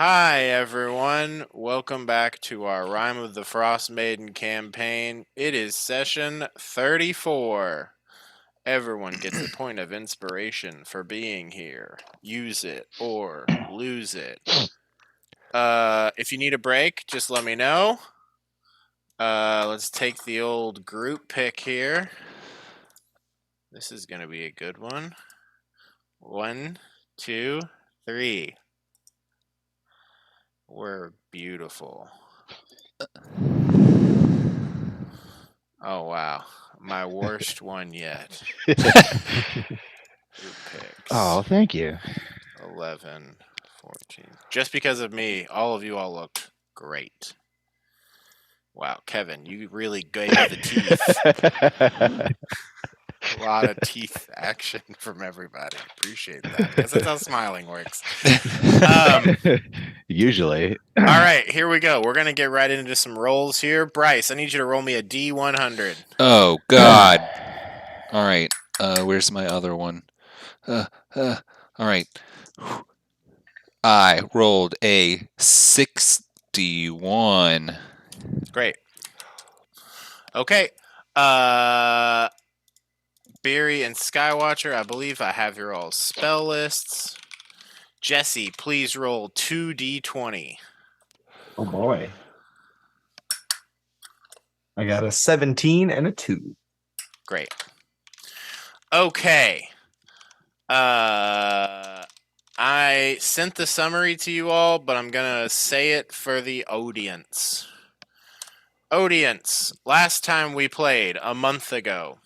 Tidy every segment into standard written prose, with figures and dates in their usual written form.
Hi, everyone. Welcome back to our Rime of the Frostmaiden campaign. It is session 34. Everyone gets a point of inspiration for being here. Use it or lose it. If you need a break, just let me know. Let's take the old group pick here. This is going to be a good one. 1, 2, 3. We're beautiful. Oh, wow. My worst one yet. Group picks. Oh, thank you. 11, 14. Just because of me, all of you all looked great. Wow, Kevin, you really gave the teeth. A lot of teeth action from everybody. Appreciate that. Because that's how smiling works. Usually. All right, here we go. We're going to get right into some rolls here. Bryce, I need you to roll me a D100. Oh, God. All right. Where's my other one? All right. I rolled a 61. Great. Okay. Beery and Skywatcher, I believe I have your all spell lists. Jesse, please roll 2d20. Oh boy. I got a 17 and a 2. Great. Okay. I sent the summary to you all, but I'm going to say it for the audience. Audience, last time we played, a month ago,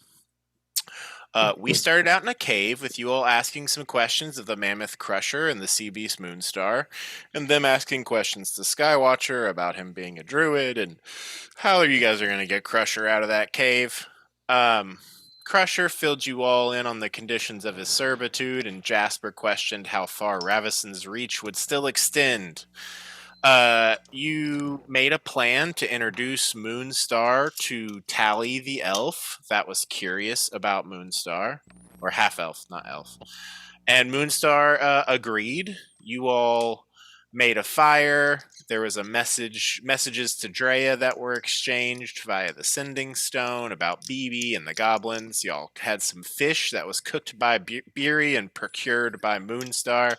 we started out in a cave with you all asking some questions of the Mammoth Crusher and the Sea Beast Moonstar, and them asking questions to Skywatcher about him being a druid and how you guys are going to get Crusher out of that cave. Crusher filled you all in on the conditions of his servitude, and Jasper questioned how far Ravison's reach would still extend. You made a plan to introduce Moonstar to Tally the elf that was curious about Moonstar, or half elf, not elf. And Moonstar agreed. You all made a fire. There was messages to Drea that were exchanged via the Sending Stone about BB and the goblins. Y'all had some fish that was cooked by Beery and procured by Moonstar.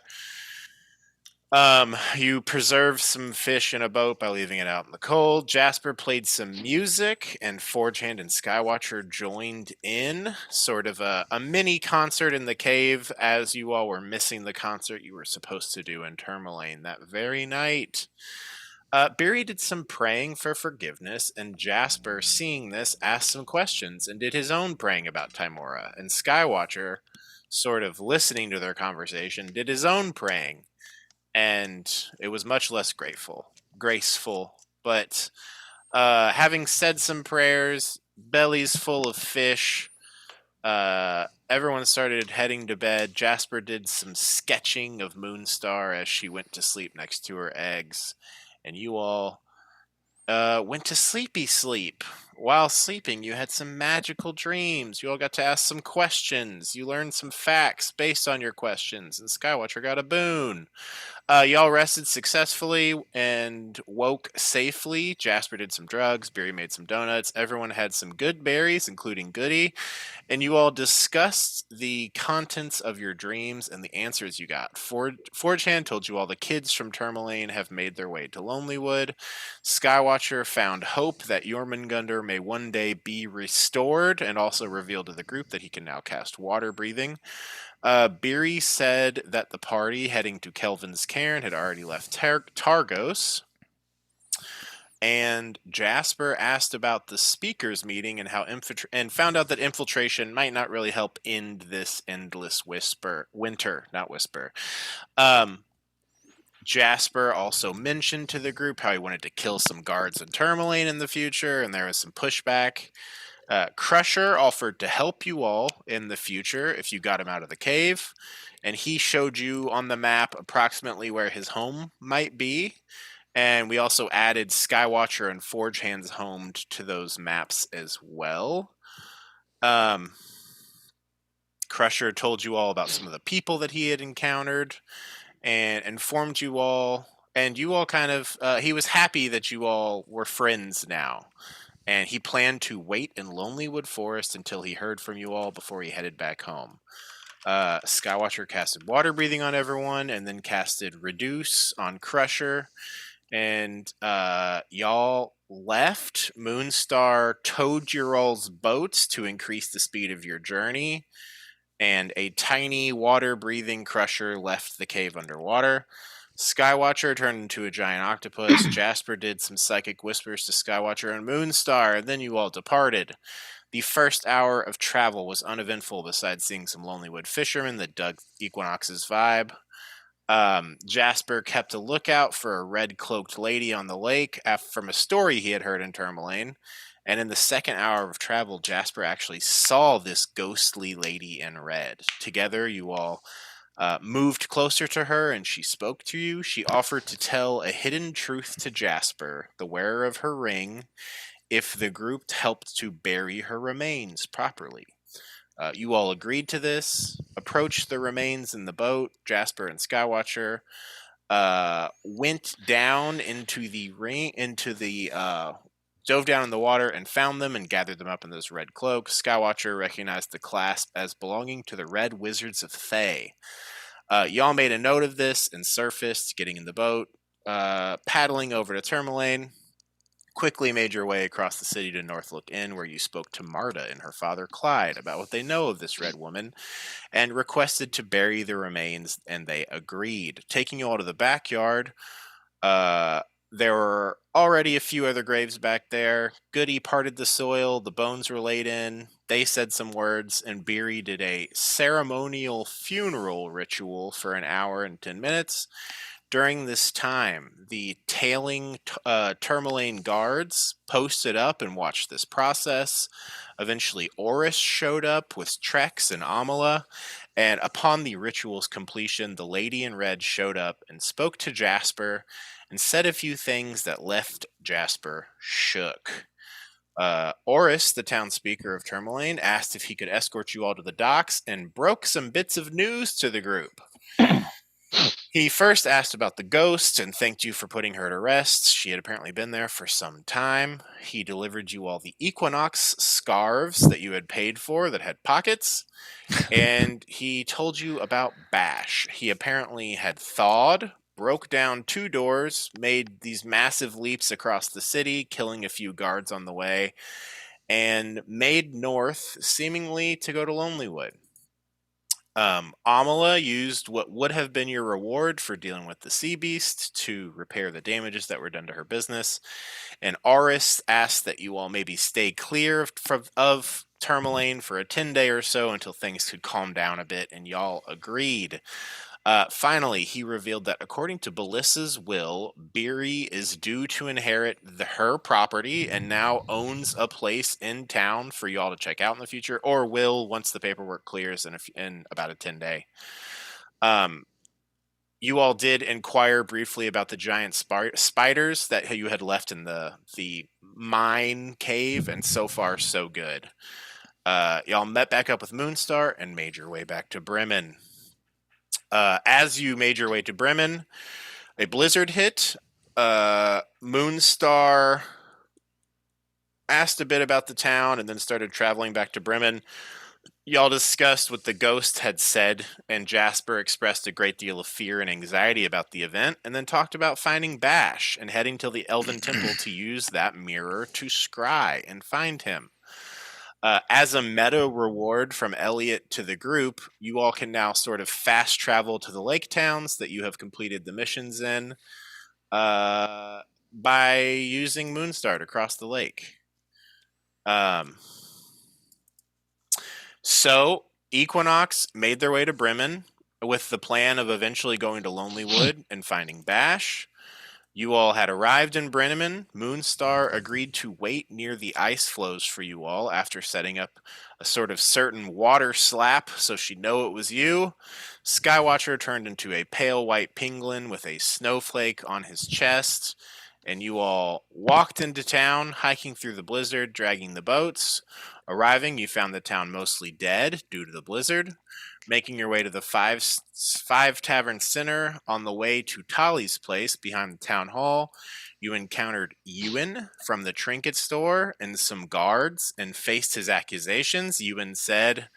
You preserved some fish in a boat by leaving it out in the cold. Jasper played some music, and Forgehand and Skywatcher joined in, sort of a mini concert in the cave, as you all were missing the concert you were supposed to do in Tourmaline that very night. Beery did some praying for forgiveness, and Jasper, seeing this, asked some questions and did his own praying about Timora. And Skywatcher, sort of listening to their conversation, did his own praying, and it was much less graceful. But having said some prayers, bellies full of fish, everyone started heading to bed. Jasper did some sketching of Moonstar as she went to sleep next to her eggs, and you all went to sleepy sleep. While sleeping, you had some magical dreams. You all got to ask some questions. You learned some facts based on your questions, and Skywatcher got a boon. Y'all rested successfully and woke safely. Jasper did some drugs. Beery made some donuts. Everyone had some good berries, including Goody. And you all discussed the contents of your dreams and the answers you got. Forgehand told you all the kids from Tourmaline have made their way to Lonelywood. Skywatcher found hope that Jormungandr may one day be restored, and also revealed to the group that he can now cast water breathing. Beery said that the party heading to Kelvin's Cairn had already left Targos. And Jasper asked about the speakers meeting and how and found out that infiltration might not really help end this endless winter. Jasper also mentioned to the group how he wanted to kill some guards in Tourmaline in the future, and there was some pushback. Crusher offered to help you all in the future if you got him out of the cave, and he showed you on the map approximately where his home might be. And we also added Skywatcher and Forgehand's home to those maps as well. Crusher told you all about some of the people that he had encountered and informed you all And you all kind of, he was happy that you all were friends now. And he planned to wait in Lonelywood Forest until he heard from you all before he headed back home. Skywatcher casted Water Breathing on everyone, and then casted Reduce on Crusher. And y'all left. Moonstar towed your all's boats to increase the speed of your journey. And a tiny water-breathing Crusher left the cave underwater. Skywatcher turned into a giant octopus. Jasper did some psychic whispers to Skywatcher and Moonstar, and then you all departed. The first hour of travel was uneventful, besides seeing some Lonelywood fishermen that dug Equinox's vibe. Jasper kept a lookout for a red-cloaked lady on the lake from a story he had heard in Tourmaline. And in the second hour of travel, Jasper actually saw this ghostly lady in red. Together, you all moved closer to her, and she spoke to you. She offered to tell a hidden truth to Jasper, the wearer of her ring, if the group helped to bury her remains properly. You all agreed to this, approached the remains in the boat. Jasper and Skywatcher went down into the ring, dove down in the water and found them and gathered them up in those red cloaks. Skywatcher recognized the clasp as belonging to the Red Wizards of Thay. Y'all made a note of this and surfaced, getting in the boat, paddling over to Tourmaline. Quickly made your way across the city to Northlook Inn, where you spoke to Marta and her father Clyde about what they know of this red woman, and requested to bury the remains, and they agreed. Taking you all to the backyard, there were already a few other graves back there. Goody parted the soil, the bones were laid in, they said some words, and Beery did a ceremonial funeral ritual for an hour and 10 minutes. During this time, the tailing Tourmaline guards posted up and watched this process. Eventually, Oris showed up with Trex and Amala, and upon the ritual's completion, the lady in red showed up and spoke to Jasper and said a few things that left Jasper shook. Oris, the town speaker of Tourmaline, asked if he could escort you all to the docks and broke some bits of news to the group. He first asked about the ghost and thanked you for putting her to rest. She had apparently been there for some time. He delivered you all the Equinox scarves that you had paid for that had pockets. And he told you about Bash. He apparently had thawed, broke down 2 doors, made these massive leaps across the city, killing a few guards on the way, and made north, seemingly to go to Lonelywood. Amala used what would have been your reward for dealing with the sea beast to repair the damages that were done to her business. And Oris asked that you all maybe stay clear of Tourmaline for a 10-day or so until things could calm down a bit, and y'all agreed. Finally, he revealed that according to Belissa's will, Beery is due to inherit her property and now owns a place in town for y'all to check out in the future, or will once the paperwork clears in about a 10-day. You all did inquire briefly about the giant spiders that you had left in the mine cave, and so far so good. Y'all met back up with Moonstar and made your way back to Bremen. As you made your way to Bremen, a blizzard hit. Moonstar asked a bit about the town and then started traveling back to Bremen. Y'all discussed what the ghost had said, and Jasper expressed a great deal of fear and anxiety about the event, and then talked about finding Bash and heading to the Elven Temple to use that mirror to scry and find him. As a meta reward from Elliot to the group, you all can now sort of fast travel to the lake towns that you have completed the missions in by using Moonstar to cross the lake. So Equinox made their way to Bremen with the plan of eventually going to Lonelywood and finding Bash. You all had arrived in Bremen. Moonstar agreed to wait near the ice floes for you all after setting up a sort of certain water slap so she'd know it was you. Skywatcher turned into a pale white penguin with a snowflake on his chest, and you all walked into town, hiking through the blizzard, dragging the boats. Arriving, you found the town mostly dead due to the blizzard. Making your way to the five Tavern Center on the way to Tali's place behind the town hall, you encountered Ewan from the trinket store and some guards and faced his accusations. Ewan said,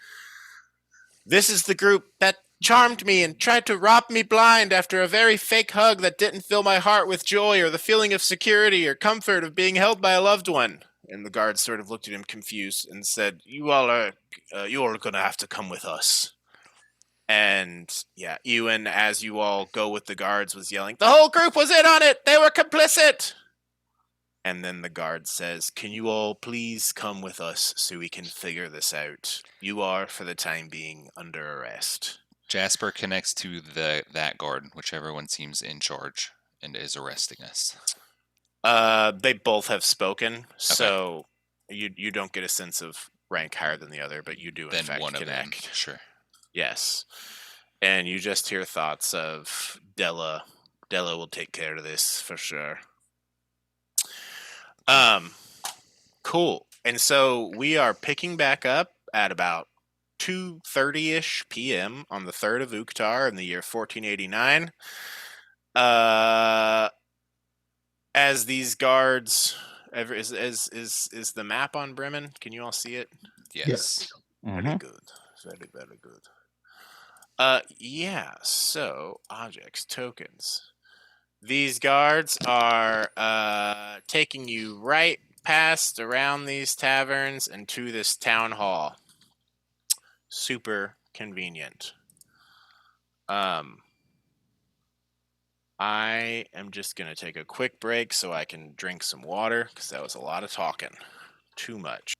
"This is the group that charmed me and tried to rob me blind after a very fake hug that didn't fill my heart with joy or the feeling of security or comfort of being held by a loved one." And the guards sort of looked at him confused and said, "You all are going to have to come with us." And yeah, Ewan, as you all go with the guards, was yelling, "The whole group was in on it! They were complicit!" And then the guard says, "Can you all please come with us so we can figure this out? You are, for the time being, under arrest." Jasper connects to that guard, whichever one seems in charge, and is arresting us. They both have spoken, so you don't get a sense of rank higher than the other, but you do in fact one connect. of them, sure. Yes. And you just hear thoughts of Della. Della will take care of this for sure. Cool. And so we are picking back up at about 2:30-ish p.m. on the 3rd of Uktar in the year 1489. As these guards, is the map on Bremen? Can you all see it? Yes. Very good. Very, very good. Yeah, so objects, tokens. These guards are taking you right past around these taverns and to this town hall. Super convenient. I am just going to take a quick break so I can drink some water because that was a lot of talking. Too much.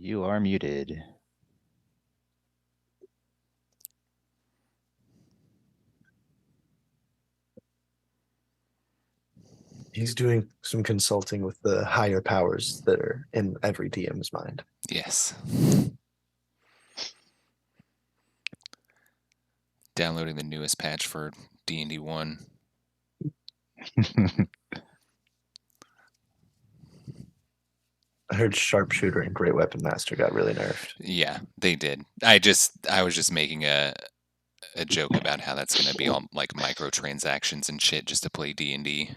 You are muted. He's doing some consulting with the higher powers that are in every DM's mind. Yes. Downloading the newest patch for D&D 1. I heard Sharpshooter and Great Weapon Master got really nerfed. Yeah, they did. I was just making a joke about how that's going to be all like microtransactions and shit just to play D&D.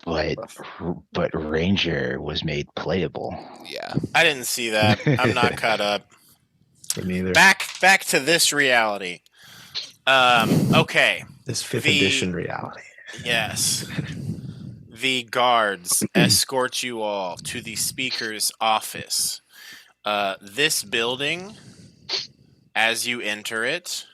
But Ranger was made playable. Yeah. I didn't see that. I'm not caught up. Me neither. Back to this reality. Okay. This 5th edition reality. Yes. The guards escort you all to the speaker's office. This building, as you enter it,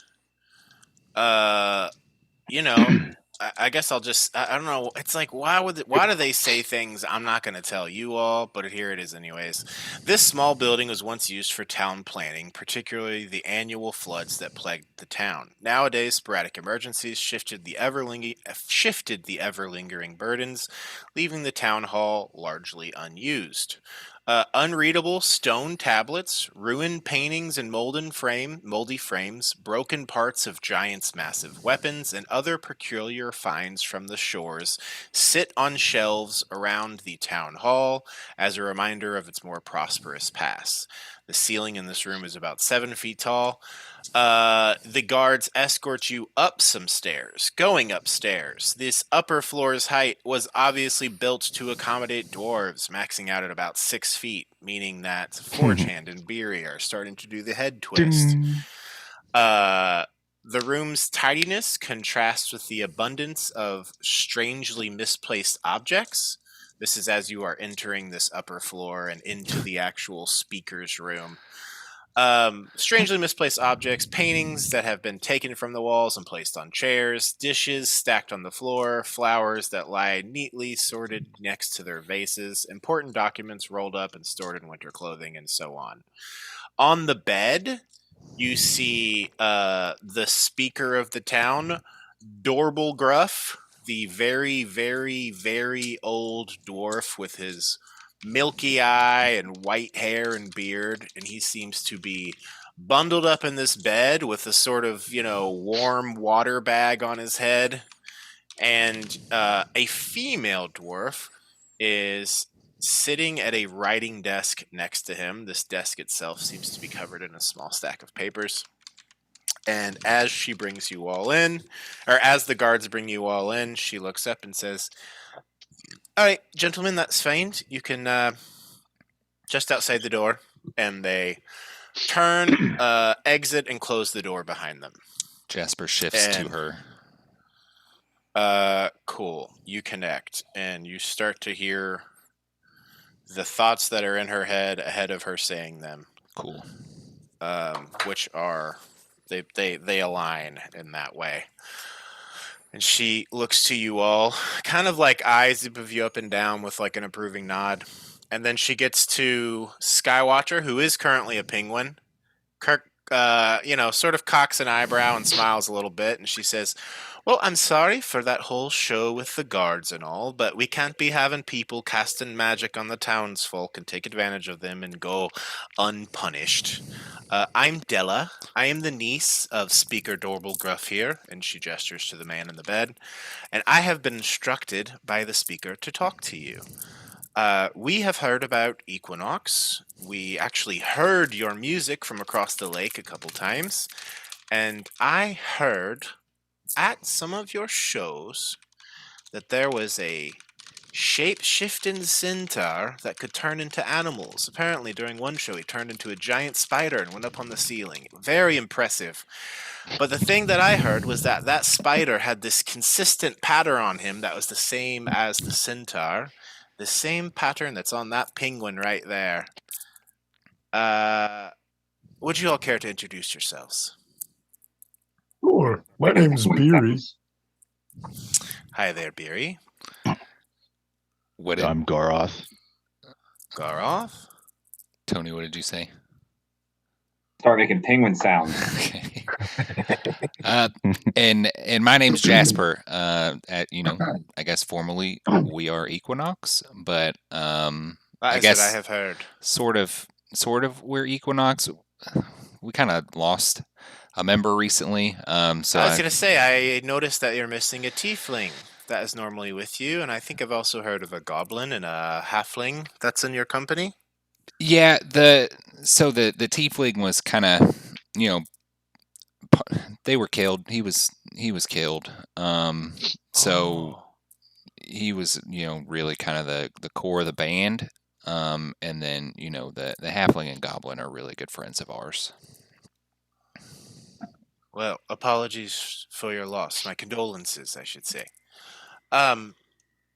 I guess I'll just, I don't know. It's like, why do they say things I'm not going to tell you all, but here it is anyways. This small building was once used for town planning, particularly the annual floods that plagued the town. Nowadays, sporadic emergencies shifted the ever-lingering burdens, leaving the town hall largely unused. Unreadable stone tablets, ruined paintings and moldy frames, broken parts of giants' massive weapons, and other peculiar finds from the shores sit on shelves around the town hall as a reminder of its more prosperous past. The ceiling in this room is about 7 feet tall. The guards escort you up some stairs. Going upstairs, this upper floor's height was obviously built to accommodate dwarves, maxing out at about 6 feet, meaning that Forgehand and Beery are starting to do the head twist. The room's tidiness contrasts with the abundance of strangely misplaced objects. This is as you are entering this upper floor and into the actual speaker's room. Strangely misplaced objects, paintings that have been taken from the walls and placed on chairs, dishes stacked on the floor, flowers that lie neatly sorted next to their vases, important documents rolled up and stored in winter clothing, and so on. On the bed, you see the speaker of the town, Dorble Gruff, the very, very, very old dwarf with his milky eye and white hair and beard, and he seems to be bundled up in this bed with a sort of, warm water bag on his head. and a female dwarf is sitting at a writing desk next to him. This desk itself seems to be covered in a small stack of papers. And as she brings you all in, or as the guards bring you all in, she looks up and says, "All right, gentlemen, that's fine. You can just outside the door." And they turn, exit, and close the door behind them. Jasper shifts to And- her. Cool. You connect, and you start to hear the thoughts that are in her head ahead of her saying them. Cool. Which are they align in that way. And she looks to you all, kind of like eyes of you up and down with like an approving nod. And then she gets to Skywatcher, who is currently a penguin. Kirk, sort of cocks an eyebrow and smiles a little bit, and she says, "Well, I'm sorry for that whole show with the guards and all, but we can't be having people casting magic on the townsfolk and take advantage of them and go unpunished. I'm Della. I am the niece of Speaker Dorble Gruff here," and she gestures to the man in the bed, "and I have been instructed by the speaker to talk to you. We have heard about Equinox. We actually heard your music from across the lake a couple times, and I heard at some of your shows that there was a shape-shifting centaur that could turn into animals. Apparently, during one show, he turned into a giant spider and went up on the ceiling. Very impressive. But the thing that I heard was that that spider had this consistent pattern on him that was the same as the centaur. The same pattern that's on that penguin right there. Would you all care to introduce yourselves?" Sure. My name's Beery. Hi there, Beery. What did I'm Garoth. Garoth? Tony? What did you say? Start making penguin sounds. Okay. And my name's Jasper. I guess formally we are Equinox, but I guess I have heard. sort of we're Equinox. We kind of lost a member recently. So I was going to say, I noticed that you're missing a tiefling that is normally with you, and I think I've also heard of a goblin and a halfling that's in your company. yeah, the tiefling was kind of, they were killed. He was killed. So Oh. he was, really kind of the core of the band. And then, the halfling and goblin are really good friends of ours. Well, apologies for your loss. My condolences, I should say.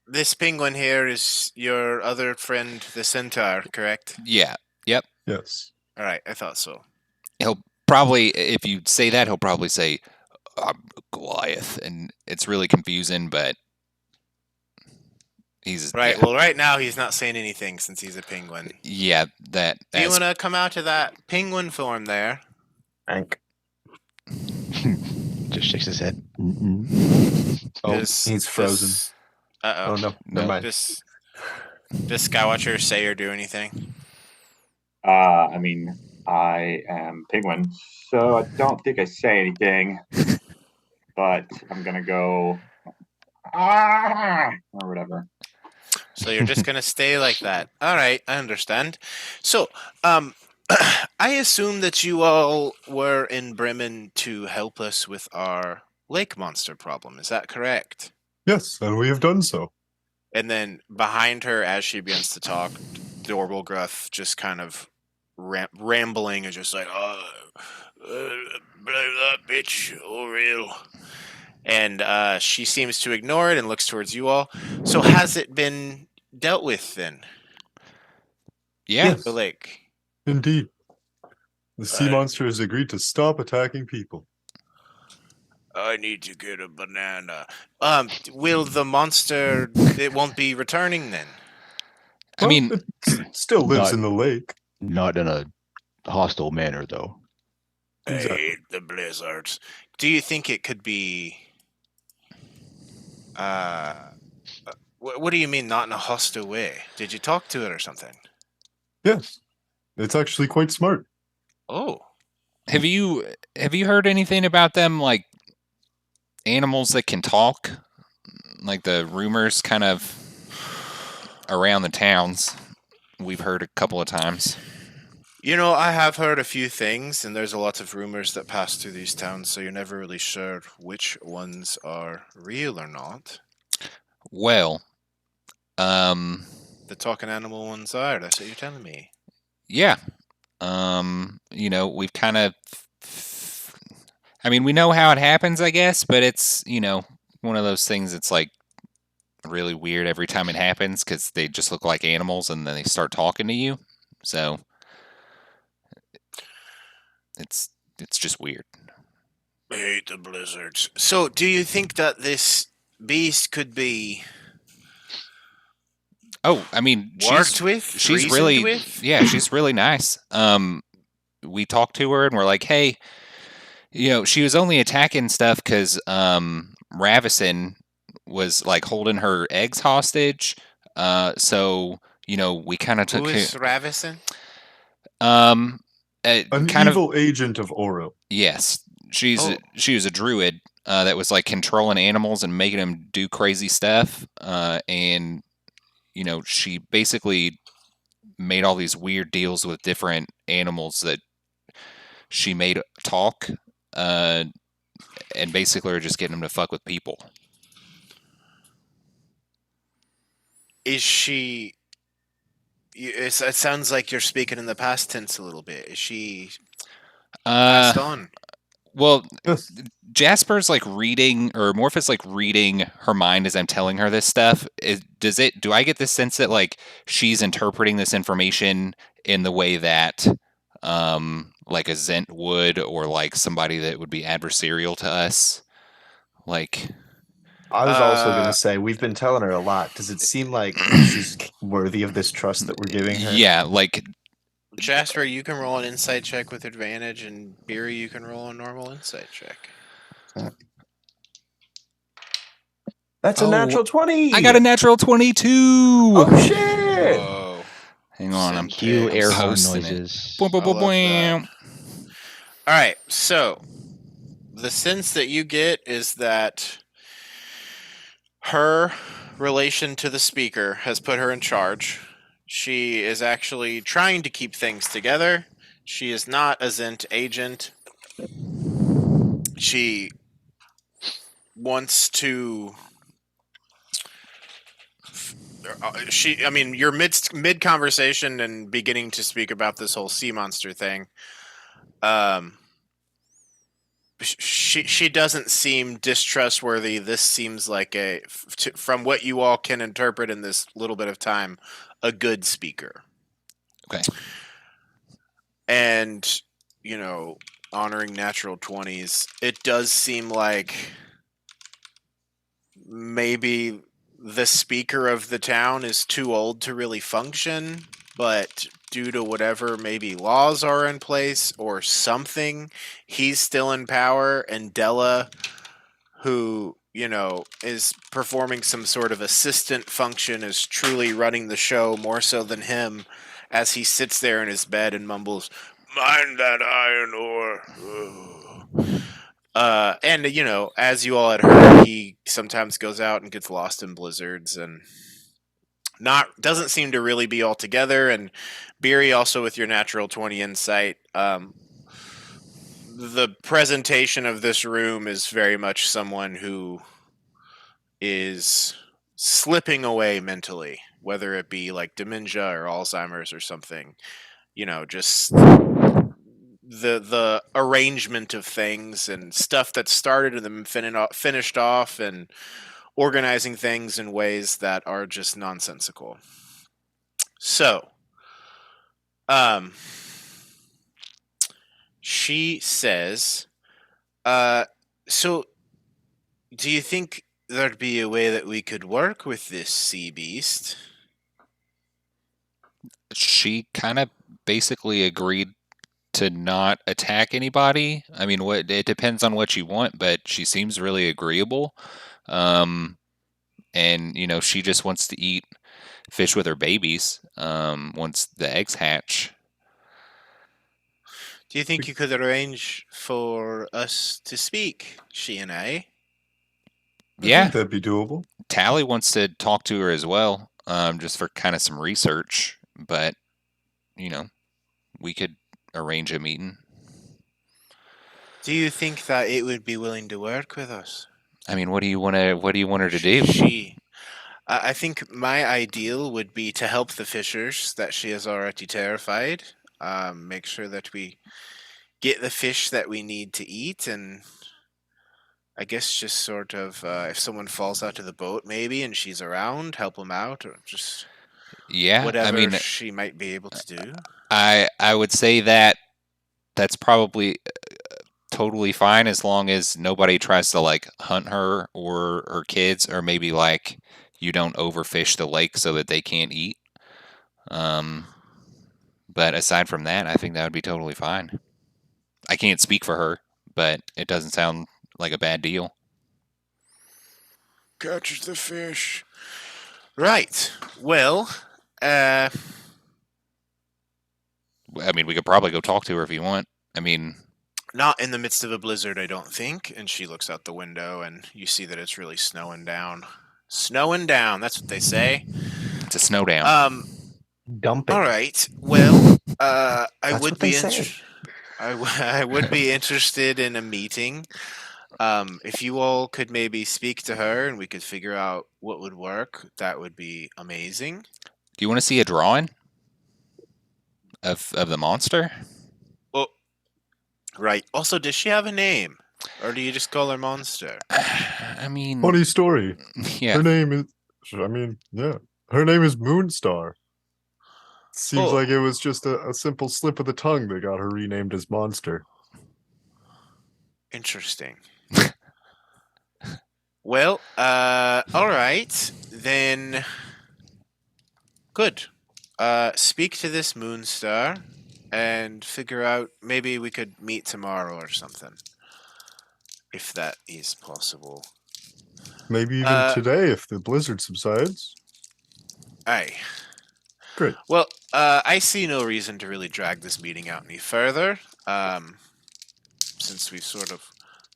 This penguin here is your other friend, the centaur, correct? Yeah. Yep. Yes. All right, I thought so. He'll probably, if you say that, he'll probably say, "I'm Goliath," and it's really confusing, but he's Right. Yeah, Well, right now he's not saying anything since he's a penguin. yeah that. Do you That's, want to come out of that penguin form there? Hank. Just shakes his head. Mm-mm. Oh, Does- he's frozen. does- Uh-oh. Oh, no. Never mind. Does Skywatcher say or do anything? I mean, I am penguin, so I don't think I say anything. But I'm gonna go or whatever. So you're just gonna stay like that. All right, I understand. So, I assume that you all were in Bremen to help us with our lake monster problem. Is that correct? Yes, and we have done so. And then behind her, as she begins to talk, Dorble Gruff just kind of rambling and just like, blame that bitch, oh real. And she seems to ignore it and looks towards you all. So has it been dealt with then? yeah. Yes. The lake. Indeed. The sea monster has agreed to stop attacking people. I need to get a banana. Will the monster? It won't be returning then. I mean, it still lives Not- in the lake. Not in a hostile manner, though. I Exactly. hate the blizzards. Do you think it could be? What do you mean not in a hostile way? Did you talk to it or something? Yes. It's actually quite smart. Oh, have you heard anything about them, like animals that can talk? like the rumors kind of around the towns. We've heard a couple of times. You know, I have heard a few things, and there's a lot of rumors that pass through these towns, so you're never really sure which ones are real or not. Well, The talking animal ones are, that's what you're telling me. yeah. We've kind of, I mean, we know how it happens, I guess, but it's, one of those things that's like really weird every time it happens because they just look like animals and then they start talking to you. So it's just weird. I hate the blizzards. So, do you think that this beast could be Oh, I mean, worked with? she's reasoned really, with? yeah, she's really nice. We talked to her and we're like, hey, she was only attacking stuff because Ravison was like holding her eggs hostage. So we kind of Who took is Ravison? um, An kind of evil agent of Oro. yes. She was a druid that was like controlling animals and making them do crazy stuff. And she basically made all these weird deals with different animals that she made talk. And basically are just getting them to fuck with people. Is she? It sounds like you're speaking in the past tense a little bit. Is she passed on? Well, Yes. Jasper's like reading, or Morpheus like reading her mind as I'm telling her this stuff. Do I get the sense that like she's interpreting this information in the way that like a Zent would, or like somebody that would be adversarial to us? Like, I was also going Uh, to say, we've been telling her a lot. Does it seem like she's worthy of this trust that we're giving her? yeah, like Jasper, you can roll an insight check with advantage, and Beery, you can roll a normal insight check. That's a natural 20. I got a natural 22. Oh, shit. Whoa. Hang on, I'm Cue air horn posting it. noises. Boom, boom, I boom, love that. boom. All right, so the sense that you get is that her relation to the speaker has put her in charge. She is actually trying to keep things together. She is not a Zent agent. She wants to. I mean, you're mid conversation and beginning to speak about this whole sea monster thing. She doesn't seem distrustworthy. This seems like from what you all can interpret in this little bit of time, a good speaker. Okay. And honoring natural 20s, it does seem like maybe the speaker of the town is too old to really function, but due to whatever maybe laws are in place or something, he's still in power, and Della, who, is performing some sort of assistant function, is truly running the show more so than him, as he sits there in his bed and mumbles, "Mind that iron ore." And as you all had heard, he sometimes goes out and gets lost in blizzards and doesn't seem to really be all together. And Beery, also with your natural 20 insight, the presentation of this room is very much someone who is slipping away mentally, whether it be like dementia or Alzheimer's or something. Just the arrangement of things and stuff that started and then finished off, and organizing things in ways that are just nonsensical. So, she says, so do you think there'd be a way that we could work with this sea beast? She kind of basically agreed to not attack anybody. I mean, it depends on what you want, but she seems really agreeable. And she just wants to eat fish with her babies once the eggs hatch. Do you think you could arrange for us to speak, she and I? I Yeah, think that'd be doable. Tally wants to talk to her as well, just for kind of some research. But we could arrange a meeting. Do you think that it would be willing to work with us? I mean, what do you want to? What do you want her to do? I think my ideal would be to help the fishers that she is already terrified. Make sure that we get the fish that we need to eat, and I guess just sort of if someone falls out of the boat, maybe, and she's around, help them out, or just Yeah, whatever I mean, she might be able to do. I would say that that's probably totally fine as long as nobody tries to like hunt her or her kids, or maybe like you don't overfish the lake so that they can't eat. But aside from that, I think that would be totally fine. I can't speak for her, but it doesn't sound like a bad deal. Catch the fish. Right. Well, I mean, we could probably go talk to her if you want. I mean, not in the midst of a blizzard, I don't think. And she looks out the window, and you see that it's really snowing down. Snowing down. That's what they say. it's a snow down. Dumping. All right. Well, I That's would what they be say. I would be interested in a meeting. If you all could maybe speak to her and we could figure out what would work, that would be amazing. Do you want to see a drawing of the monster? Oh, right. Also, does she have a name, or do you just call her Monster? I mean, Funny story. yeah. Her name is. I mean, yeah. Her name is Moonstar. Seems Oh. like it was just a simple slip of the tongue that got her renamed as Monster. Interesting. Well, all right then. Good. Speak to this Moonstar and figure out maybe we could meet tomorrow or something, if that is possible. Maybe even today if the blizzard subsides. Aye. Great. Well, I see no reason to really drag this meeting out any further. Since we've sort of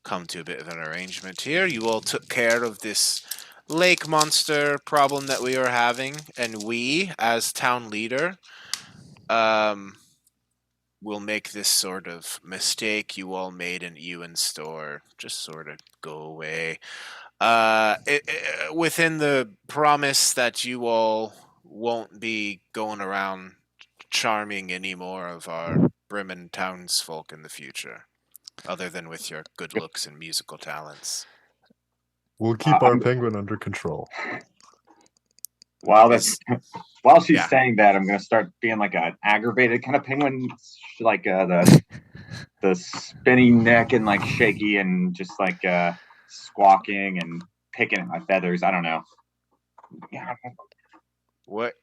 come to a bit of an arrangement here, you all took care of this lake monster problem that we were having, and we, as town leader, will make this sort of mistake you all made in Ewan store just sort of go away. Within the promise that you all won't be going around charming any more of our Bremen townsfolk in the future, other than with your good looks and musical talents. We'll keep our penguin under control. While she's Yeah. saying that, I'm gonna start being like an aggravated kind of penguin, like the spinning neck and like shaky and just like squawking and picking at my feathers. I don't know. Yeah. What?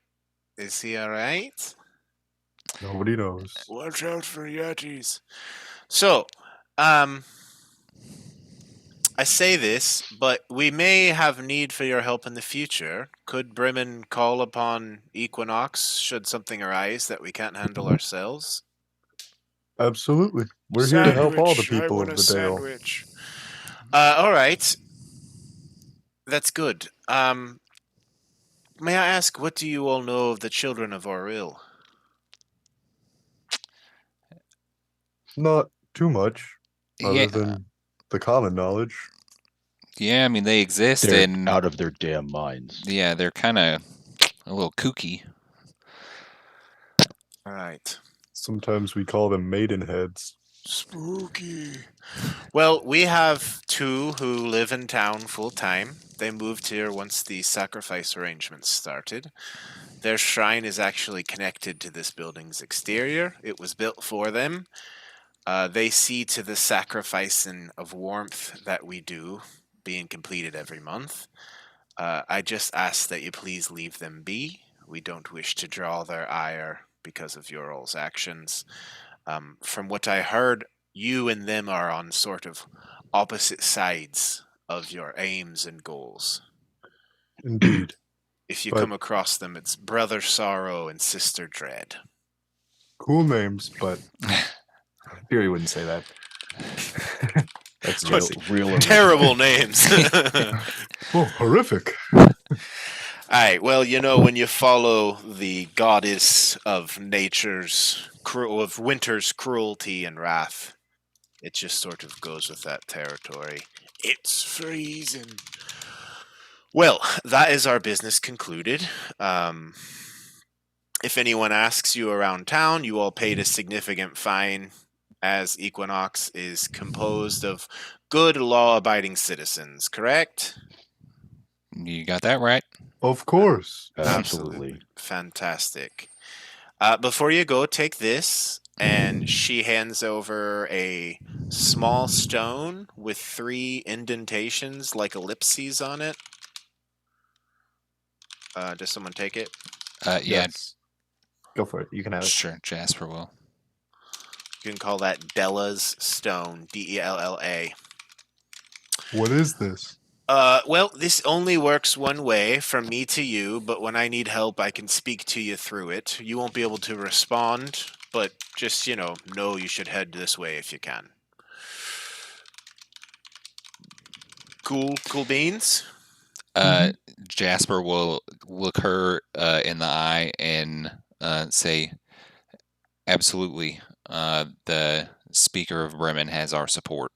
Is he alright? Nobody knows. Watch out for Yetis. So, I say this, but we may have need for your help in the future. Could Bremen call upon Equinox should something arise that we can't handle ourselves? Absolutely. We're here to help all the people of the Dale. All right. That's good. May I ask, what do you all know of the children of Oril? Not too much, other Yeah, than the common knowledge. yeah. I mean, they exist, They're and out of their damn minds. yeah, they're kind of a little kooky. All right. Sometimes we call them maidenheads. Spooky. Well, we have two who live in town full time. They moved here once the sacrifice arrangements started. Their shrine is actually connected to this building's exterior. It was built for them. They see to the sacrificing of warmth that we do being completed every month. I just ask that you please leave them be. We don't wish to draw their ire because of your all's actions. From what I heard, you and them are on sort of opposite sides of your aims and goals. Indeed. If you But- come across them, it's Brother Sorrow and Sister Dread. Cool names, but Fury wouldn't say that. That's Spicy. real original. Terrible names. Oh, horrific. Alright, well, you know, when you follow the goddess of of winter's cruelty and wrath, it just sort of goes with that territory. It's freezing. Well, that is our business concluded. If anyone asks you around town, you all paid a significant fine, as Equinox is composed of good, law-abiding citizens, correct? You got that right. Of course. Absolutely. Fantastic. Before you go, take this, and she hands over a small stone with 3 indentations like ellipses on it. Does someone take it? Yeah, Yes. Go for it. You can have it. sure. Jasper will. You can call that Della's Stone, Della. What is this? Well, this only works one way, from me to you, but when I need help, I can speak to you through it. You won't be able to respond, but just, know you should head this way if you can. Cool beans? Jasper will look her in the eye and say, absolutely, the Speaker of Bremen has our support,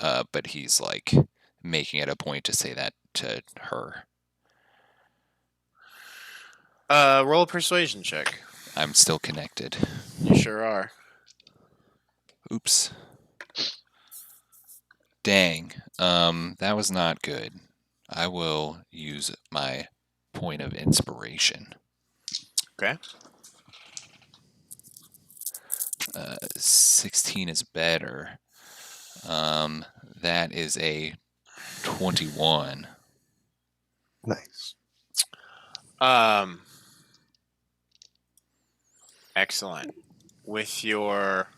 but he's like making it a point to say that to her. Roll a persuasion check. I'm still connected. You sure are. Oops. Dang. That was not good. I will use my point of inspiration. Okay. 16 is better. That is a 21. Nice. Excellent. With your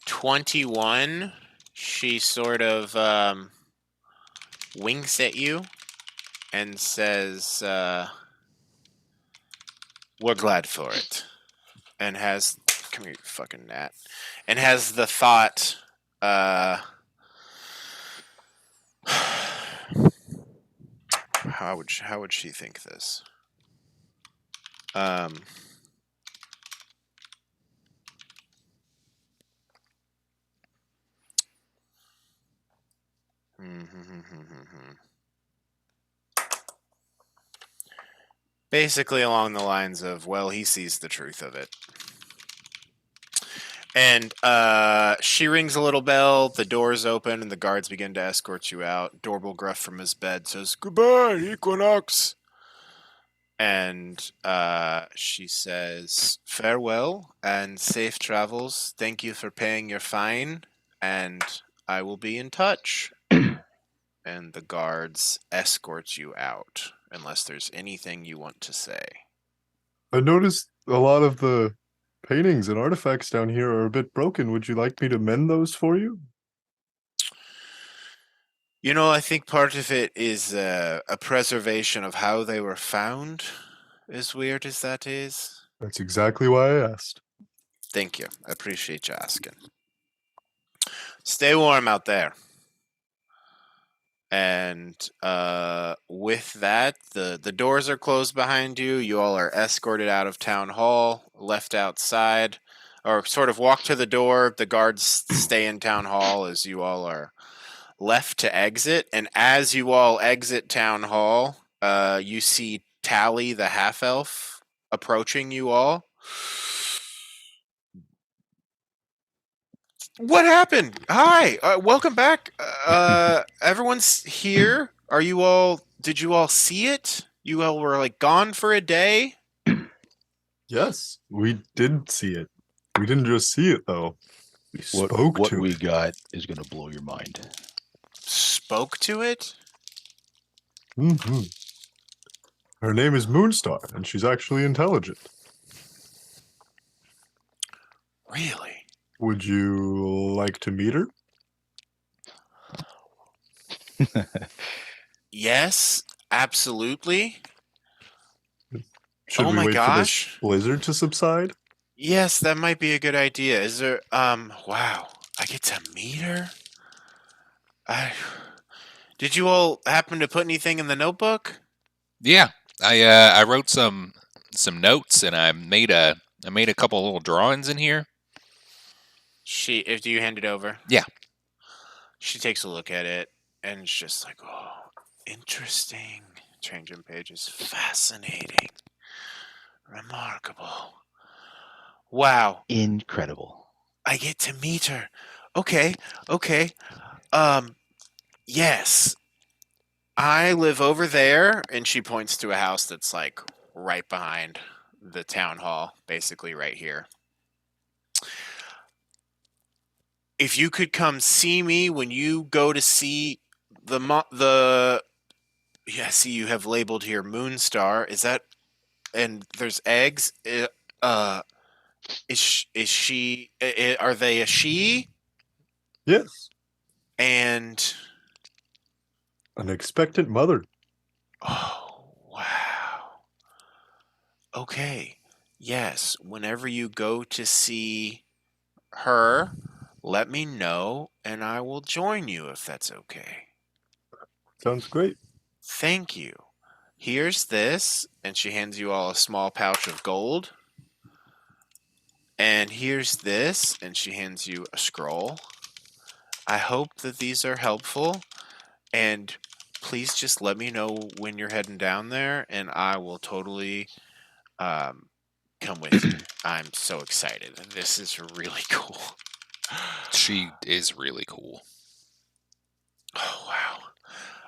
21, she sort of winks at you and says, we're glad for it. And has, come here, you fucking gnat. And has the thought, how would she think this? Basically along the lines of, well, he sees the truth of it. And she rings a little bell, the doors open, and the guards begin to escort you out. Doorbell Gruff from his bed says, "Goodbye, Equinox." And she says, "Farewell and safe travels. Thank you for paying your fine, and I will be in touch." And the guards escort you out, unless there's anything you want to say. I noticed a lot of the paintings and artifacts down here are a bit broken. Would you like me to mend those for you? I think part of it is a preservation of how they were found, as weird as that is. That's exactly why I asked. Thank you. I appreciate you asking. Stay warm out there. And with that, the doors are closed behind you. You all are escorted out of town hall, left outside, or sort of walk to the door. The guards stay in town hall as you all are left to exit. And as you all exit town hall, you see Tally, the half-elf, approaching you all. What happened? Hi, welcome back. Everyone's here. Did you all see it? You all were gone for a day? Yes, we did see it. We didn't just see it though. We spoke What to we it. got is going to blow your mind. Spoke to it? Mm-hmm. Her name is Moonstar, and she's actually intelligent. Really? Would you like to meet her? Yes, absolutely. Should Oh we my wait for this gosh. blizzard to subside? Yes, that might be a good idea. Is there, wow, I get to meet her? Did you all happen to put anything in the notebook? Yeah, I wrote some notes and I made a couple little drawings in here. If you hand it over? Yeah. She takes a look at it and is just like, oh, interesting. Changing pages. Fascinating. Remarkable. Wow. Incredible. I get to meet her. Okay. Yes. I live over there, and she points to a house that's like right behind the town hall, basically right here. If you could come see me when you go to see the yeah, see you have labeled here Moonstar. Is that, and there's eggs. Is she? Are they a she? Yes. And An expectant mother. oh wow. Okay. Yes. Whenever you go to see her, let me know, and I will join you if that's okay. Sounds great. Thank you. Here's this, and she hands you all a small pouch of gold. And here's this, and she hands you a scroll. I hope that these are helpful, and please just let me know when you're heading down there, and I will totally come with you. I'm so excited. This is really cool. She is really cool. Oh, wow.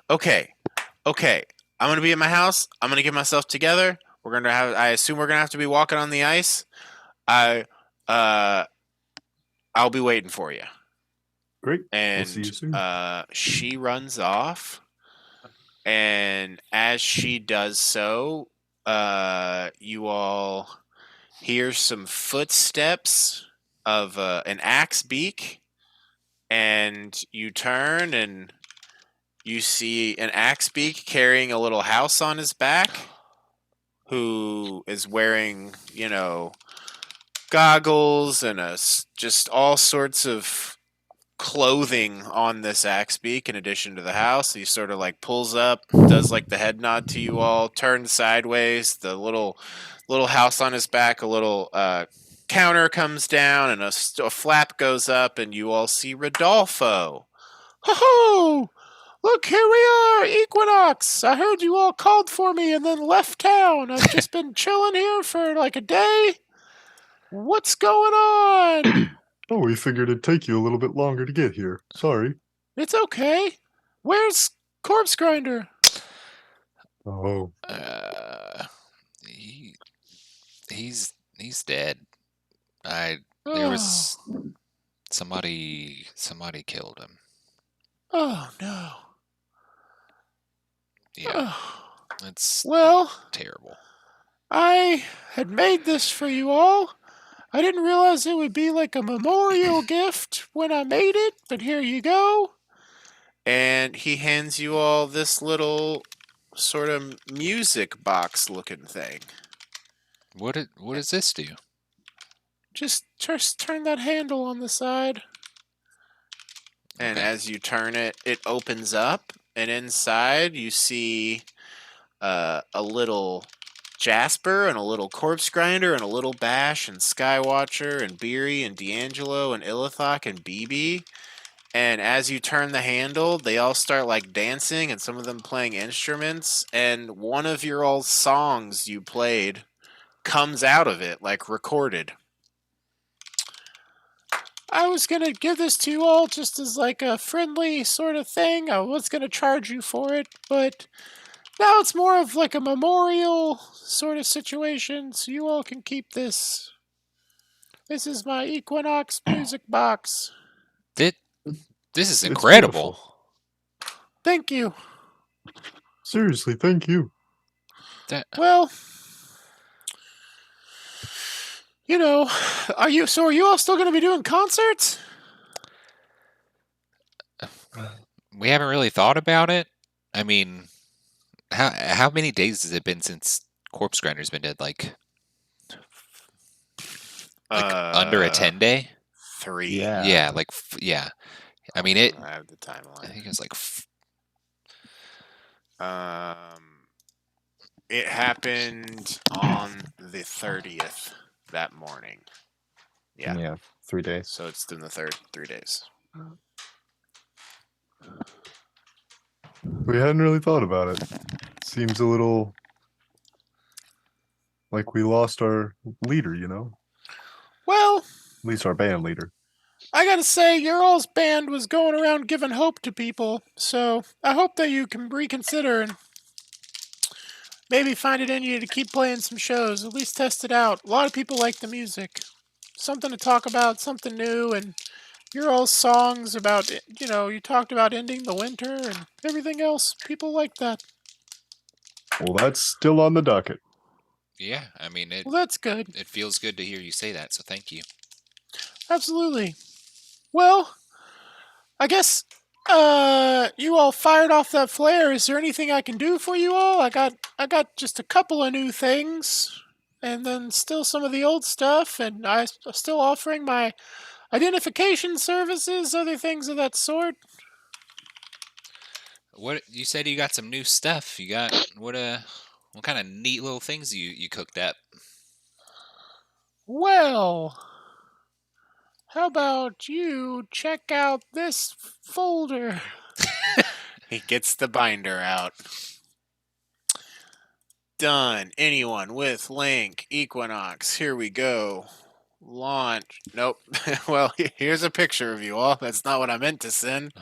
Okay. I'm going to be at my house. I'm going to get myself together. I assume we're going to have to be walking on the ice. I'll be waiting for you. Great. And We'll see you soon. she runs off, and as she does so, you all hear some footsteps of an axe beak, and you turn and you see an axe beak carrying a little house on his back, who is wearing, goggles and just all sorts of clothing on this axe beak in addition to the house. He sort of like pulls up, does like the head nod to you all, turns sideways, the little house on his back, a little counter comes down, and a flap goes up, and you all see Rodolfo. Ho! Look, here we are, Equinox. I heard you all called for me and then left town. I've just been chilling here for like a day. What's going on? Oh, we figured it'd take you a little bit longer to get here. Sorry. It's okay. Where's Corpse Grinder? Oh, He's dead. There was somebody killed him. Oh no. Yeah, Oh. it's Well, terrible. I had made this for you all. I didn't realize it would be like a memorial gift when I made it, but here you go. And he hands you all this little sort of music box looking thing. What does this do? Just turn that handle on the side. And Okay. as you turn it, it opens up, and inside you see a little Jasper and a little Corpse Grinder and a little Bash and Skywatcher and Beery and D'Angelo and Illithok and BB. And as you turn the handle, they all start like dancing, and some of them playing instruments. And one of your old songs you played comes out of it, like recorded. I was going to give this to you all just as like a friendly sort of thing. I was going to charge you for it, but now it's more of like a memorial sort of situation, so you all can keep this. This is my Equinox music box. This is it's incredible. beautiful. Thank you. Seriously, thank you. Well, are you all still going to be doing concerts? We haven't really thought about it. I mean, how many days has it been since Corpse Grinder's been dead? Like under a 10-day? 3. Yeah. Yeah, yeah. I mean, it. I have the I timeline. think it's like. It happened on the 30th that morning. Yeah. Yeah, 3 days. So it's in the 3 days. We hadn't really thought about it. Seems a little like we lost our leader, you know? Well, At least our band leader. I gotta say, your all's band was going around giving hope to people, so I hope that you can reconsider and maybe find it in you to keep playing some shows, at least test it out. A lot of people like the music. Something to talk about, something new, and your all's songs about, you talked about ending the winter and everything else. People like that. Well, that's still on the docket. Yeah, I mean, it. Well, that's good. It feels good to hear you say that. So thank you. Absolutely. Well, I guess you all fired off that flare. Is there anything I can do for you all? I got just a couple of new things, and then still some of the old stuff, and I'm still offering my identification services, other things of that sort. What you said? You got some new stuff. You got what? What kind of neat little things you cooked up? Well, how about you check out this folder? He gets the binder out. Done. Anyone with link Equinox. Here we go. Launch. Nope. Well, here's a picture of you all. That's not what I meant to send.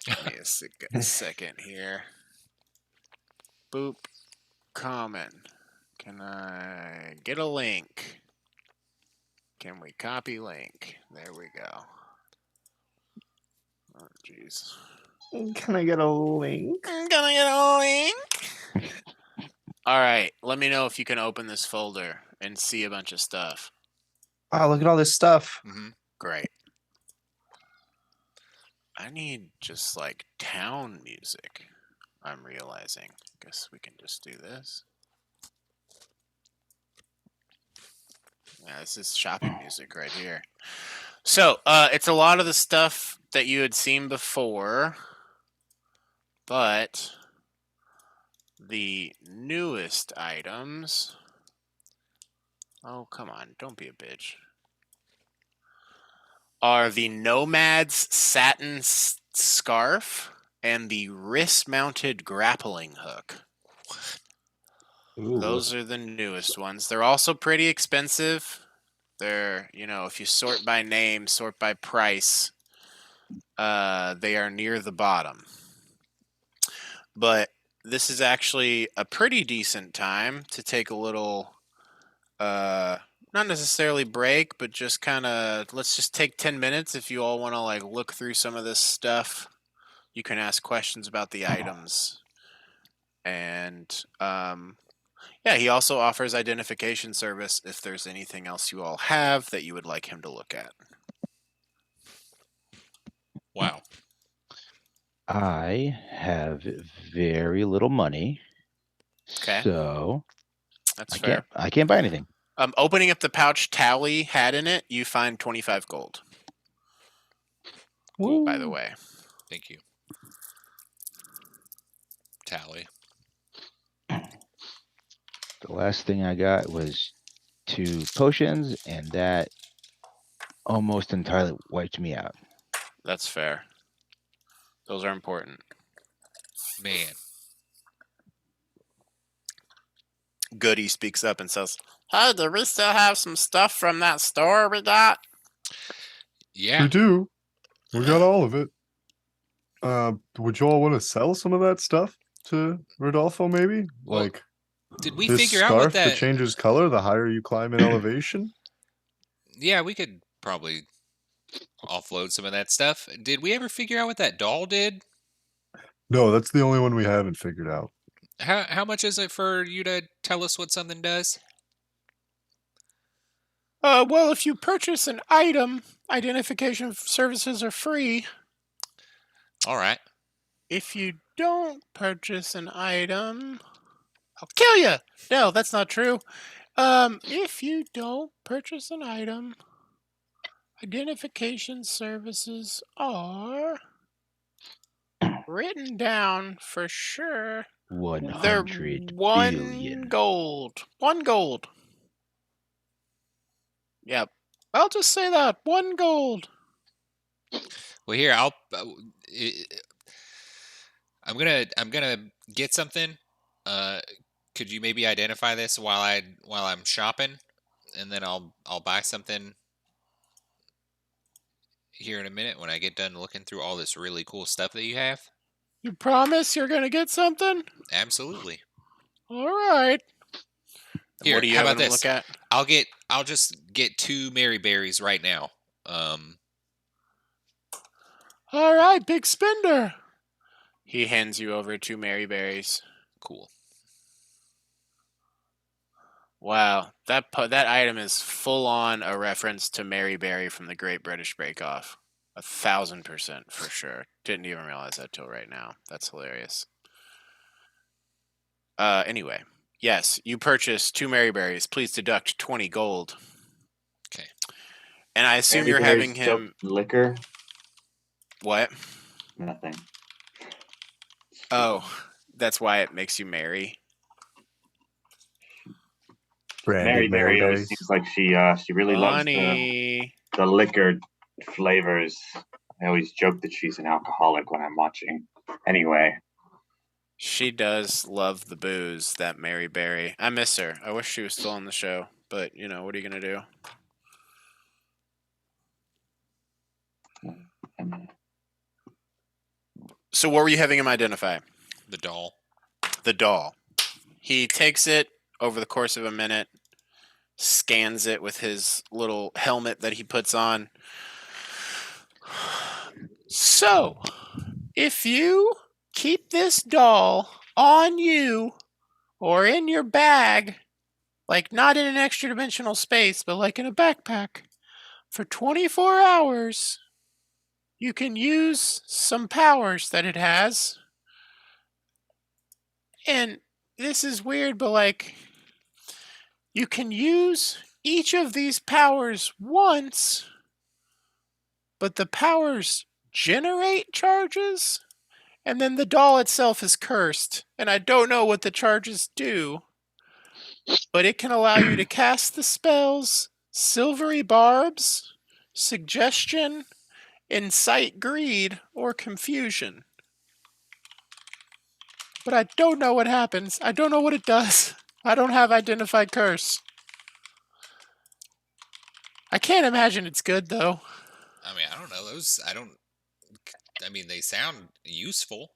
Give me a second here. Boop. Common. Can I get a link? Can we copy link? There we go. Oh, jeez. Can I get a link? Can I get a link? All right. Let me know if you can open this folder and see a bunch of stuff. Oh, look at all this stuff. Mm-hmm. Great. I need just like town music. I'm realizing. Guess we can just do this. Yeah, this is shopping music right here. So, it's a lot of the stuff that you had seen before, but the newest items. Oh, come on. Don't be a bitch. Are the Nomad's satin scarf and the wrist-mounted grappling hook. Ooh. Those are the newest ones. They're also pretty expensive. They're, if you sort by name, sort by price, they are near the bottom. But this is actually a pretty decent time to take a little, not necessarily break, but just kind of, let's just take 10 minutes if you all want to look through some of this stuff. You can ask questions about the items. And yeah, he also offers identification service if there's anything else you all have that you would like him to look at. Wow. I have very little money, Okay. so That's I fair. can't buy anything. Opening up the pouch Tally had in it, you find 25 gold. Cool. By the way. Thank you. Tally. The last thing I got was 2 potions, and that almost entirely wiped me out. That's fair. Those are important. Man. Goody speaks up and says, "Hey, do we still have some stuff from that store we got?" Yeah. We do. We got all of it. Would you all want to sell some of that stuff to Rodolfo, maybe? Well, Like Did we this figure scarf out what that that? changes color the higher you climb in elevation? Yeah, we could probably offload some of that stuff. Did we ever figure out what that doll did? No, that's the only one we haven't figured out. How much is it for you to tell us what something does? Well, if you purchase an item, identification services are free. All right. If you don't purchase an item, I'll kill you. No, that's not true. If you don't purchase an item, Identification services are written down for sure. They're 100 1 billion. gold. 1 gold. Yep. I'll just say that. 1 gold. Well, here I'm gonna get something. Could you maybe identify this while I'm shopping, and then I'll buy something here in a minute when I get done looking through all this really cool stuff that you have. You promise you're gonna get something? Absolutely. All right. Here, What do you how have about them this? look at? I'll just get 2 Mary Berries right now. All right, big spender. He hands you over 2 Mary Berries. Cool. Wow, that item is full on a reference to Mary Berry from the Great British Bake Off. 1000% for sure. Didn't even realize that till right now. That's hilarious. Anyway, yes, you purchased 2 Mary Berries. Please deduct 20 gold. Okay. And I assume Mary you're Berry's having him. liquor. What? Nothing. Oh, that's why it makes you merry. Mary Branded Berry always berries. seems like she really loves Funny. the liquor flavors. I always joke that she's an alcoholic when I'm watching. Anyway, She does love the booze, that Mary Berry. I miss her. I wish she was still on the show, but you know, what are you gonna do? So what were you having him identify? The doll. The doll. He takes it over the course of a minute, scans it with his little helmet that he puts on. So, if you keep this doll on you or in your bag, like not in an extra dimensional space, but like in a backpack, for 24 hours, you can use some powers that it has. And this is weird, but like, you can use each of these powers once, but the powers generate charges, and then the doll itself is cursed. And I don't know what the charges do, but it can allow you to cast the spells Silvery Barbs, Suggestion, Incite Greed, or Confusion. But I don't know what happens. I don't know what it does. I don't have Identified Curse. I can't imagine it's good, though. I mean, I don't know those. I mean, they sound useful.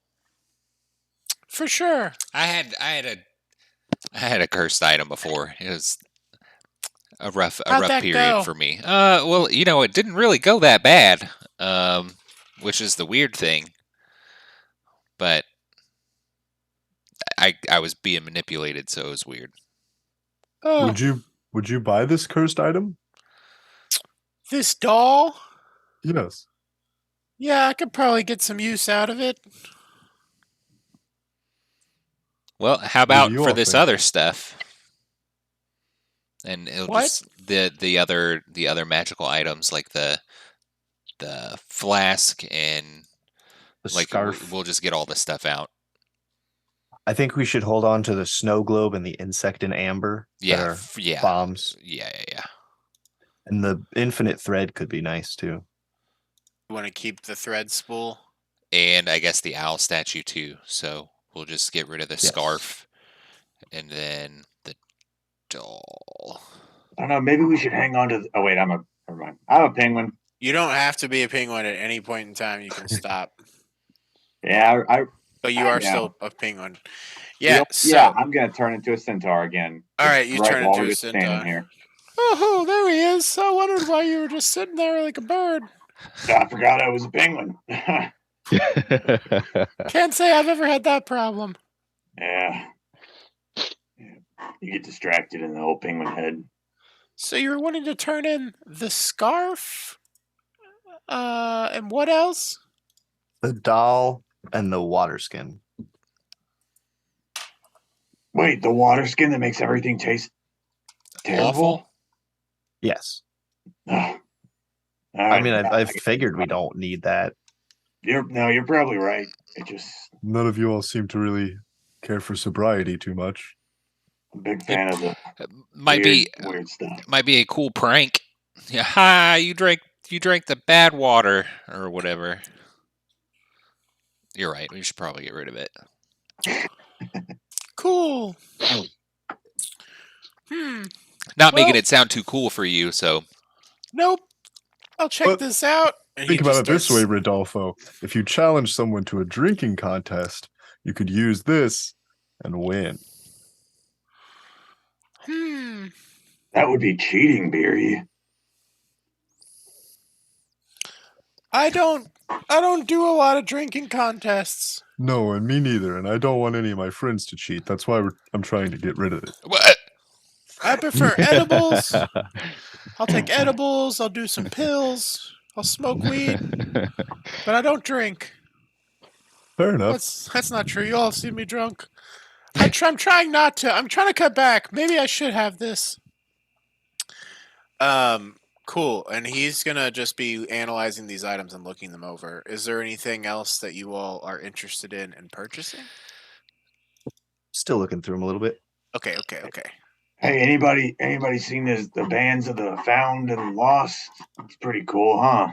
For sure. I had a cursed item before. It was a rough How'd that period go? for me. Well, you know, it didn't really go that bad. Which is the weird thing. But I was being manipulated, so it was weird. Oh, Would you buy this cursed item? this doll? Yes. Yeah, I could probably get some use out of it. Well, how What do about you for all this think? other stuff? And it'll What? just the other magical items like the flask and The like scarf. we'll just get all this stuff out. I think we should hold on to the snow globe and the insect and amber that Yeah, are yeah, bombs. yeah. And the infinite thread could be nice too. You want to keep the thread spool? And I guess the owl statue too. So we'll just get rid of the Yes. scarf and then the doll. I don't know. Maybe we should hang on to. Oh wait, never mind. I'm a penguin. You don't have to be a penguin at any point in time. You can stop. Yeah, But you I are know. still a penguin. Yeah, so. Yeah, I'm gonna turn into a centaur again. All right, you turn while into we're a just standing centaur. here. Oh, there he is. I wondered why you were just sitting there like a bird. I forgot I was a penguin. Can't say I've ever had that problem. Yeah. You get distracted in the whole penguin head. So you were wanting to turn in the scarf? And what else? The doll and the water skin. Wait, the water skin that makes everything taste terrible? Awful? Yes. Ugh. I mean, I figured we don't need that. You're probably right. It just None of you all seem to really care for sobriety too much. I'm a big fan of the Might weird stuff. be a cool prank. Yeah, ha! You drank the bad water or whatever. You're right. We should probably get rid of it. Cool. Not making Well- it sound too cool for you, so Nope. I'll check But this out. And Think he about just it this way, starts- Rodolfo. If you challenge someone to a drinking contest, you could use this and win. That would be cheating, Beery. I don't do a lot of drinking contests. No, and me neither. And I don't want any of my friends to cheat. That's why I'm trying to get rid of it. what? I prefer edibles. I'll take edibles. I'll do some pills. I'll smoke weed, but I don't drink. Fair enough. That's not true. You all see me drunk. I'm trying not to. I'm trying to cut back. Maybe I should have this. Cool. And he's gonna just be analyzing these items and looking them over. Is there anything else that you all are interested in purchasing? Still looking through them a little bit. Okay. Hey, anybody seen the bands of the found and lost? It's pretty cool, huh?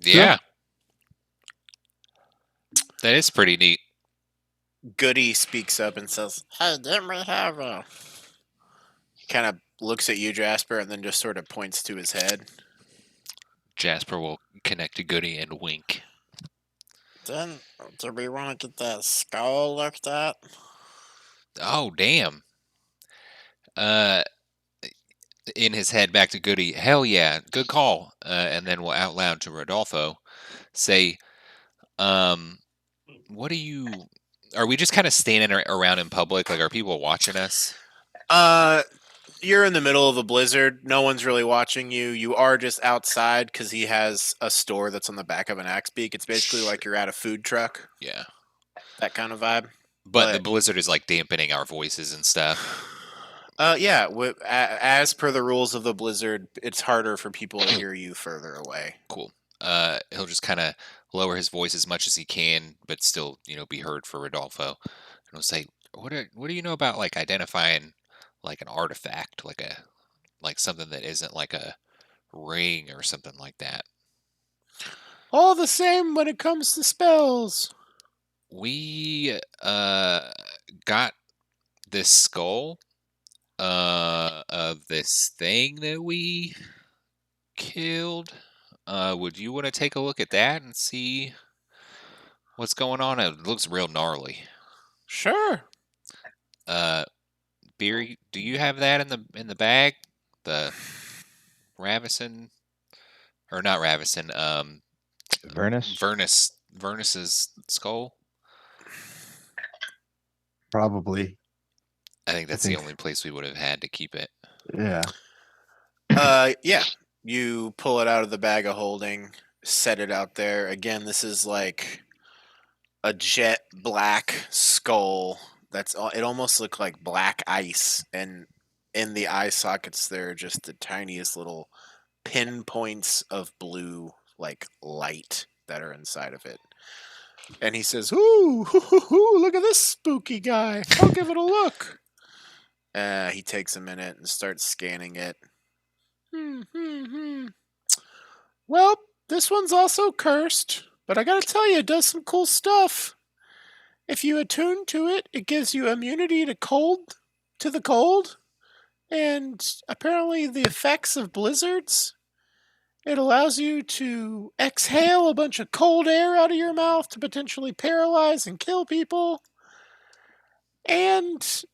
Yeah. That is pretty neat. Goody speaks up and says, "Hey, didn't we have a?" Kind of looks at you, Jasper, and then just sort of points to his head. Jasper will connect to Goody and wink. Then, do we want to get that skull looked at? Oh, damn. In his head, back to Goody. Hell yeah, good call. And then we'll out loud to Rodolfo say, what do you? Are we just kind of standing around in public? Like, are people watching us? You're in the middle of a blizzard. No one's really watching you. You are just outside because he has a store that's on the back of an axe beak. It's basically like you're at a food truck. Yeah. That kind of vibe. But the blizzard is like dampening our voices and stuff. Yeah. As per the rules of the blizzard, it's harder for people to hear you further away. Cool. He'll just kind of lower his voice as much as he can, but still, be heard for Rodolfo. And he'll say, "What do you know about like identifying like an artifact, like something that isn't like a ring or something like that?" All the same when it comes to spells. We got this skull of this thing that we killed. Would you want to take a look at that and see what's going on? It looks real gnarly. Sure. Beery, do you have that in the bag? The Ravison, or not Ravison? Vernus's skull. Probably. I think that's the only place we would have had to keep it. Yeah. Yeah. You pull it out of the bag of holding, set it out there. Again, this is like a jet black skull. It almost looked like black ice, and in the eye sockets there are just the tiniest little pinpoints of blue, like light that are inside of it. And he says, "Ooh, look at this spooky guy. I'll give it a look." He takes a minute and starts scanning it. Well, this one's also cursed, but I gotta tell you, it does some cool stuff. If you attune to it, it gives you immunity to the cold, and apparently the effects of blizzards. It allows you to exhale a bunch of cold air out of your mouth to potentially paralyze and kill people. And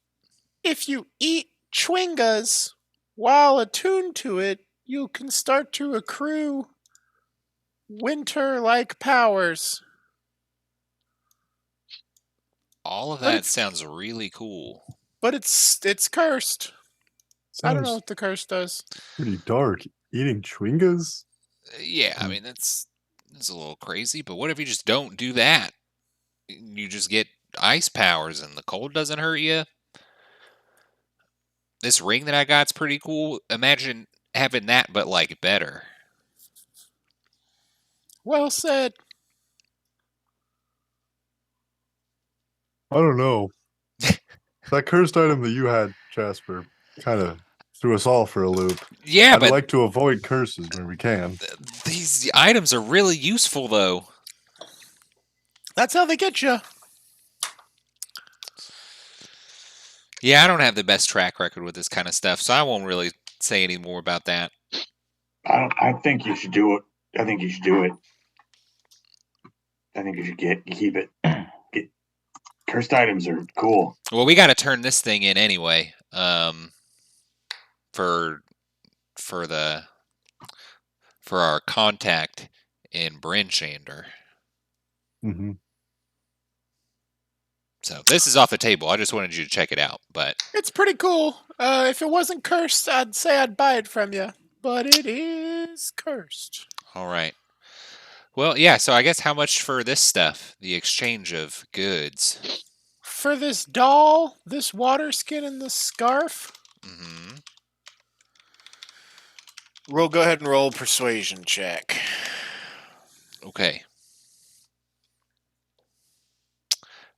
if you eat chwingas while attuned to it, you can start to accrue winter-like powers. All of that sounds really cool. But it's cursed. I don't know Sounds what the curse does. pretty dark. Eating chwingas? Yeah, I mean that's a little crazy, but what if you just don't do that? You just get ice powers and the cold doesn't hurt you. This ring that I got's pretty cool. Imagine having that, but like better. Well said. I don't know. That cursed item that you had, Jasper, kind of threw us all for a loop. Yeah, I'd but like to avoid curses where we can. these items are really useful, though. That's how they get you. Yeah, I don't have the best track record with this kind of stuff, so I won't really say any more about that. I think you should do it. I think you should do it. I think you should keep it. Cursed items are cool. Well, we got to turn this thing in anyway. For our contact in Brinshander. Mm-hmm. So this is off the table. I just wanted you to check it out. But It's pretty cool. If it wasn't cursed, I'd say I'd buy it from you. But it is cursed. all right. Well, yeah. So I guess how much for this stuff? The exchange of goods. For this doll, this water skin, and this scarf, Mm-hmm. we'll go ahead and roll a persuasion check. Okay.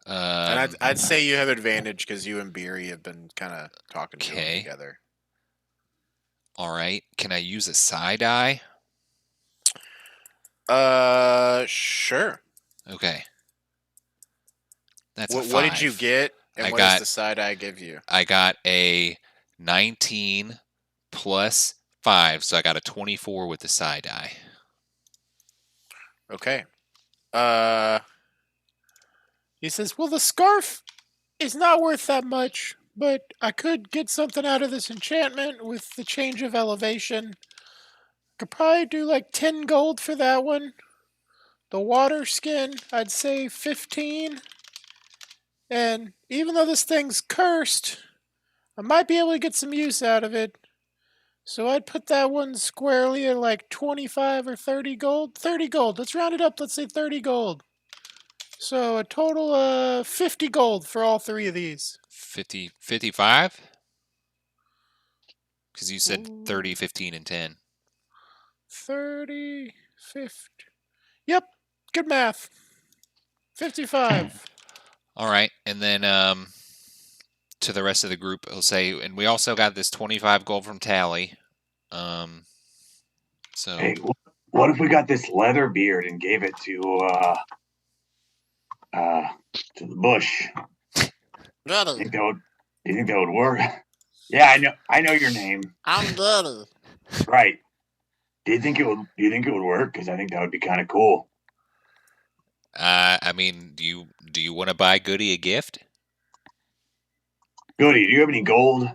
And I'd say you have advantage because you and Beery have been kind of talking to Okay. him together. All right. Can I use a side eye? Sure. Okay. That's a 5. What did you get? And I what got- does the side eye give you? I got a 19 plus 5, so I got a 24 with the side eye. Okay. He says, well, the scarf is not worth that much, but I could get something out of this enchantment with the change of elevation. Could probably do like 10 gold for that one. The water skin, I'd say 15. And even though this thing's cursed, I might be able to get some use out of it. So I'd put that one squarely at like 25 or 30 gold. 30 gold. Let's round it up. Let's say 30 gold. So a total of 50 gold for all three of these. 55? Because you said Ooh. 30, 15, and 10. 30, 50. Yep, good math. 55. All right, and then to the rest of the group, I'll say, and we also got this 25 gold from Tally. So Hey, what if we got this leather beard and gave it to the bush? Goody. Do you think that would work? Yeah, I know your name. I'm Goody. Right. Do you think it would work? Because I think that would be kind of cool. I mean, do you want to buy Goody a gift? Goody, do you have any gold?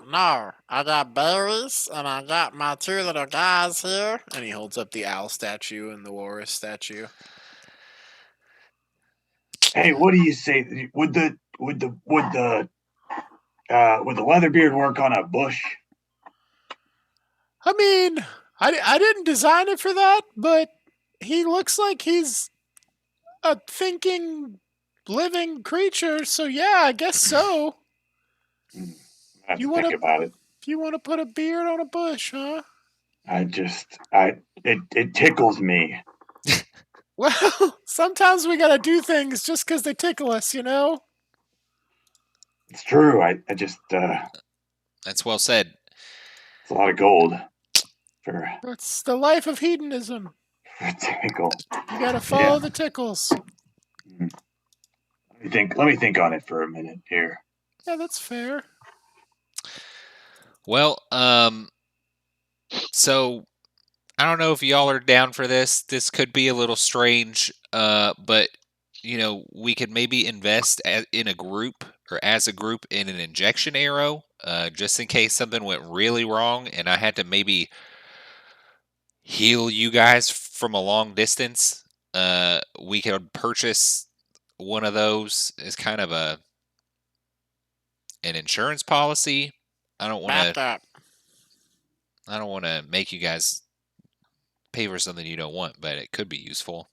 No, I got berries and I got my two little guys here. And he holds up the owl statue and the walrus statue. Hey, what do you say? Would the leather beard work on a bush? I mean, I didn't design it for that, but he looks like he's a thinking, living creature, so yeah, I guess so. I have You to wanna- think about it. If you want to put a beard on a bush, huh? It tickles me. Well, sometimes we gotta do things just because they tickle us, you know? It's true. I just That's well said. it's a lot of gold for That's the life of hedonism. a tickle. You gotta follow the tickles. Let me think on it for a minute here. Yeah, that's fair. Well, so I don't know if y'all are down for this. This could be a little strange, but we could maybe invest in a group or as a group in an injection arrow, just in case something went really wrong and I had to maybe heal you guys from a long distance. We could purchase one of those as kind of an insurance policy. I don't want to make you guys pay for something you don't want, but it could be useful.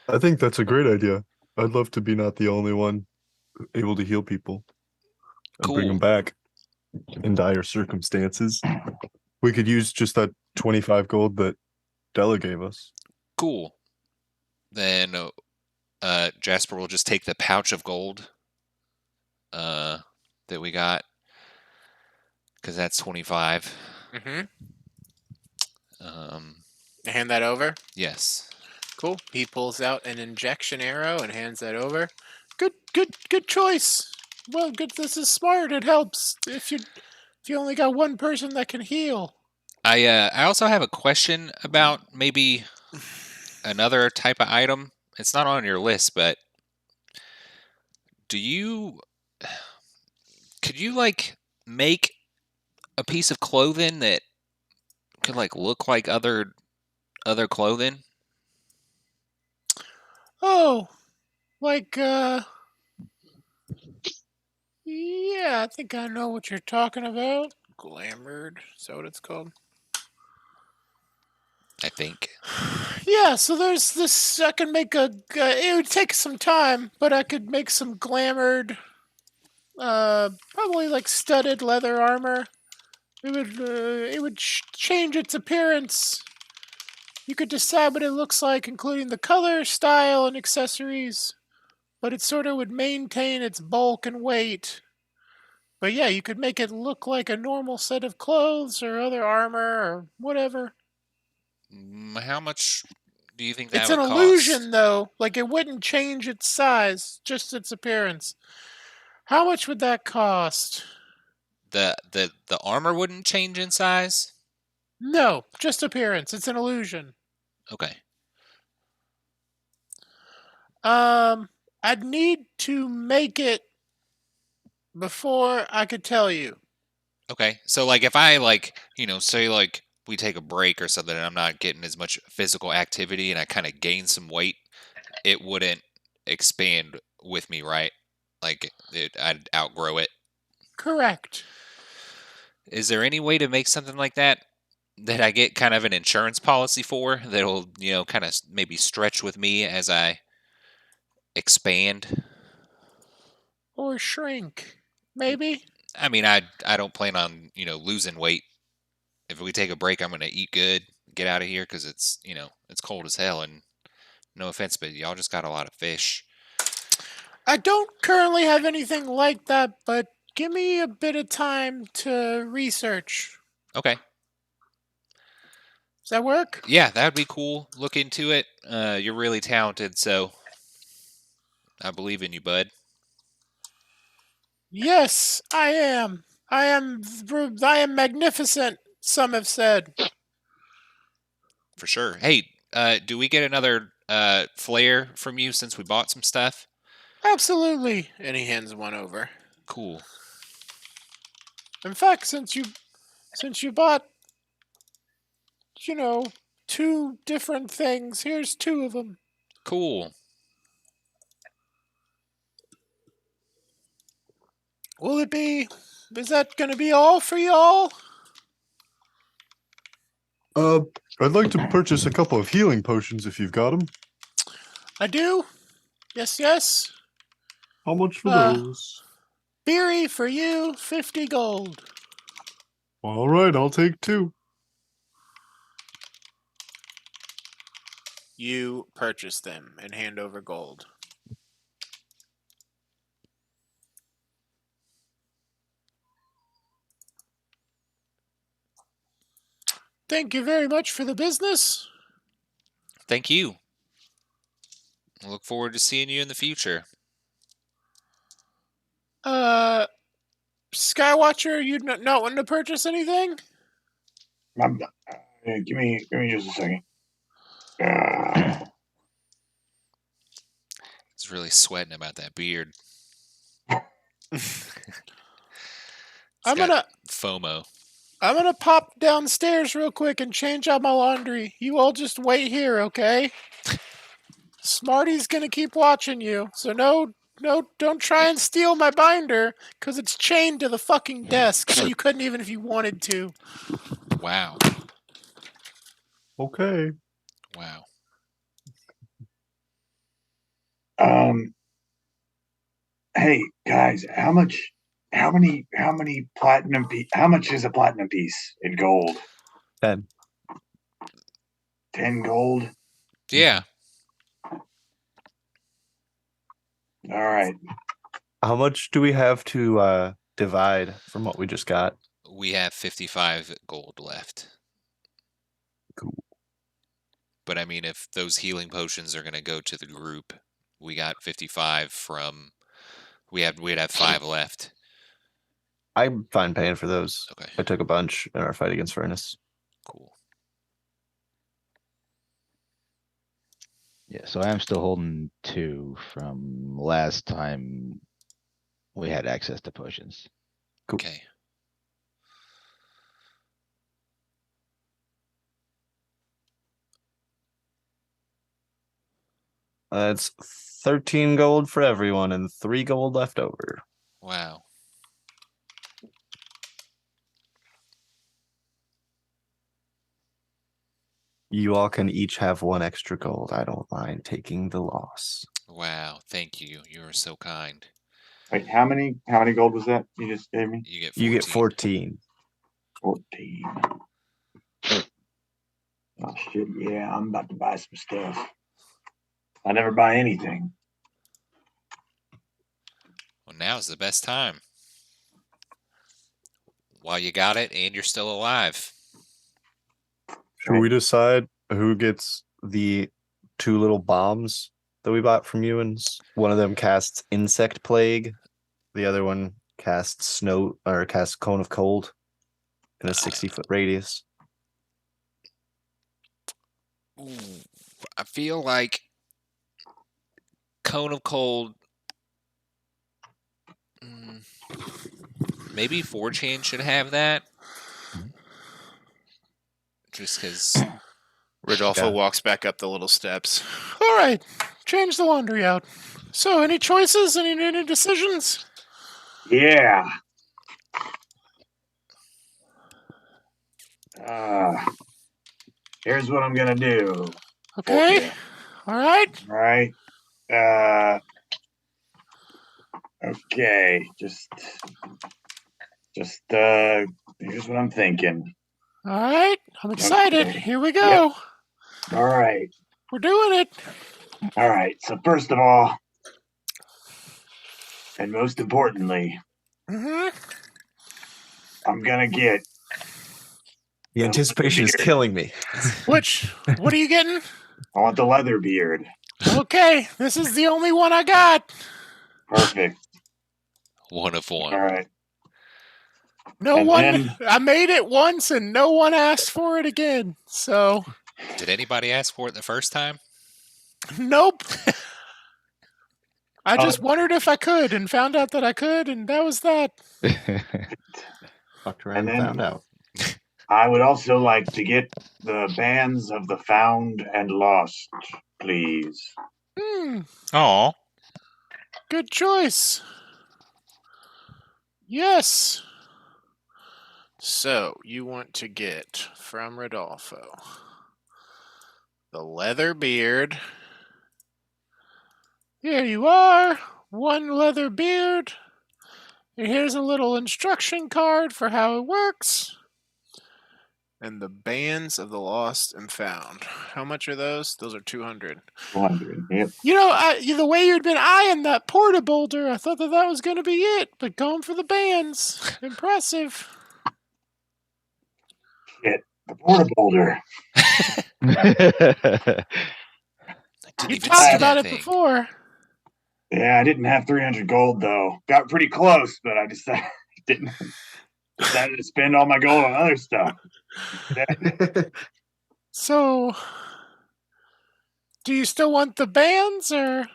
I think that's a great idea. I'd love to be not the only one able to heal people and bring Cool. them back in dire circumstances. We could use just that 25 gold that Della gave us. Cool. Then Jasper will just take the pouch of gold that we got, because that's 25. Mm-hmm. Um, Hand that over. yes. Cool. He pulls out an injection arrow and hands that over. Good choice. Well, good. This is smart. It helps if you only got one person that can heal. I also have a question about maybe another type of item. It's not on your list, but could you like make a piece of clothing that could like look like other clothing? Oh, like yeah, I think I know what you're talking about. Glamored, is that what it's called? I think. Yeah, so there's this. I can make it would take some time, but I could make some glamored, probably like studded leather armor. It would change its appearance. You could decide what it looks like, including the color, style, and accessories. But it sort of would maintain its bulk and weight. But yeah, you could make it look like a normal set of clothes or other armor or whatever. How much do you think that It's would an cost? illusion, though. Like, it wouldn't change its size, just its appearance. How much would that cost? The armor wouldn't change in size? No, just appearance. It's an illusion. Okay. I'd need to make it before I could tell you. Okay. So like if I like, say like we take a break or something and I'm not getting as much physical activity and I kind of gain some weight, it wouldn't expand with me, right? Like I'd outgrow it. Correct. Is there any way to make something like that I get kind of an insurance policy for that'll, kind of maybe stretch with me as I expand? Or shrink. Maybe. I mean, I don't plan on, losing weight. If we take a break, I'm going to eat good, get out of here because it's, it's cold as hell. And no offense, but y'all just got a lot of fish. I don't currently have anything like that, but give me a bit of time to research. Okay. Does that work? Yeah, that would be cool. Look into it. You're really talented, so I believe in you, bud. Yes, I am. I am magnificent, some have said. For sure. Hey, do we get another flare from you since we bought some stuff? Absolutely. And he hands one over. Cool. In fact, since you bought, two different things, here's two of them. Cool. Is that gonna be all for y'all? I'd like to purchase a couple of healing potions if you've got them. I do. Yes. How much for those? Beery for you, 50 gold. All right, I'll take 2. You purchase them and hand over gold. Thank you very much for the business. Thank you. I look forward to seeing you in the future. Skywatcher, you not wanting to purchase anything? Give me just a second. He's really sweating about that beard. I'm gonna FOMO. I'm gonna pop downstairs real quick and change out my laundry. You all just wait here, okay? Smarty's gonna keep watching you, so no, don't try and steal my binder, because it's chained to the fucking desk, so you couldn't even if you wanted to. Wow. Okay. Wow. Hey guys, how much platinum how much is a platinum piece in gold? 10. 10 gold. Yeah. All right. How much do we have to divide from what we just got? We have 55 gold left. Cool. But I mean, if those healing potions are going to go to the group, we got 55 from. We'd have 5 left. I'm fine paying for those. Okay. I took a bunch in our fight against Furnace. Cool. Yeah, so I am still holding 2 from last time we had access to potions. Cool. Okay. That's 13 gold for everyone and 3 gold left over. Wow. You all can each have 1 extra gold. I don't mind taking the loss. Wow. Thank you. You are so kind. Wait, how many gold was that you just gave me? You get 14. You get 14. 14. Oh shit, yeah, I'm about to buy some stuff. I never buy anything. Well, now's the best time. While you got it and you're still alive. Should we decide who gets the 2 little bombs that we bought from you? And one of them casts Insect Plague. The other one casts Snow or casts Cone of Cold in a 60-foot radius. Ooh, I feel like Cone of Cold. Maybe 4chan should have that. Just because. Rodolfo Yeah. walks back up the little steps. All right, change the laundry out. So, any choices? Any decisions? Yeah. Here's what I'm gonna do. Okay. All right. All right. Okay. Just here's what I'm thinking. All right. I'm excited. Okay. Here we go. All right. We're doing it. All right. So first of all, and most importantly, Mm-hmm. I'm gonna get The anticipation is beard. killing me. What are you getting? I want the leather beard. Okay, this is the only one I got. Perfect. 1 of 1. All right. No And one. then- I made it once, and no one asked for it again. So, Did anybody ask for it the first time? nope. I just wondered if I could, and found out that I could, and that was that. Fucked around And and then- found out. I would also like to get the bands of the found and lost, please. Aw. Good choice. Yes. So, you want to get from Rodolfo the leather beard. Here you are. 1 leather beard. And here's a little instruction card for how it works. And the bands of the lost and found. How much are those? Those are 200. 200. Yep. You know, the way you'd been eyeing that porta boulder, I thought that was going to be it. But going for the bands. Impressive. Shit. The porta boulder. I didn't You even talked see about that it thing. before. Yeah, I didn't have 300 gold though. Got pretty close, but I decided decided to spend all my gold on other stuff. So, do you still want the bands, or?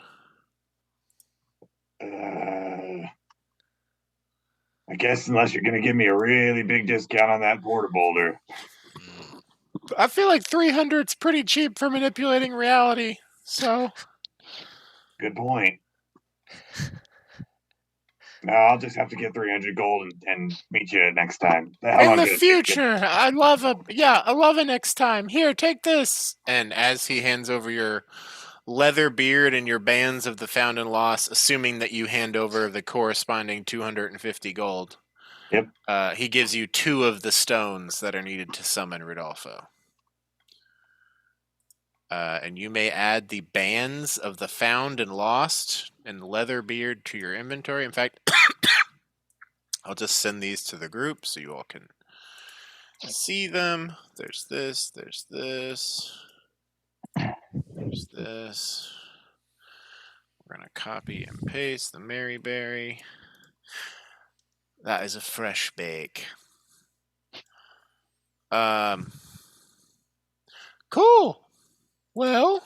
I guess unless you're gonna give me a really big discount on that porta boulder. I feel like 300's pretty cheap for manipulating reality. So, Good point. No, I'll just have to get 300 gold and meet you next time. in the future, I love a next time. Here, take this. And as he hands over your leather beard and your bands of the found and lost, assuming that you hand over the corresponding 250 gold. Yep. He gives you 2 of the stones that are needed to summon Rodolfo. And you may add the bands of the found and lost and Leatherbeard to your inventory. In fact, I'll just send these to the group so you all can see them. There's this, there's this, there's this. We're going to copy and paste the Maryberry. That is a fresh bake. Cool. Well,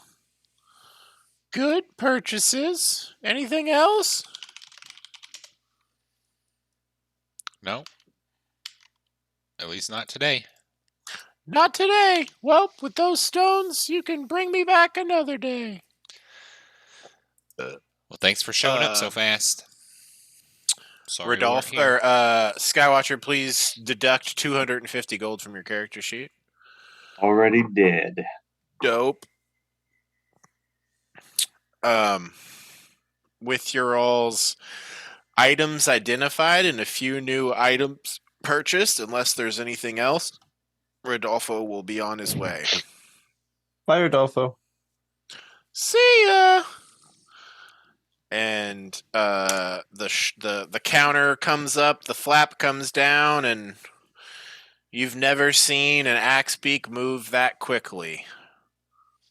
good purchases. Anything else? No. At least not today. Not today. Well, with those stones, you can bring me back another day. Well, thanks for showing up so fast. Sorry we weren't Rodolph here. or Skywatcher, please deduct 250 gold from your character sheet. Already did. Dope. With your all's items identified and a few new items purchased, unless there's anything else, Rodolfo will be on his way. Bye, Rodolfo. See ya. And the counter comes up, the flap comes down, and you've never seen an axe beak move that quickly.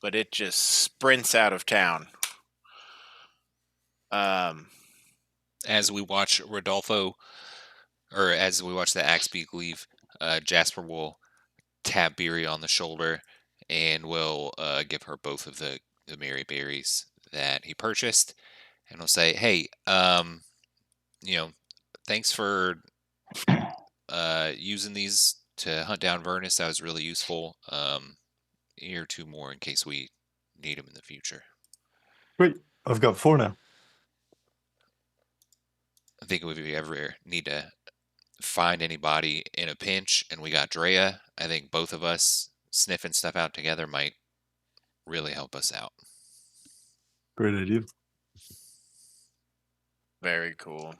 But it just sprints out of town. As we watch Rodolfo, or as we watch the Axebeak leave, Jasper will tap Beery on the shoulder and will give her both of the Mary berries that he purchased, and will say, "Hey, thanks for using these to hunt down Vernus. That was really useful. Here are 2 more in case we need them in the future." Great. I've got 4 now. I think if we ever need to find anybody in a pinch and we got Drea, I think both of us sniffing stuff out together might really help us out. Great idea. Very cool.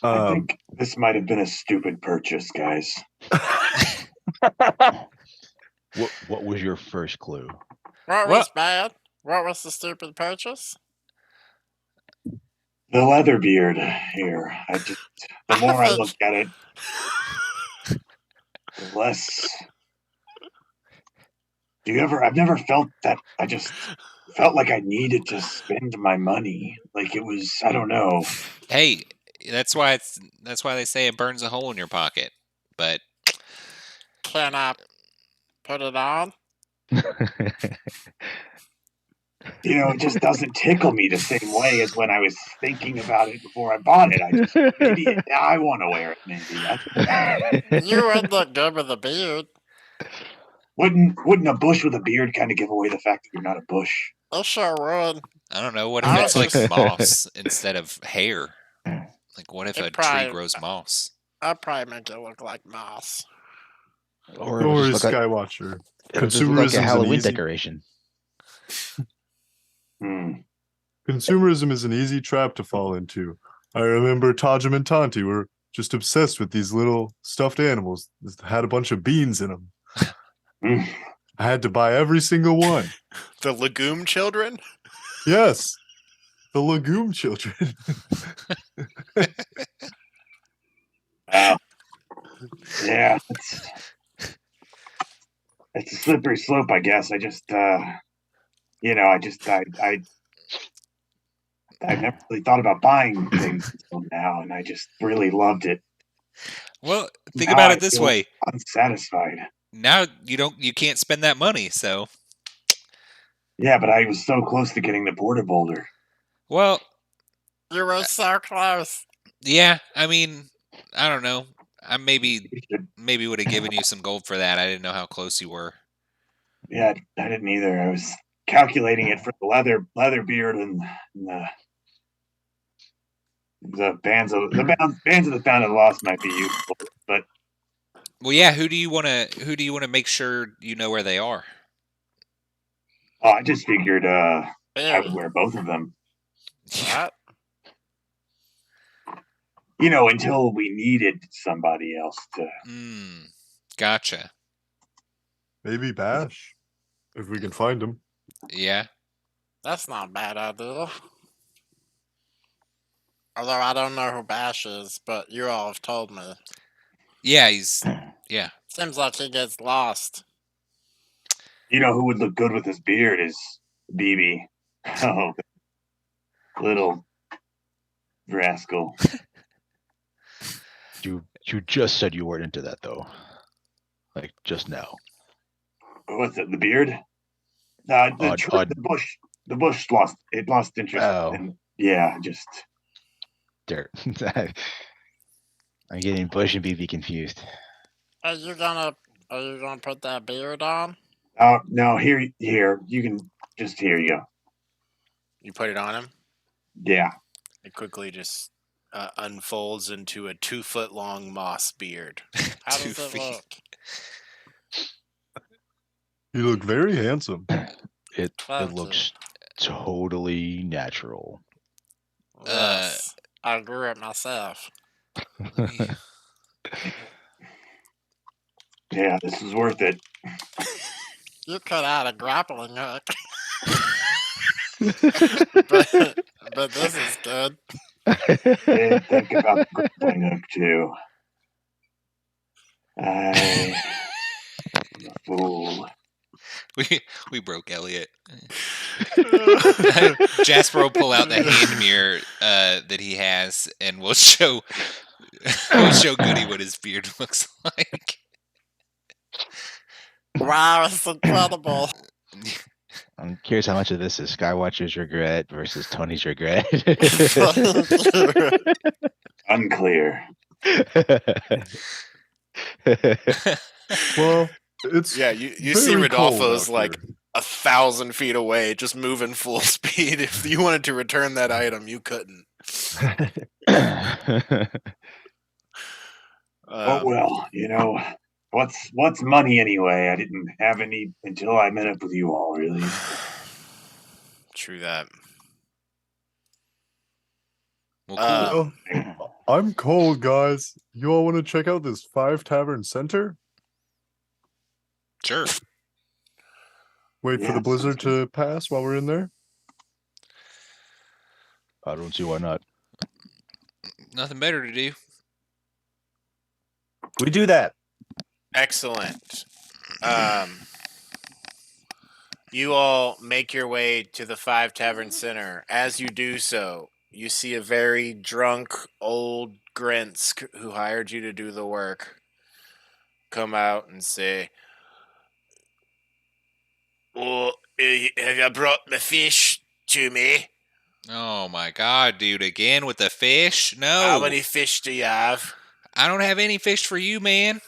I think this might have been a stupid purchase, guys. What was your first clue? What was bad? What was the stupid purchase? The Leatherbeard here. The more I look at it, the less. I've never felt that. I just felt like I needed to spend my money. Like it was, I don't know. Hey, that's why they say it burns a hole in your pocket. But can I put it on? It just doesn't tickle me the same way as when I was thinking about it before I bought it. Maybe I want to wear it. Maybe you would look good with a beard. Wouldn't a bush with a beard kind of give away the fact that you're not a bush? It sure would. I don't know. What if it's like moss instead of hair? Like, what if a tree grows moss? I'd probably make it look like moss. Or Skywatcher. It'll just look like a Halloween decoration. Consumerism is an easy trap to fall into. I remember Tajam and Tanti were just obsessed with these little stuffed animals that had a bunch of beans in them. I had to buy every single one. The legume children? Yes. The legume children. Yeah. It's a slippery slope, I guess. I never really thought about buying things until now, and I just really loved it. Well, think about it this way. Unsatisfied. Now you can't spend that money, so. Yeah, but I was so close to getting the border boulder. Well, you were so close. Yeah, I mean, I don't know. I maybe would have given you some gold for that. I didn't know how close you were. Yeah, I didn't either. I was calculating it for the leather beard and the bands of the found and lost might be useful, but well, yeah. Who do you want to make sure you know where they are? Oh, I just figured I would wear both of them. What? Until we needed somebody else to. Gotcha. Maybe Bash. If we can find him. Yeah. That's not a bad idea. Although I don't know who Bash is, but you all have told me. Yeah, yeah. Seems like he gets lost. You know who would look good with his beard is BB. Oh, little rascal. You just said you weren't into that though. Like just now. What's it? The beard? The bush. The bush lost interest. Oh. And yeah, just There. I'm getting Bush and BB confused. Are you gonna put that beard on? no, here, you can just, here you go. You put it on him. Yeah. It quickly just unfolds into a 2-foot-long moss beard. How 2 does it feet. look? You look very handsome. It Thank you. looks totally natural. Yes, I grew it myself. Yeah, this is worth it. You cut out a grappling hook. but this is good. Didn't think about the grappling hook too. I'm a fool. We broke Elliot. Jasper will pull out the hand mirror that he has, and we'll show Goody what his beard looks like. Wow, it's incredible. I'm curious how much of this is Skywatcher's regret versus Tony's regret. Unclear. Well, it's Yeah, you see very cold Rodolfo's out like here. 1,000 feet away, just moving full speed. If you wanted to return that item, you couldn't. Oh well, what's money anyway? I didn't have any until I met up with you all, really. True that. Well, cool. I'm cold, guys. You all want to check out this 5 Tavern Center? Sure. Wait for the blizzard to pass while we're in there? I don't see why not. Nothing better to do. We do that. Excellent. You all make your way to the 5 Tavern Center. As you do so, you see a very drunk old Grinsk who hired you to do the work come out and say, "Oh, have you brought the fish to me? Oh my god, dude, again with the fish? No. How many fish do you have? I don't have any fish for you, man.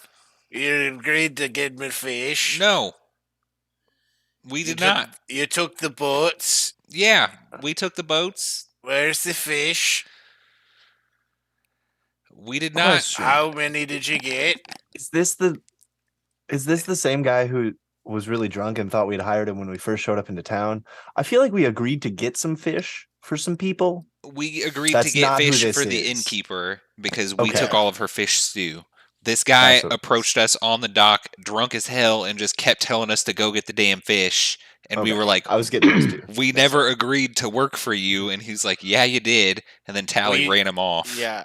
You agreed to give me fish. No. We did not. You took the boats. Yeah, we took the boats. Where's the fish? We did not. Question. How many did you get? Is this the same guy who was really drunk and thought we'd hired him when we first showed up into town? I feel like we agreed to get some fish for some people. We agreed That's to get not who fish this for the is. innkeeper because we Okay. took all of her fish stew. This guy That's what it approached us on the dock, drunk as hell, and just kept telling us to go get the damn fish. And we Okay. were like, I was getting those too. we never agreed to work for you. And he's like, yeah, you did. And then Tally ran him off. Yeah.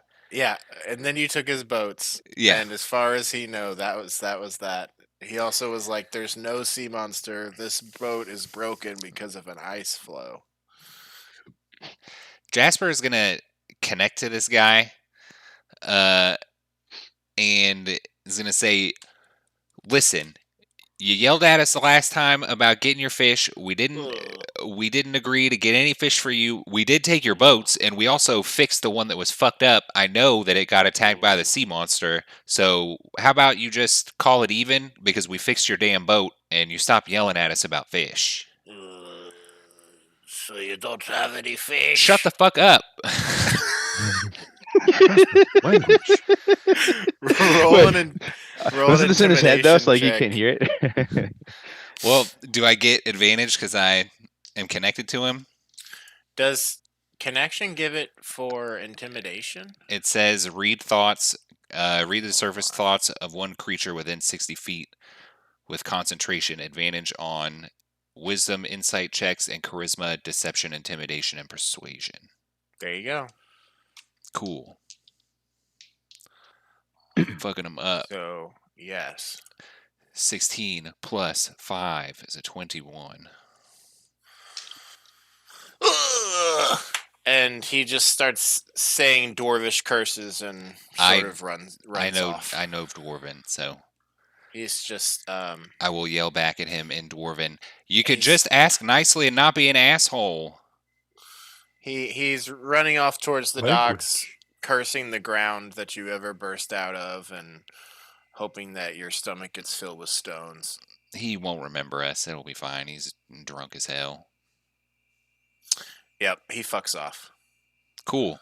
And then you took his boats. Yeah. And as far as he know, that was that. He also was like, "There's no sea monster. This boat is broken because of an ice flow." Jasper is gonna connect to this guy, and is gonna say, "Listen, you yelled at us the last time about getting your fish. We didn't agree to get any fish for you. We did take your boats, and we also fixed the one that was fucked up. I know that it got attacked by the sea monster. So how about you just call it even because we fixed your damn boat and you stop yelling at us about fish." So you don't have any fish? Shut the fuck up. Language. Wasn't this in his head though, so like you can't hear it? Well, do I get advantage because I am connected to him? Does connection give it for intimidation? It says read thoughts, read the surface thoughts of one creature within 60 feet with concentration, advantage on wisdom, insight checks, and charisma, deception, intimidation, and persuasion. There you go. Cool. Fucking them up. So, yes. 16 plus 5 is a 21. And he just starts saying dwarvish curses and sort of runs off. I know Dwarven, so He's just I will yell back at him in Dwarven. You could just ask nicely and not be an asshole. He's running off towards the Language. docks, cursing the ground that you ever burst out of, and hoping that your stomach gets filled with stones. He won't remember us. It'll be fine. He's drunk as hell. Yep, he fucks off. Cool.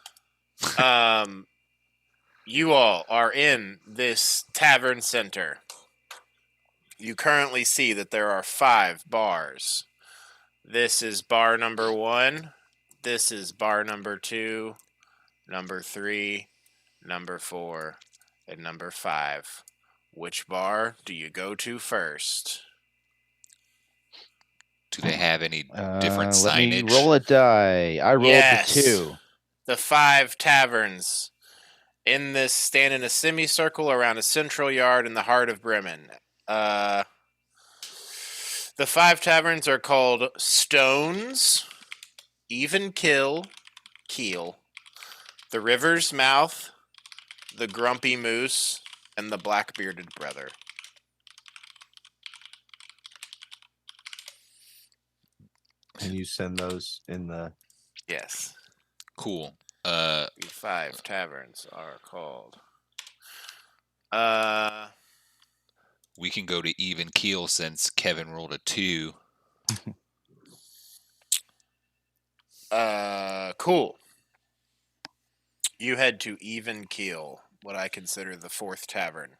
You all are in this tavern center. You currently see that there are 5 bars. This is bar number 1. This is bar number 2, number 3, number 4, and number 5. Which bar do you go to first? Do they have any different signage? Let me roll a die. I rolled Yes. the 2. The 5 taverns in this stand in a semicircle around a central yard in the heart of Bremen. The 5 taverns are called Stones, Even Keel, the River's Mouth, the Grumpy Moose, and the Black-Bearded Brother. Can you send those in the? Yes. Cool. The 5 taverns are called. We can go to even keel since Kevin rolled a 2. Cool. You head to Even Keel, what I consider the 4th tavern.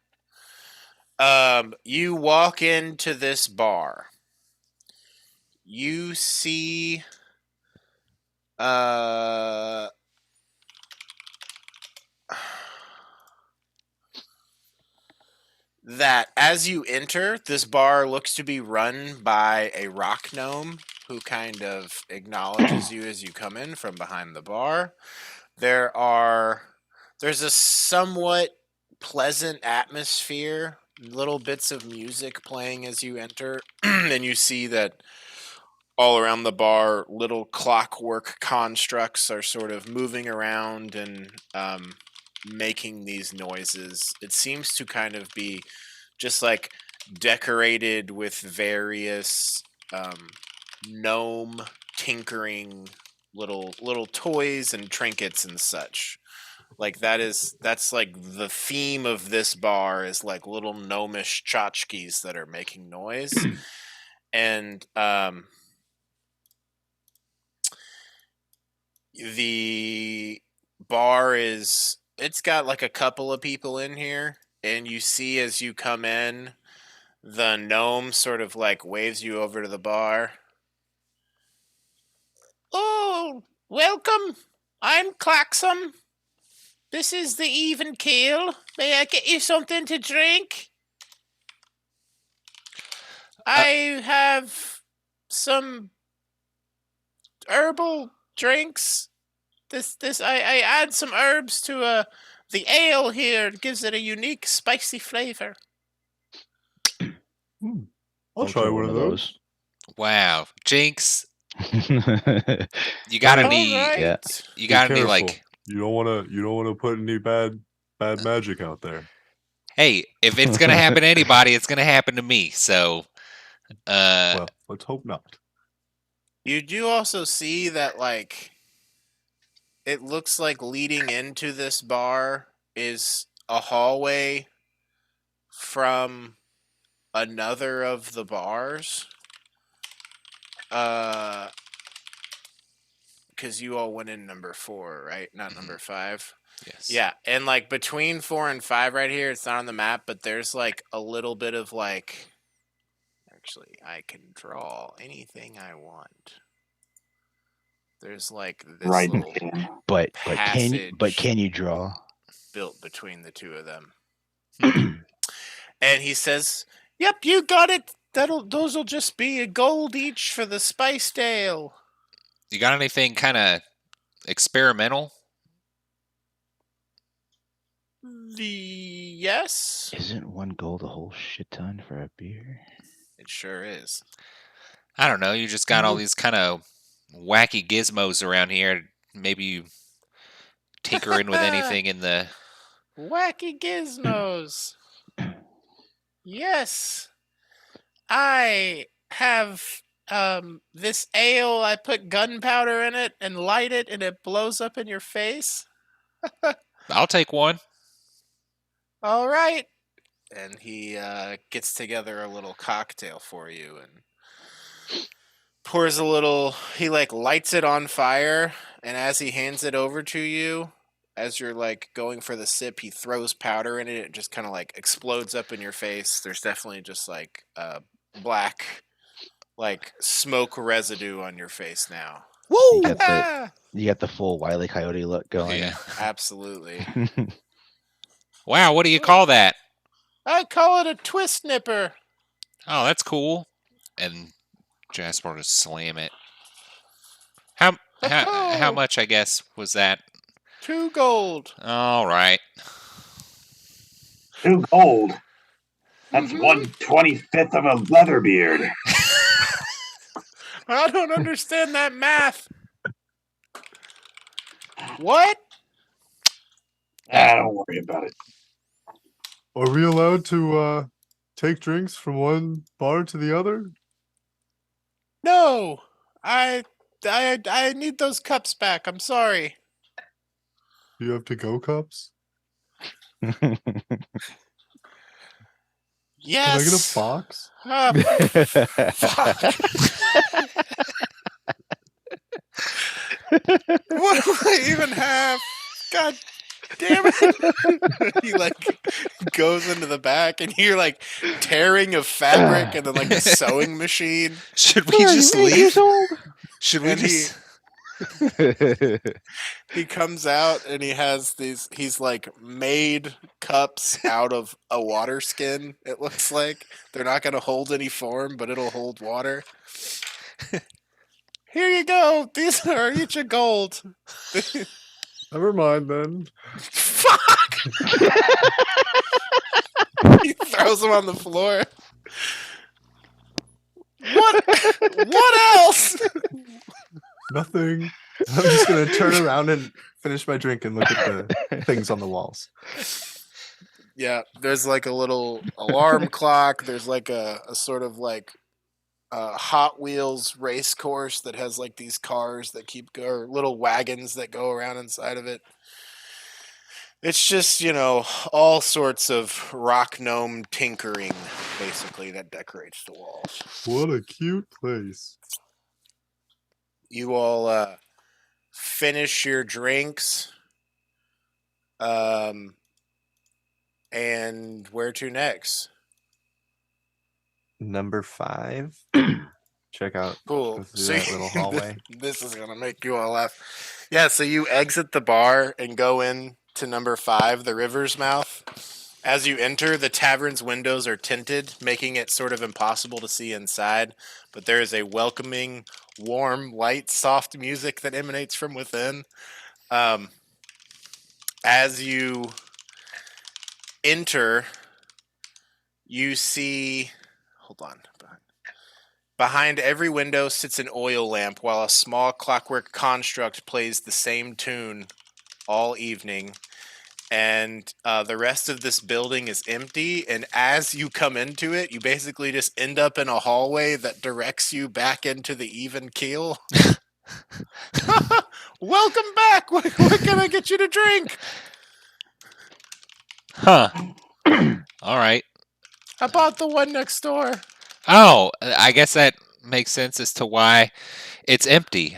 You walk into this bar. You see that as you enter, this bar looks to be run by a rock gnome who kind of acknowledges you as you come in from behind the bar. There's a somewhat pleasant atmosphere, little bits of music playing as you enter, and you see that all around the bar, little clockwork constructs are sort of moving around and making these noises. It seems to kind of be just like decorated with various gnome tinkering little toys and trinkets and such. Like that's like the theme of this bar is like little gnomish tchotchkes that are making noise. And the bar it's got like a couple of people in here, and you see as you come in, the gnome sort of like waves you over to the bar. Oh, welcome. I'm Klaxon. This is the Even Keel. May I get you something to drink? I have some herbal drinks. I add some herbs to the ale here. It gives it a unique spicy flavor. I'll try one of those. Wow. Jinx, you You gotta All be right. Yeah. you gotta be careful. like, You don't want to put any bad magic out there. hey, if it's gonna happen to anybody, it's gonna happen to me. So Well, let's hope not. You do also see that, like, it looks like leading into this bar is a hallway from another of the bars. Because you all went in number 4, right? Not number 5. yes. Yeah, and like between 4 and 5 right here, it's not on the map, but there's like a little bit of like. Actually, I can draw anything I want. There's like this Right. little But can you draw? built between the two of them. And he says, "Yep, you got it. Those'll just be a gold each for the spiced ale. You got anything kind of experimental? Yes. Isn't 1 gold a whole shit ton for a beer? It sure is. I don't know. You just got all these kind of wacky gizmos around here. Maybe you tinker in with anything in the. Wacky gizmos. Yes. I have this ale. I put gunpowder in it and light it, and it blows up in your face. I'll take one. All right. And he gets together a little cocktail for you and pours a little. He lights it on fire, and as he hands it over to you, as you're going for the sip, he throws powder in it. It just kind of explodes up in your face. There's definitely just black smoke residue on your face now. You Woo! got the full Wile E. Coyote look going. Yeah. Absolutely. Wow, what do you call that? I call it a twist nipper. Oh, that's cool. And Jasper will just slam it. How much, I guess, was that? 2 gold. All right. 2 gold. That's 1/25th of a leather beard. I don't understand that math. What? Don't worry about it. Are we allowed to take drinks from one bar to the other? No. I need those cups back. I'm sorry. Do you have to-go cups? Yes. Can I get a box? Fuck. What do I even have? God damn it. He goes into the back and you're tearing of fabric and then a sewing machine. Should we just leave? Should we And just... he comes out and he has he's made cups out of a water skin. It looks like they're not going to hold any form, but it'll hold water. Here you go. These are each a gold. Never mind then. Fuck! He throws them on the floor. What else? Nothing. I'm just gonna turn around and finish my drink and look at the things on the walls. Yeah, there's a little alarm clock. There's a sort of Hot Wheels race course that has these cars that or little wagons that go around inside of it. It's just, all sorts of rock gnome tinkering, basically, that decorates the walls. What a cute place. You all finish your drinks. And where to next? Number 5. Check out. Cool. Go through that little hallway. This is gonna make you all laugh. Yeah, so you exit the bar and go in to number 5, the river's mouth. As you enter, the tavern's windows are tinted, making it sort of impossible to see inside, but there is a welcoming, warm, light, soft music that emanates from within. As you enter, you see... Hold on. Behind every window sits an oil lamp, while a small clockwork construct plays the same tune all evening. And the rest of this building is empty, and as you come into it, you basically just end up in a hallway that directs you back into the even keel. Welcome back! What can I get you to drink? Huh. All right. I bought the one next door. Oh, I guess that makes sense as to why it's empty.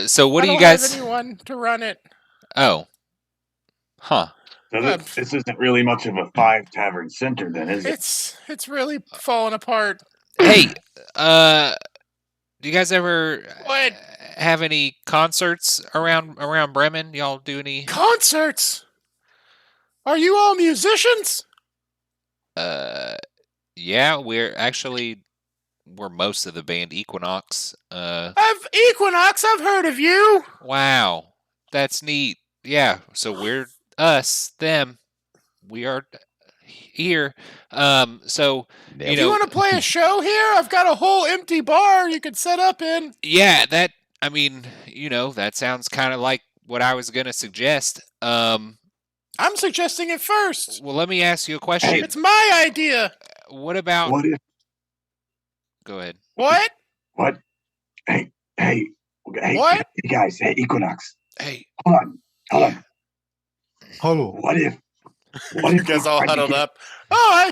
So what I do you don't guys... have anyone to run it. Oh. Huh. So this isn't really much of a 5 tavern center, then, is it? It's really falling apart. Hey, do you guys ever What? have any concerts around Bremen? Y'all do any Concerts? Are you all musicians? Yeah, we're actually we're most of the band Equinox. Equinox, I've heard of you. Wow, that's neat. Yeah, so we're us, them. We are here. So Yep. Do you want to play a show here? I've got a whole empty bar you could set up in. yeah, that I mean, that sounds kind of like what I was gonna suggest. I'm suggesting it first. Well, let me ask you a question. Hey. It's my idea. What about? What if? Go ahead. What? What? Hey, What? Hey guys, hey Equinox. Hey, Hold on. Hello. What if? You guys all huddled up. Oh,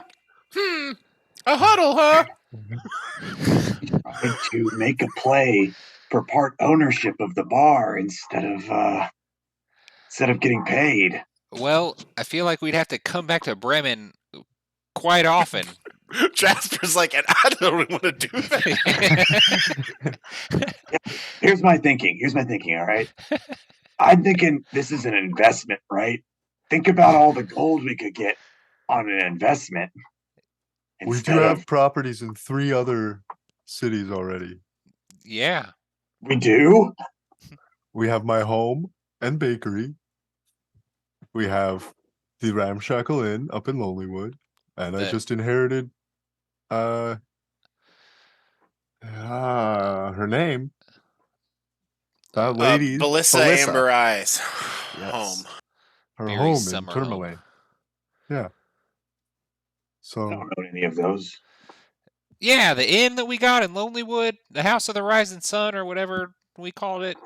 a huddle, huh? Trying to make a play for part ownership of the bar instead of getting paid. well, I feel like we'd have to come back to Bremen quite often. Jasper's like, and I don't really want to do that. Here's my thinking. All right. I'm thinking this is an investment, right? Think about all the gold we could get on an investment. We do have properties in 3 other cities already. Yeah. We do? We have my home and bakery. We have the Ramshackle Inn up in Lonelywood. And I just inherited her name. That lady. Belissa Amber Eyes. Yes. Home. Her Barry's home in summer Tourmaline. home. Yeah. I So don't know any of those. Yeah, the inn that we got in Lonelywood, the House of the Rising Sun, or whatever we called it.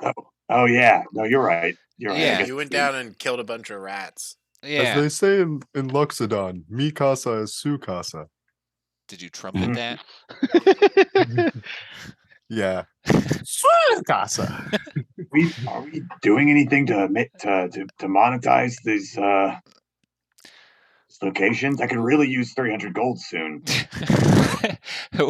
Oh yeah. No, you're right. You're right. I Yeah. guess You went down and killed a bunch of rats. Yeah. as they say in Luxodon, mi casa is su casa. Did you trumpet Mhm. that? Yeah. Su casa. Are we doing anything to monetize these locations? I could really use 300 gold soon. We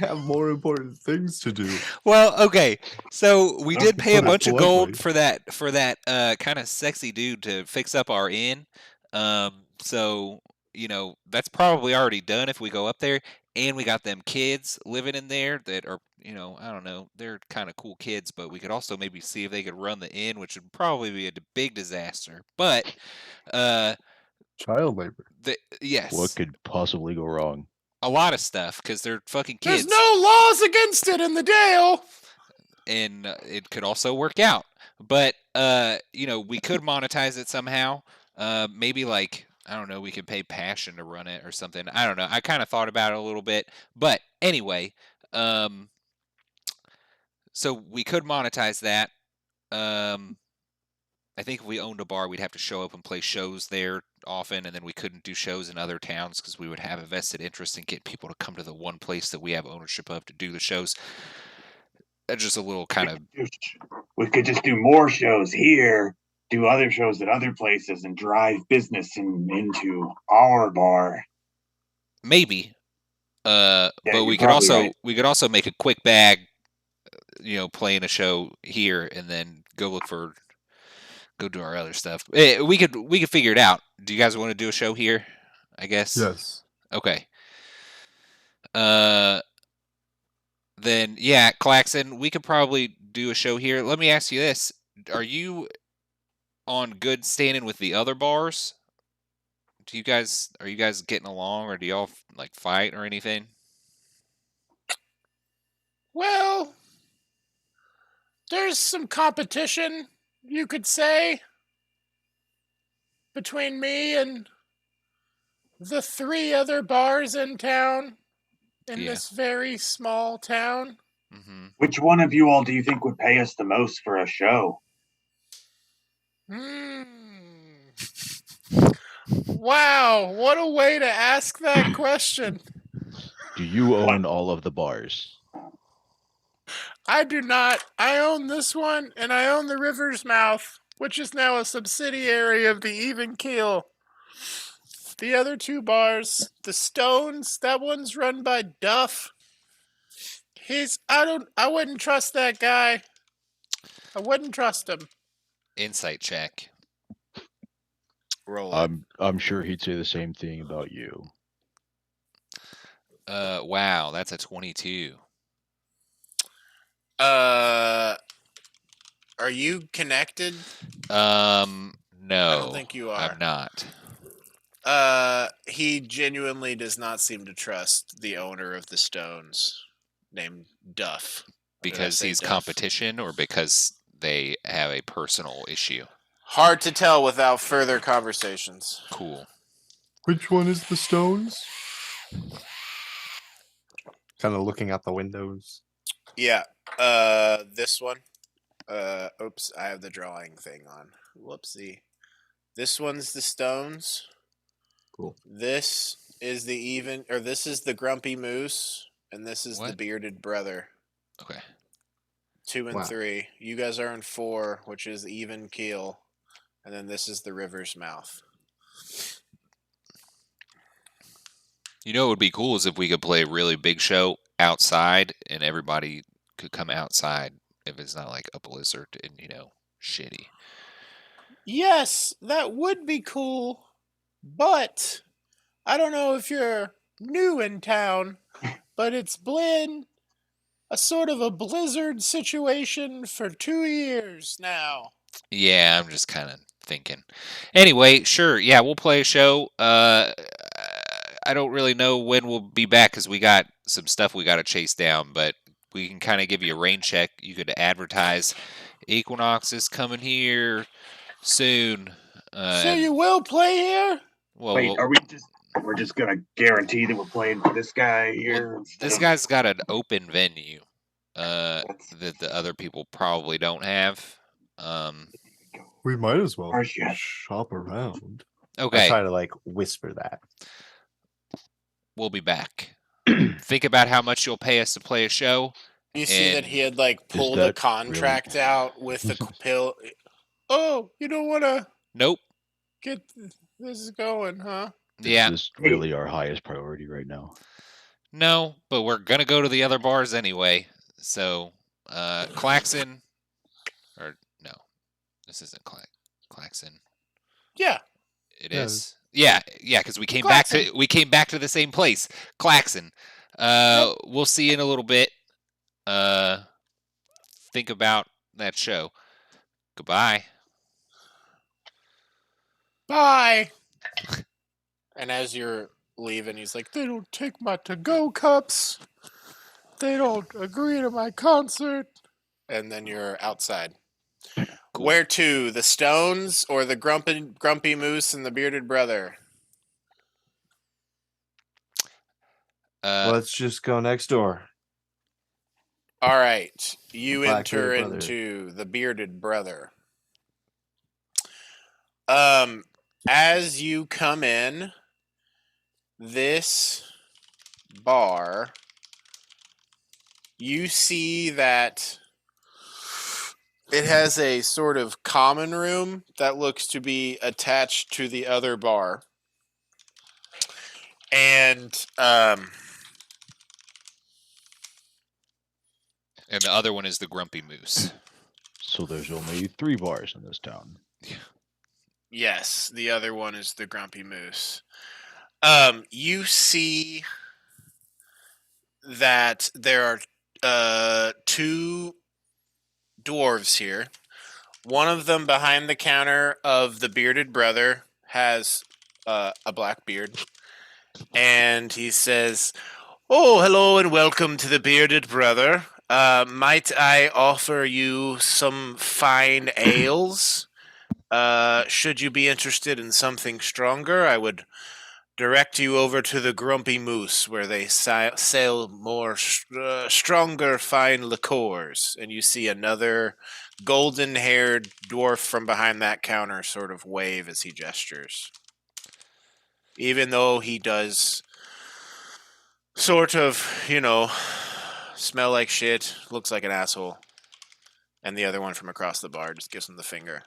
have more important things to do. Well, okay. So we did pay a Put it bunch of gold bluntly. for that kind of sexy dude to fix up our inn. So that's probably already done if we go up there. And we got them kids living in there that are, I don't know, they're kind of cool kids, but we could also maybe see if they could run the inn, which would probably be a big disaster. But Child labor. yes, What could possibly go wrong? a lot of stuff because they're fucking kids. There's no laws against it in the Dale. And it could also work out. But we could monetize it somehow. Maybe like I don't know, we could pay Passion to run it or something. I don't know. I kind of thought about it a little bit, but anyway, so we could monetize that. I think if we owned a bar, we'd have to show up and play shows there often, and then we couldn't do shows in other towns because we would have a vested interest in getting people to come to the one place that we have ownership of to do the shows. That's just a little kind of. We could just do more shows here, do other shows at other places, and drive business into our bar. Maybe. But we could also make a quick bag, playing a show here and then go do our other stuff. We could figure it out. Do you guys want to do a show here? I guess. Yes. Okay. Then yeah, Claxon, we could probably do a show here. Let me ask you this: are you on good standing with the other bars? Are you guys getting along, or do y'all like fight or anything? Well, there's some competition, you could say, between me and the 3 other bars in town, in this very small town. Mm-hmm. Which one of you all do you think would pay us the most for a show? Wow, what a way to ask that question. Do you own all of the bars? I do not. I own this one, and I own the River's Mouth, which is now a subsidiary of the Even Keel. The other 2 bars, the Stones, that one's run by Duff. I wouldn't trust that guy. I wouldn't trust him. Insight check. Roll. I'm sure he'd say the same thing about you. Wow, that's a 22. Are you connected? No, I don't think you are. I'm not. He genuinely does not seem to trust the owner of the stones, named Duff. Did I Because say he's Duff? competition or because they have a personal issue? Hard to tell without further conversations. Cool. Which one is the stones? Kind of looking out the windows. Yeah. This one. Oops, I have the drawing thing on. Whoopsie. This one's the stones. Cool. This is this is the grumpy moose, and this is the What? bearded brother. Okay. 2 and Wow. 3. You guys are in 4, which is even keel, and then this is the river's mouth. You know what would be cool is if we could play a really big show outside and everybody could come outside if it's not like a blizzard and, shitty. Yes, that would be cool, but I don't know if you're new in town, but it's been a sort of a blizzard situation for 2 years now. Yeah, I'm just kind of thinking. Anyway, sure. Yeah, we'll play a show. I don't really know when we'll be back because we got some stuff we got to chase down, but we can kind of give you a rain check. You could advertise Equinox is coming here soon. So you will play here? Well, Wait, we're just gonna guarantee that we're playing for this guy here? this guy's got an open venue that the other people probably don't have. We might as well Ours yet. shop around. I Okay, try to whisper that. we'll be back. Think about how much you'll pay us to play a show. You see that And- he had pulled a that contract out with the pill. Oh, you don't want to Nope. get this going, huh? Yeah. This is really our highest priority right now. No, but we're gonna go to the other bars anyway. So, Claxon, or no, this isn't Claxon. Yeah. It Yeah. is. Yeah, because we came Claxon. back to the same place, Claxon. We'll see you in a little bit. Think about that show. Goodbye. Bye. And as you're leaving, he's like, they don't take my to-go cups. They don't agree to my concert. And then you're outside. Cool. Where to? The Stones or the grumpy moose and the bearded brother? Let's just go next door. All right. You Black enter bearded brother. into the bearded brother. As you come in, this bar, you see that it has a sort of common room that looks to be attached to the other bar. And And the other one is the Grumpy Moose. So there's only 3 bars in this town. yes, the other one is the Grumpy Moose. You see that there are 2 dwarves here. One of them behind the counter of the bearded brother has a black beard. And he says, "Oh, hello and welcome to the bearded brother. Might I offer you some fine ales? Should you be interested in something stronger, I would direct you over to the Grumpy Moose, where they sell more stronger fine liqueurs." And you see another golden-haired dwarf from behind that counter sort of wave as he gestures. Even though he does sort of, smell like shit, looks like an asshole. And the other one from across the bar just gives him the finger.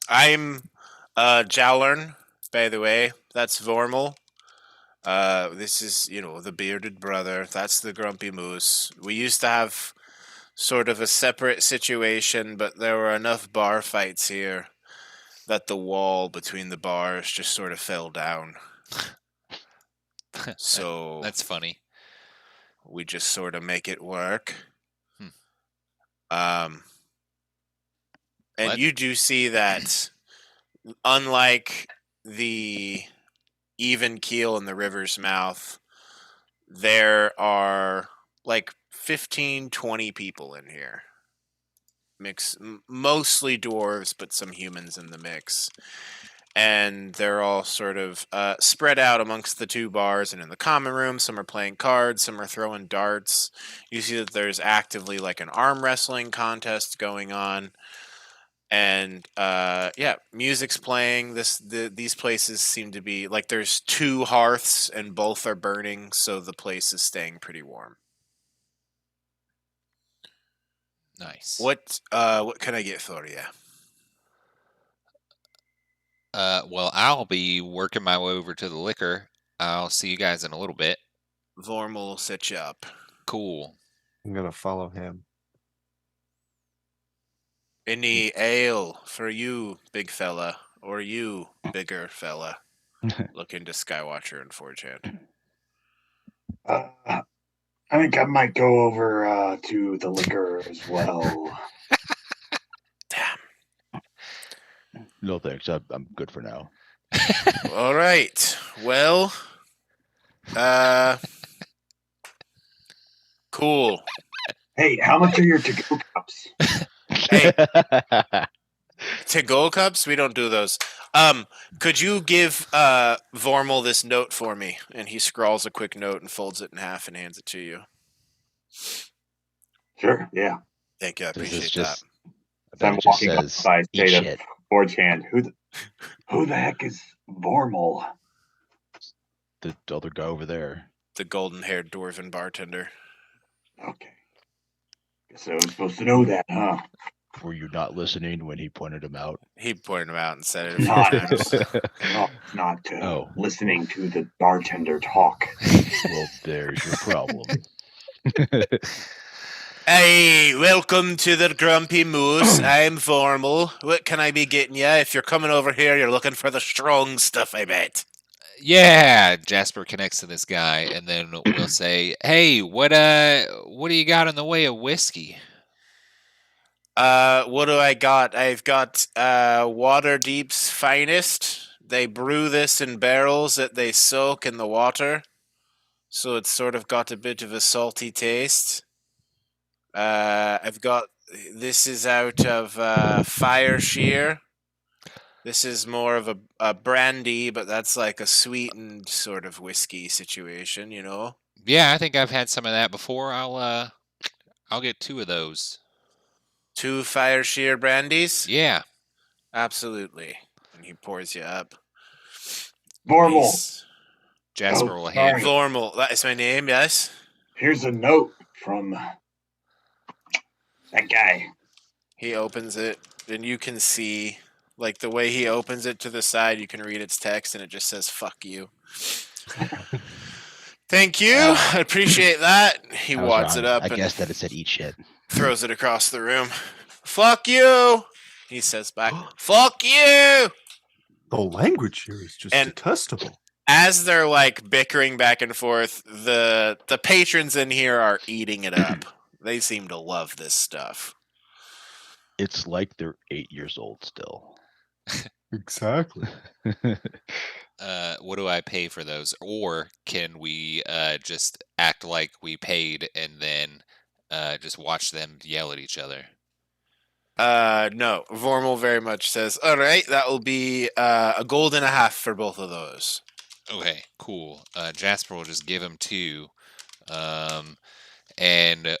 I'm Jowlern, by the way. That's Vormal. This is, the bearded brother. That's the Grumpy Moose. We used to have sort of a separate situation, but there were enough bar fights here that the wall between the bars just sort of fell down. So That's funny. we just sort of make it work. Hmm. And What? you do see that, unlike the even keel in the river's mouth, there are like 15, 20 people in here. Mostly dwarves, but some humans in the mix. And they're all sort of spread out amongst the two bars and in the common room. Some are playing cards, some are throwing darts. You see that there's actively like an arm wrestling contest going on. And yeah, music's playing. These places seem to be like there's two hearths and both are burning, so the place is staying pretty warm. Nice. What can I get for you? Well, I'll be working my way over to the liquor. I'll see you guys in a little bit. Vorm will set you up. Cool. I'm gonna follow him. Any ale for you, big fella, or you, bigger fella? Look into Skywatcher and Forge Hand. I think I might go over to the liquor as well. Damn. No thanks. I'm good for now. All right. Well, cool. Hey, how much are your to-go cups? Hey, to-go cups? We don't do those. Could you give Vormal this note for me? And he scrawls a quick note and folds it in half and hands it to you. Sure, yeah. Thank you. I Does this appreciate just? I So bet I'm it just walking says up, I eat say to shit. Forge Hand, who the heck is Vormal? The other guy over there. The golden-haired dwarven bartender. Okay. Guess I was supposed to know that, huh? Were you not listening when he pointed him out? He pointed him out and said it a few Not, times. not Oh. listening to the bartender talk. Well, there's your problem. Hey, welcome to the Grumpy Moose. I'm Vormal. What can I be getting you? If you're coming over here, you're looking for the strong stuff, I bet. Yeah, Jasper connects to this guy, and then we'll say, "Hey, what do you got in the way of whiskey?" What do I got? I've got Waterdeep's finest. They brew this in barrels that they soak in the water, so it's sort of got a bit of a salty taste. I've got this is out of Fire Shear. This is more of a brandy, but that's like a sweetened sort of whiskey situation, you know. Yeah, I think I've had some of that before. I'll get 2 of those. 2 Fire Shear brandies? Yeah. Absolutely. And he pours you up. Vormal. He's- Jasper Oh, will hand sorry. Vormal, that is my name, yes? Here's a note from that guy. He opens it, and you can see, like, the way he opens it to the side, you can read its text, and it just says, fuck you. Thank you. I appreciate that. He I was wads wrong. it up I and guessed that it said eat shit. throws it across the room. Fuck you, he says back. Fuck you! The language here is just And- detestable. As they're like bickering back and forth, the patrons in here are eating it up. They seem to love this stuff. It's like they're 8 years old still. Exactly. What do I pay for those? Or can we just act like we paid and then just watch them yell at each other? No. Vormal very much says, all right, that will be a gold and a half for both of those. Okay, cool. Jasper will just give him 2, and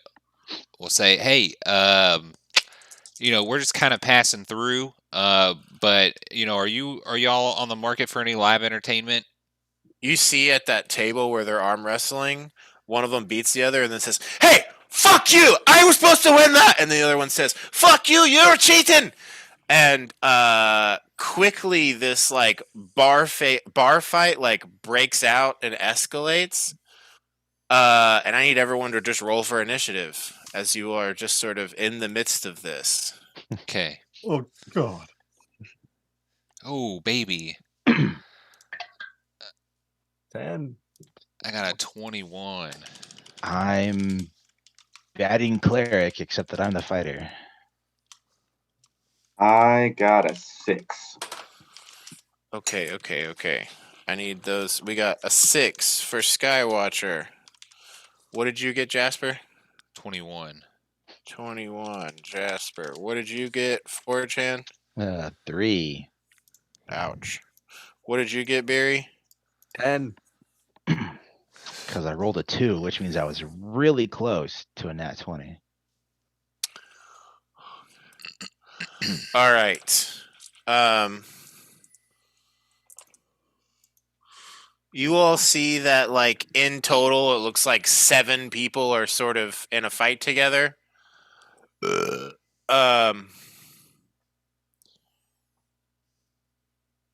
we'll say, "Hey, we're just kind of passing through. But are y'all on the market for any live entertainment?" You see at that table where they're arm wrestling, one of them beats the other and then says, hey, fuck you! I was supposed to win that! And the other one says, fuck you, you're cheating! And quickly this like bar fight like breaks out and escalates. And I need everyone to just roll for initiative as you are just sort of in the midst of this. Okay. Oh God. Oh, baby. 10. I got a 21. I'm batting cleric, except that I'm the fighter. I got a 6. Okay. I need those. We got a 6 for Skywatcher. What did you get, Jasper? 21. 21, Jasper. What did you get, Forchan? 3. Ouch. What did you get, Barry? 10. Because I rolled a 2, which means I was really close to a nat 20. All right. You all see that, like, in total, it looks like 7 people are sort of in a fight together.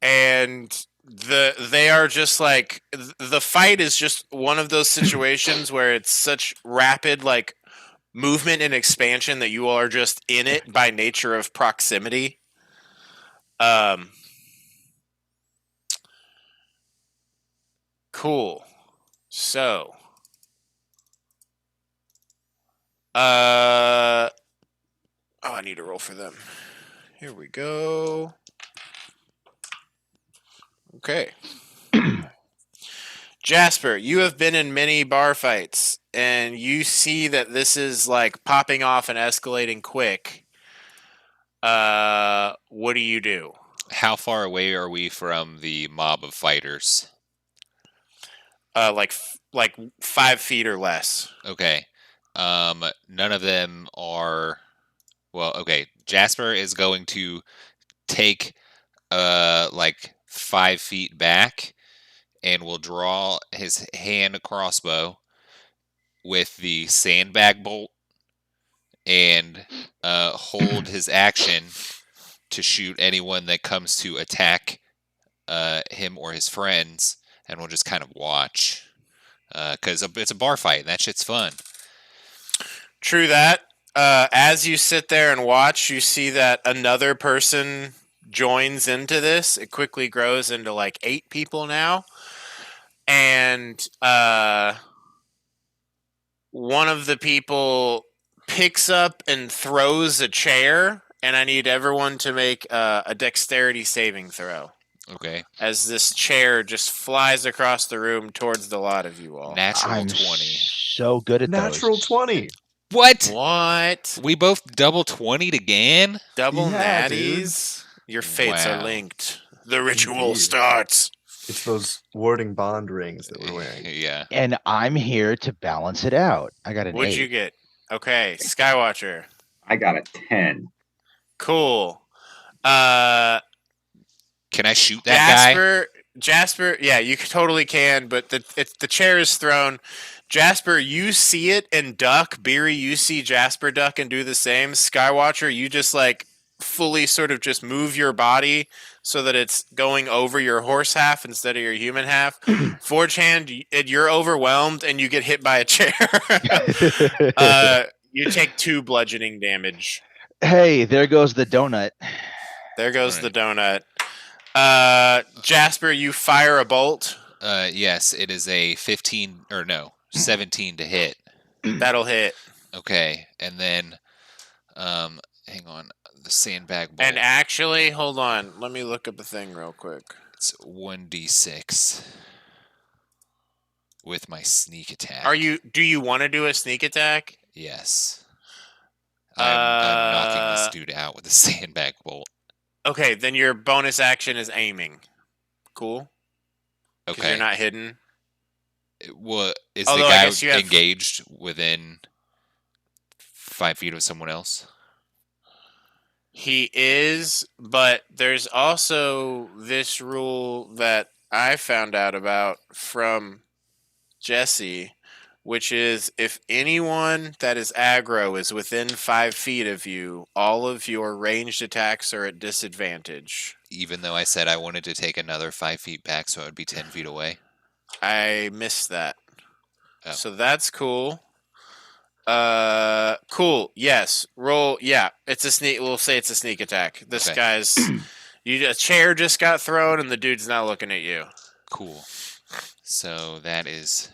And they are just like, the fight is just one of those situations where it's such rapid, like, movement and expansion that you all are just in it by nature of proximity. Cool. So, oh, I need to roll for them. Here we go. Okay. Jasper, you have been in many bar fights, and you see that this is like popping off and escalating quick. What do you do? How far away are we from the mob of fighters? Like 5 feet or less. Okay. None of them are. Well, okay. Jasper is going to take like 5 feet back and will draw his hand crossbow with the sandbag bolt and hold his action to shoot anyone that comes to attack him or his friends, and we'll just kind of watch because it's a bar fight and that shit's fun. True that. As you sit there and watch, you see that another person joins into this. It quickly grows into like 8 people now. And one of the people picks up and throws a chair, and I need everyone to make a dexterity saving throw. Okay. As this chair just flies across the room towards the lot of you all. Natural I'm 20. so good at Natural those. 20. What? What? We both double 20'd again? Double Yeah, natties? Your fates are Wow. linked. The ritual Indeed. starts. It's those warding bond rings that we're wearing. Yeah. And I'm here to balance it out. I got an What'd 8. you get? Okay, Skywatcher. I got a 10. Cool. Can I shoot that guy? Jasper, yeah, you totally can, but the chair is thrown. Jasper, you see it and duck. Beery, you see Jasper duck and do the same. Skywatcher, you just like fully sort of just move your body so that it's going over your horse half instead of your human half. Forge hand, you're overwhelmed and you get hit by a chair. You take 2 bludgeoning damage. Hey, there goes the donut. There goes Right. the donut. Jasper, you fire a bolt. Yes, it is a 17 to hit. That'll hit. Okay, and then, hang on, the sandbag bolt. And actually, hold on. Let me look up a thing real quick. It's 1d6 with my sneak attack. Do you want to do a sneak attack? Yes. I'm knocking this dude out with a sandbag bolt. Okay, then your bonus action is aiming. Cool. Because Okay. you're not hidden. Well, is Although the I guy guess you have- engaged within 5 feet of someone else? He is, but there's also this rule that I found out about from Jesse, which is if anyone that is aggro is within 5 feet of you, all of your ranged attacks are at disadvantage. Even though I said I wanted to take another 5 feet back, so I would be 10 feet away. I missed that. Oh. So that's cool. Cool. Yes. Roll. Yeah. It's a sneak. We'll say it's a sneak attack. This Okay. guy's. A chair just got thrown, and the dude's not looking at you. Cool. So that is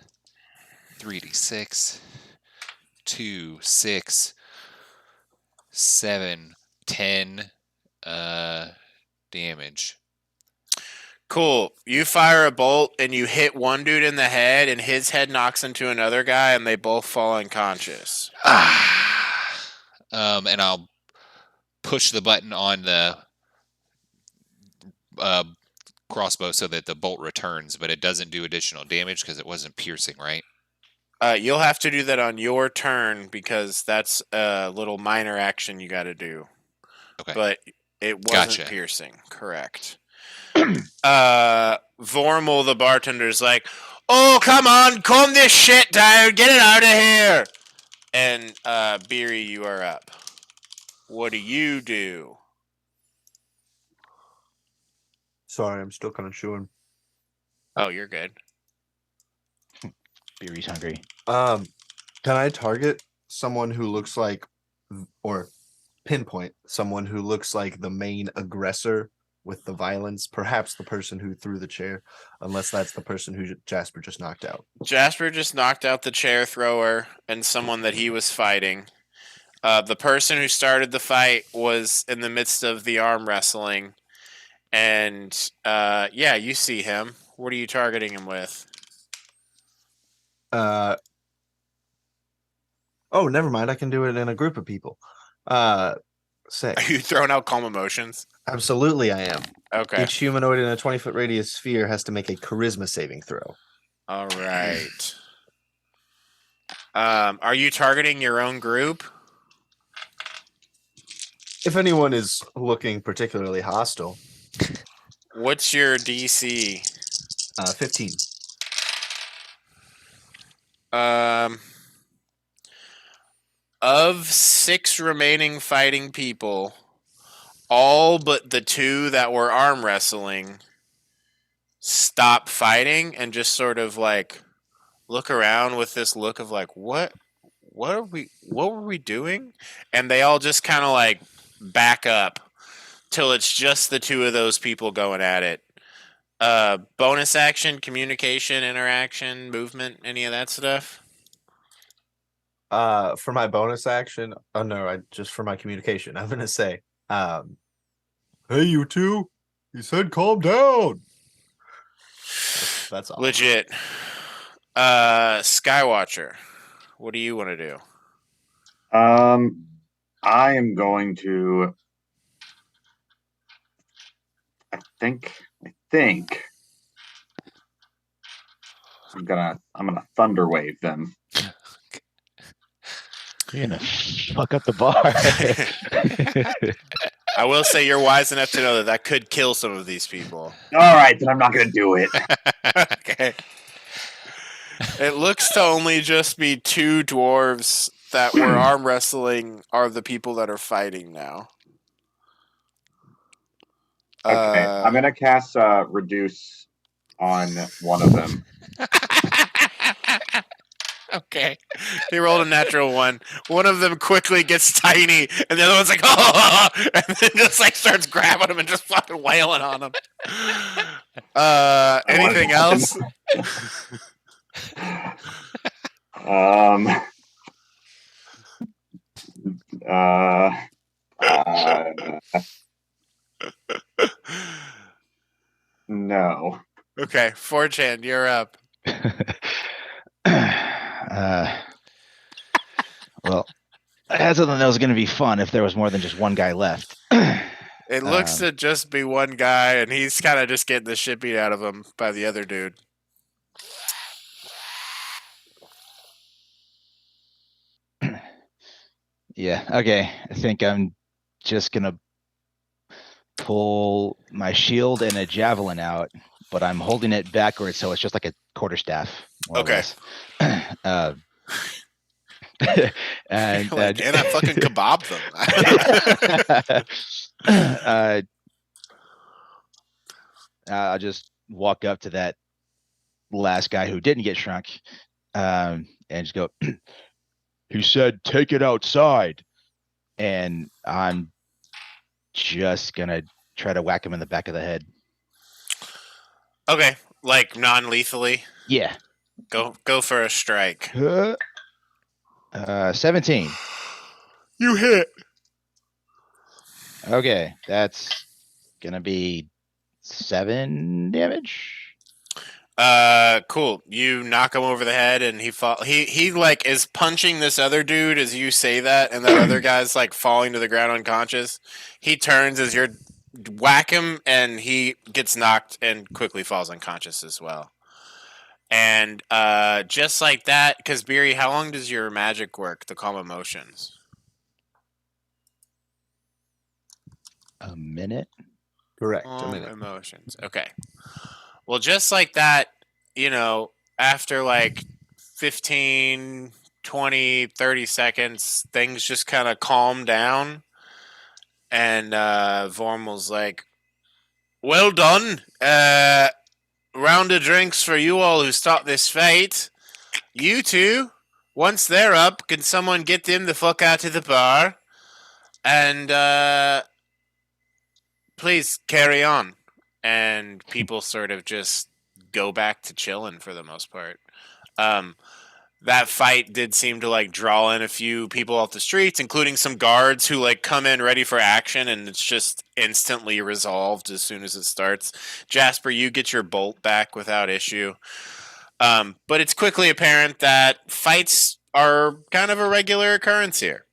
3d6, 2, 6, 7, 10 damage. Cool. You fire a bolt and you hit one dude in the head, and his head knocks into another guy, and they both fall unconscious. And I'll push the button on the crossbow so that the bolt returns, but it doesn't do additional damage because it wasn't piercing, right? You'll have to do that on your turn because that's a little minor action you got to do. Okay. But it wasn't Gotcha. piercing. Correct. Vormal, the bartender's like, "Oh, come on, calm this shit down, get it out of here." And Beery, you are up. What do you do? Sorry, I'm still kind of chewing. Oh, you're good. Beery's hungry. Can I target someone who looks like, or pinpoint someone who looks like the main aggressor with the violence? Perhaps the person who threw the chair, unless that's the person who Jasper just knocked out. Jasper just knocked out the chair thrower and someone that he was fighting. The person who started the fight was in the midst of the arm wrestling. And yeah, you see him. What are you targeting him with? Oh, never mind. I can do it in a group of people. Say, Are you throwing out calm emotions? absolutely, I am. Okay. Each humanoid in a 20-foot radius sphere has to make a charisma saving throw. All right. Are you targeting your own group? If anyone is looking particularly hostile, What's your DC? 15. Of 6 remaining fighting people, all but the 2 that were arm wrestling stop fighting and just sort of like look around with this look of like, what were we doing? And they all just kind of like back up till it's just the 2 of those people going at it. Bonus action, communication, interaction, movement, any of that stuff? For my bonus action, oh no, just for my communication, I'm gonna say, hey, you two, he said calm down. That's all. Legit. Skywatcher, what do you want to do? I am going to. I think I'm gonna thunder wave them. You're gonna fuck up the bar. I will say you're wise enough to know that could kill some of these people. All right, then I'm not gonna do it. Okay. It looks to only just be 2 dwarves that were arm wrestling are the people that are fighting now. Okay, I'm gonna cast reduce on one of them. Okay. He rolled a natural 1. One of them quickly gets tiny, and the other one's like, oh, and then just like starts grabbing him and just fucking wailing on him. Anything else? No. Okay, 4chan, you're up. Well, I had something that was going to be fun if there was more than just one guy left. It looks to just be one guy, and he's kind of just getting the shit beat out of him by the other dude. Yeah, okay. I think I'm just going to pull my shield and a javelin out, but I'm holding it backwards, so it's just like a quarterstaff. Okay. And and I fucking kebab them. I'll just walk up to that last guy who didn't get shrunk, and just go, he said, take it outside. And I'm just going to try to whack him in the back of the head. Okay. Like non-lethally. Yeah. Go for a strike. 17. You hit. Okay, that's gonna be 7 damage. Cool. You knock him over the head, and he like is punching this other dude as you say that, and that other guy's like falling to the ground unconscious. He turns as you're whack him, and he gets knocked and quickly falls unconscious as well. And just like that, because Beery, how long does your magic work to calm emotions? A minute. Correct. Calm emotions. Okay. Well, just like that, after like 15, 20, 30 seconds, things just kind of calm down. And Vormal's like, well done. Round of drinks for you all who stopped this fight. You two, once they're up, can someone get them the fuck out of the bar? And please carry on. And people sort of just go back to chilling for the most part. That fight did seem to like draw in a few people off the streets, including some guards who like come in ready for action, and it's just instantly resolved as soon as it starts. Jasper, you get your bolt back without issue. But it's quickly apparent that fights are kind of a regular occurrence here.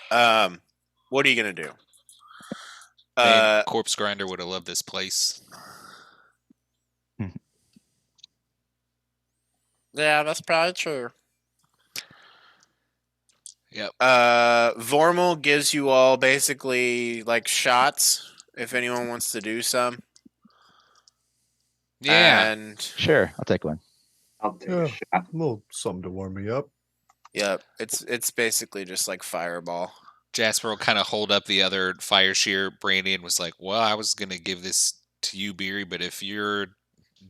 What are you gonna do? Man, Corpse Grinder would have loved this place. Yeah, that's probably true. Yep. Vormal gives you all basically like shots if anyone wants to do some. Yeah. And Sure, I'll take one. I'll take Yeah. a shot. A little something to warm me up. yep, it's basically just like fireball. Jasper will kind of hold up the other fire shear. Brandy and was like, well, I was going to give this to you, Beery, but if you're,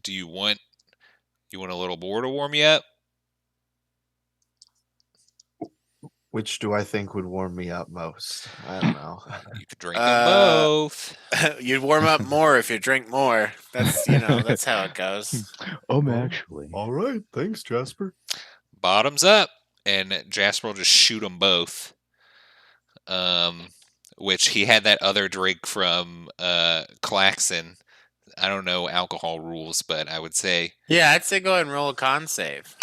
do you want a little more to warm you up? Which do I think would warm me up most? I don't know. You could drink them both. You'd warm up more if you drink more. That's that's how it goes. Actually. All right, thanks, Jasper. Bottoms up. And Jasper will just shoot them both. Which he had that other drink from Claxon. I don't know alcohol rules, but I would say. Yeah, I'd say go ahead and roll a con save.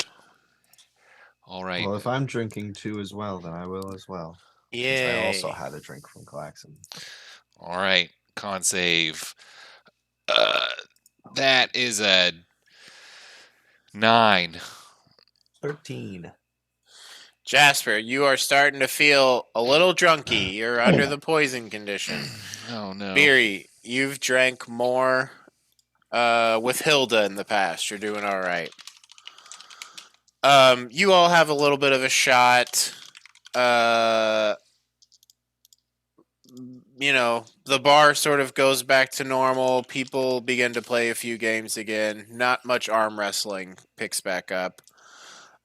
All right. Well, if I'm drinking too as well, then I will as well. Since I Yeah. also had a drink from Claxon. All right. Con save. That is a 9. 13. Jasper, you are starting to feel a little drunky. You're under the poison condition. Oh no. Beery, you've drank more with Hilda in the past. You're doing all right. You all have a little bit of a shot. The bar sort of goes back to normal. People begin to play a few games again. Not much arm wrestling picks back up.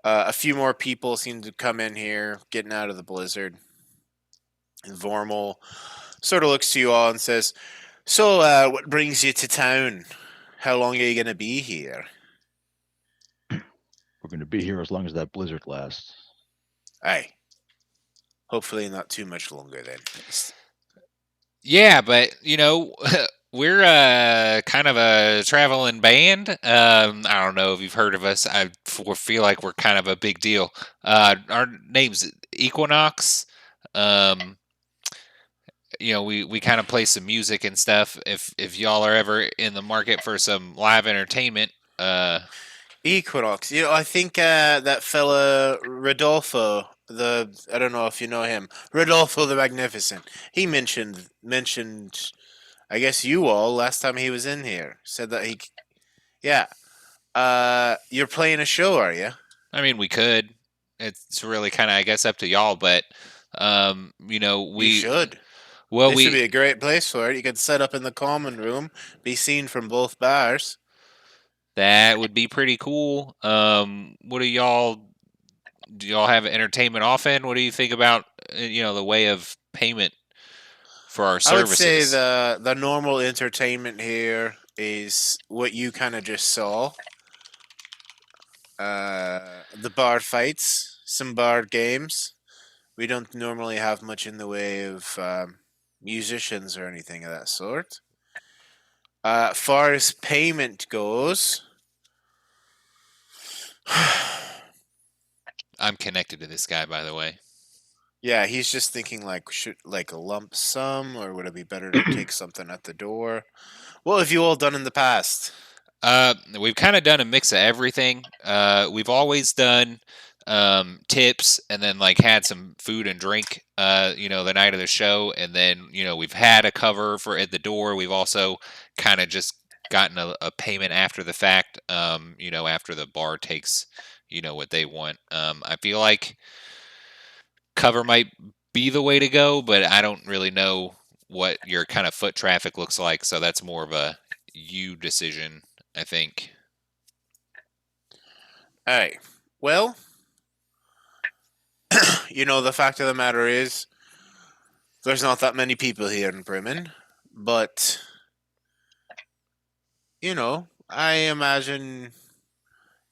A few more people seem to come in here, getting out of the blizzard. And Vormal sort of looks to you all and says, so, what brings you to town? How long are you going to be here? We're going to be here as long as that blizzard lasts. Aye. Hopefully not too much longer then. Yeah, but we're kind of a traveling band. I don't know if you've heard of us. I feel like we're kind of a big deal. Our name's Equinox. We kind of play some music and stuff. If y'all are ever in the market for some live entertainment, Equinox. I think that fella Rodolfo, I don't know if you know him, Rodolfo the Magnificent. He mentioned, I guess you all last time he was in here said that yeah. You're playing a show, are you? I mean, we could. It's really kind of, I guess, up to y'all. But we You should. Well, this would be a great place for it. You could set up in the common room, be seen from both bars. That would be pretty cool. What do y'all have entertainment often? What do you think about the way of payment for our services? I would say the normal entertainment here is what you kind of just saw. The bar fights, some bar games. We don't normally have much in the way of musicians or anything of that sort. Far as payment goes, I'm connected to this guy, by the way. yeah, he's just thinking like should like a lump sum, or would it be better to take something at the door? What have you all done in the past? We've kind of done a mix of everything. We've always done tips, and then like had some food and drink. The night of the show, and then we've had a cover for at the door. We've also kind of just gotten a payment after the fact. After the bar takes what they want. I feel like cover might be the way to go, but I don't really know what your kind of foot traffic looks like, so that's more of a you decision, I think. All right. Well, the fact of the matter is, there's not that many people here in Bremen, but I imagine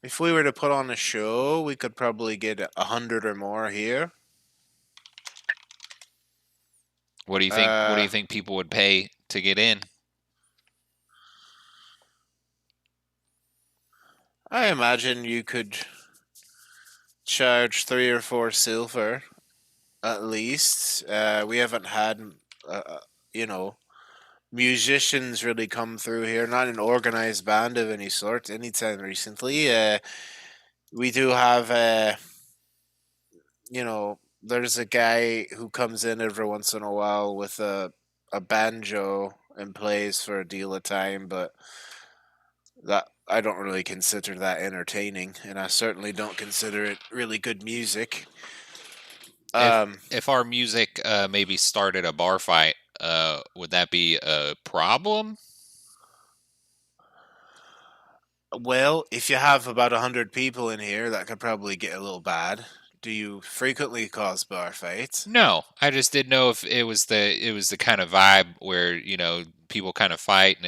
if we were to put on a show, we could probably get 100 or more here. What do you think? What do you think people would pay to get in? I imagine you could charge 3 or 4 silver, at least. We haven't had, musicians really come through here. Not an organized band of any sort anytime recently. We do have, there's a guy who comes in every once in a while with a banjo and plays for a deal of time, but that I don't really consider that entertaining, and I certainly don't consider it really good music. If our music maybe started a bar fight, would that be a problem? Well, if you have about 100 people in here, that could probably get a little bad. Do you frequently cause bar fights? No, I just didn't know if it was the kind of vibe where people kind of fight, and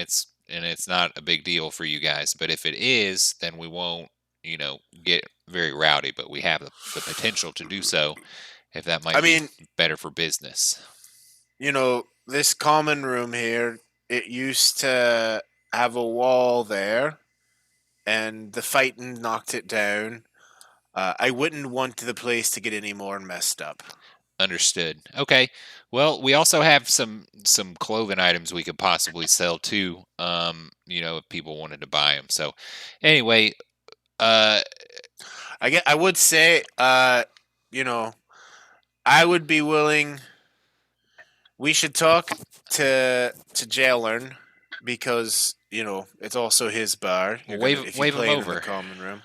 it's not a big deal for you guys. But if it is, then we won't get very rowdy. But we have the potential to do so if that might be better for business. This common room here, it used to have a wall there, and the fighting knocked it down. I wouldn't want the place to get any more messed up. Understood. Okay. Well, we also have some clothing items we could possibly sell too. If people wanted to buy them. So, anyway, I would say, I would be willing. We should talk to Jailern, because it's also his bar. Wave him over. In the common room.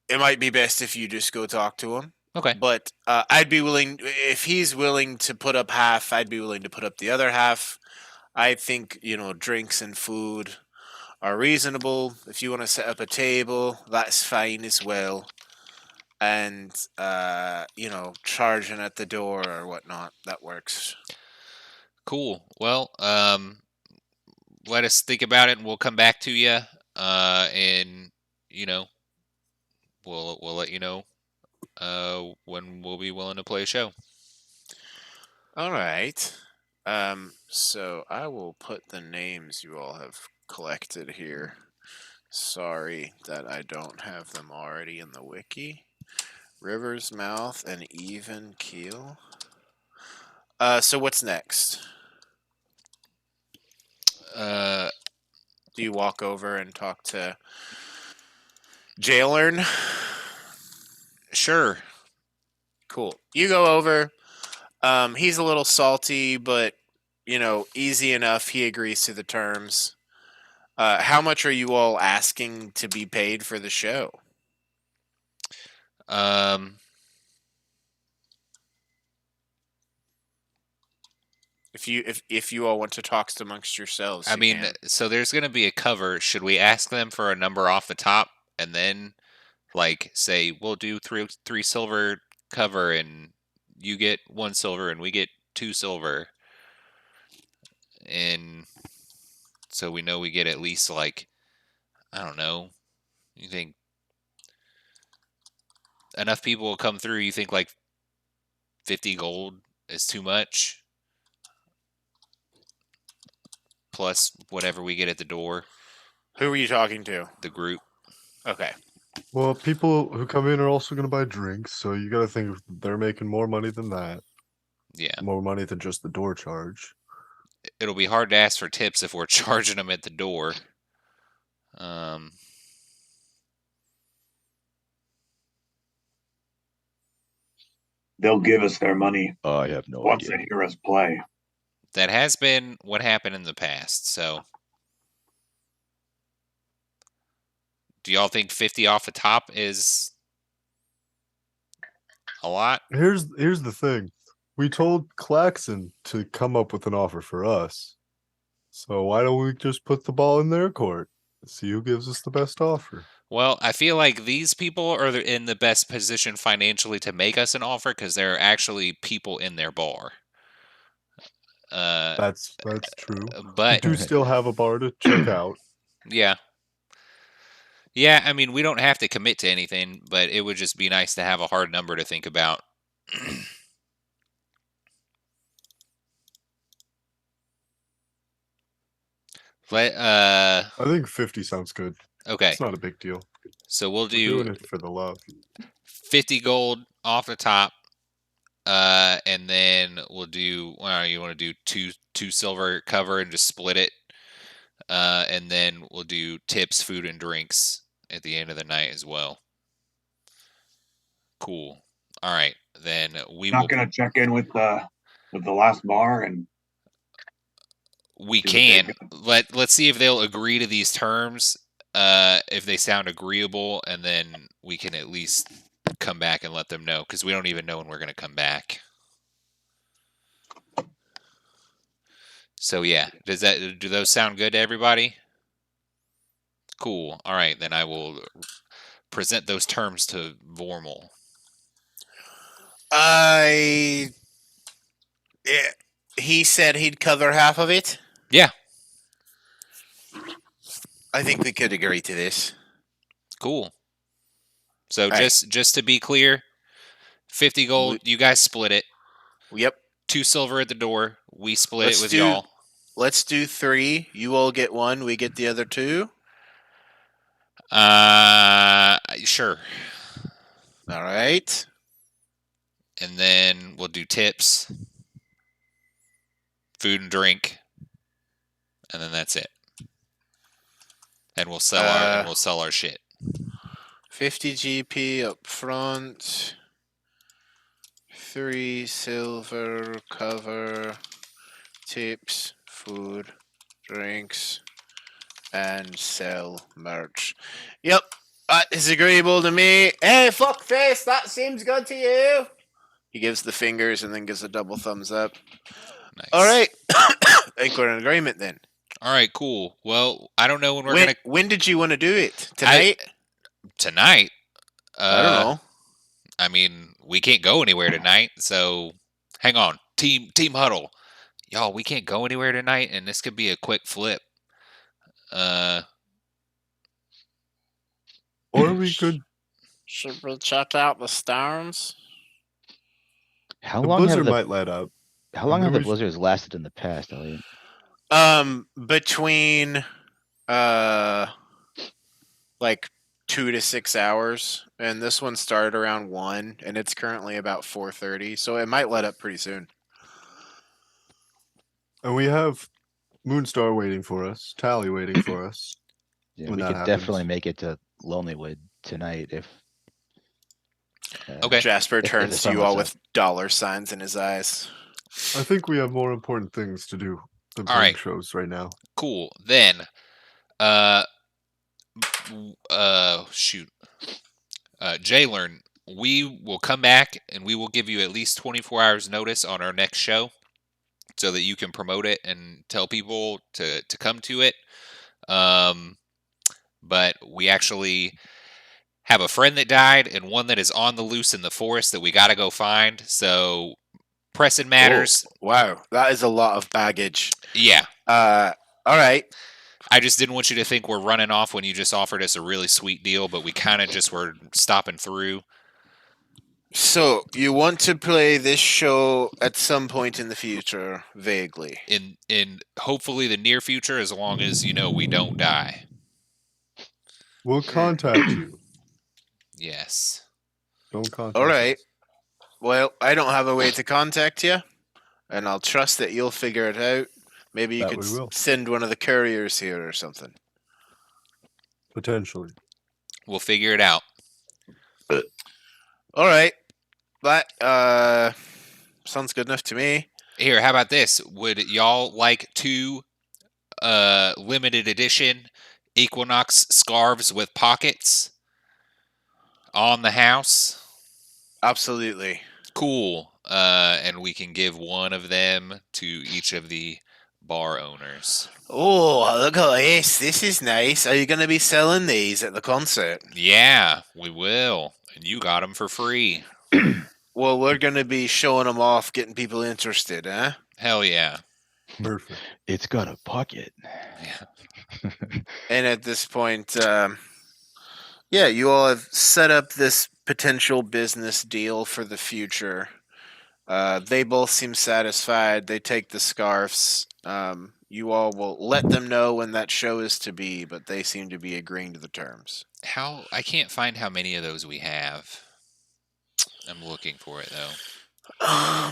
It might be best if you just go talk to him. Okay. But I'd be willing, if he's willing to put up half, I'd be willing to put up the other half. I think, drinks and food are reasonable. If you want to set up a table, that's fine as well. And, charging at the door or whatnot, that works. Cool. Well, let us think about it, and we'll come back to you. And we'll let you know when we'll be willing to play a show. All right. So I will put the names you all have collected here. Sorry that I don't have them already in the wiki. River's Mouth and Even Keel. So what's next? Do you walk over and talk to Jailern? Sure. Cool. You go over. He's a little salty, but easy enough. He agrees to the terms. How much are you all asking to be paid for the show? If you all want to talk amongst yourselves, so there's going to be a cover. Should we ask them for a number off the top, and then say we'll do three silver cover, and you get 1 silver and we get 2 silver? and so we know we get at least like, I don't know. You think enough people will come through? You think like 50 gold is too much? Plus whatever we get at the door, Who are you talking to? the group. Okay. Well, people who come in are also going to buy drinks, so you got to think they're making more money than that. Yeah. More money than just the door charge. It'll be hard to ask for tips if we're charging them at the door. They'll give us their money I have no once idea. they hear us play. That has been what happened in the past. So, do y'all think 50 off the top is a lot? Here's the thing. We told Claxon to come up with an offer for us. So why don't we just put the ball in their court? See who gives us the best offer. Well, I feel like these people are in the best position financially to make us an offer because there are actually people in their bar. That's true. We But do still have a bar to check out. yeah. Yeah, I mean, we don't have to commit to anything, but it would just be nice to have a hard number to think about. I think 50 sounds good. Okay. It's not a big deal. So we'll We're do doing it for the love. 50 gold off the top. And then we'll do, well, you want to do two silver cover and just split it. And then we'll do tips, food, and drinks at the end of the night as well. Cool. All right, then we Not will. gonna check in with the last bar and We see can what let's see if they'll agree to these terms. If they sound agreeable, and then we can at least come back and let them know because we don't even know when we're going to come back. So yeah, do those sound good to everybody? Cool. All right, then I will present those terms to Vormal. He said he'd cover half of it. Yeah. I think we could agree to this. Cool. So right. just to be clear, 50 gold, you guys split it. Yep. 2 silver at the door. We split it with y'all. Let's do 3. You all get 1. We get the other 2. Sure. All right. And then we'll do tips, food and drink, and then that's it. And we'll sell our shit. 50 GP up front. 3 silver cover, tips, food, drinks, and sell merch. Yep, that is agreeable to me. Hey, fuckface, that seems good to you. He gives the fingers and then gives a double thumbs up. Nice. All right, I think we're in agreement then. All right, cool. Well, I don't know when we're gonna. When did you want to do it? Tonight? Tonight. I don't know. I mean, we can't go anywhere tonight, so hang on. Team huddle. Y'all, we can't go anywhere tonight, and this could be a quick flip. Or we could. Should we check out the stars? How The long blizzard have the might let up. how long have the Maybe we should- blizzards lasted in the past, Elliot? Between like 2 to 6 hours, and this one started around 1, and it's currently about 4:30, so it might let up pretty soon. And we have Moonstar waiting for us, Tally waiting for us. Yeah, When we that could happens. definitely make it to Lonelywood tonight if. Okay. Jasper If the turns to sun you all lets with dollar signs in his eyes. I think we have more important things to do than All playing right. shows right now. Cool. Then, shoot. Jaylern, we will come back and we will give you at least 24 hours notice on our next show so that you can promote it and tell people to come to it. But we actually have a friend that died and one that is on the loose in the forest that we got to go find. So pressing matters. Oh, wow, that is a lot of baggage. Yeah. All right. I just didn't want you to think we're running off when you just offered us a really sweet deal, but we kind of just were stopping through. So you want to play this show at some point in the future, vaguely. In hopefully the near future, as long as we don't die. We'll contact you. Yes. Don't contact All right. us. Well, I don't have a way to contact you, and I'll trust that you'll figure it out. Maybe you That could we will. send one of the couriers here or something. Potentially. We'll figure it out. All right. That sounds good enough to me. Here, how about this? Would y'all like 2 limited edition Equinox scarves with pockets on the house? Absolutely. Cool. And we can give one of them to each of the bar owners. Oh, look at this. This is nice. Are you going to be selling these at the concert? Yeah, we will. And you got them for free. Well, we're going to be showing them off, getting people interested, huh? Hell yeah. Perfect. It's got a pocket. Yeah. And at this point, yeah, you all have set up this potential business deal for the future. They both seem satisfied. They take the scarves. You all will let them know when that show is to be, but they seem to be agreeing to the terms. I can't find how many of those we have. I'm looking for it though. I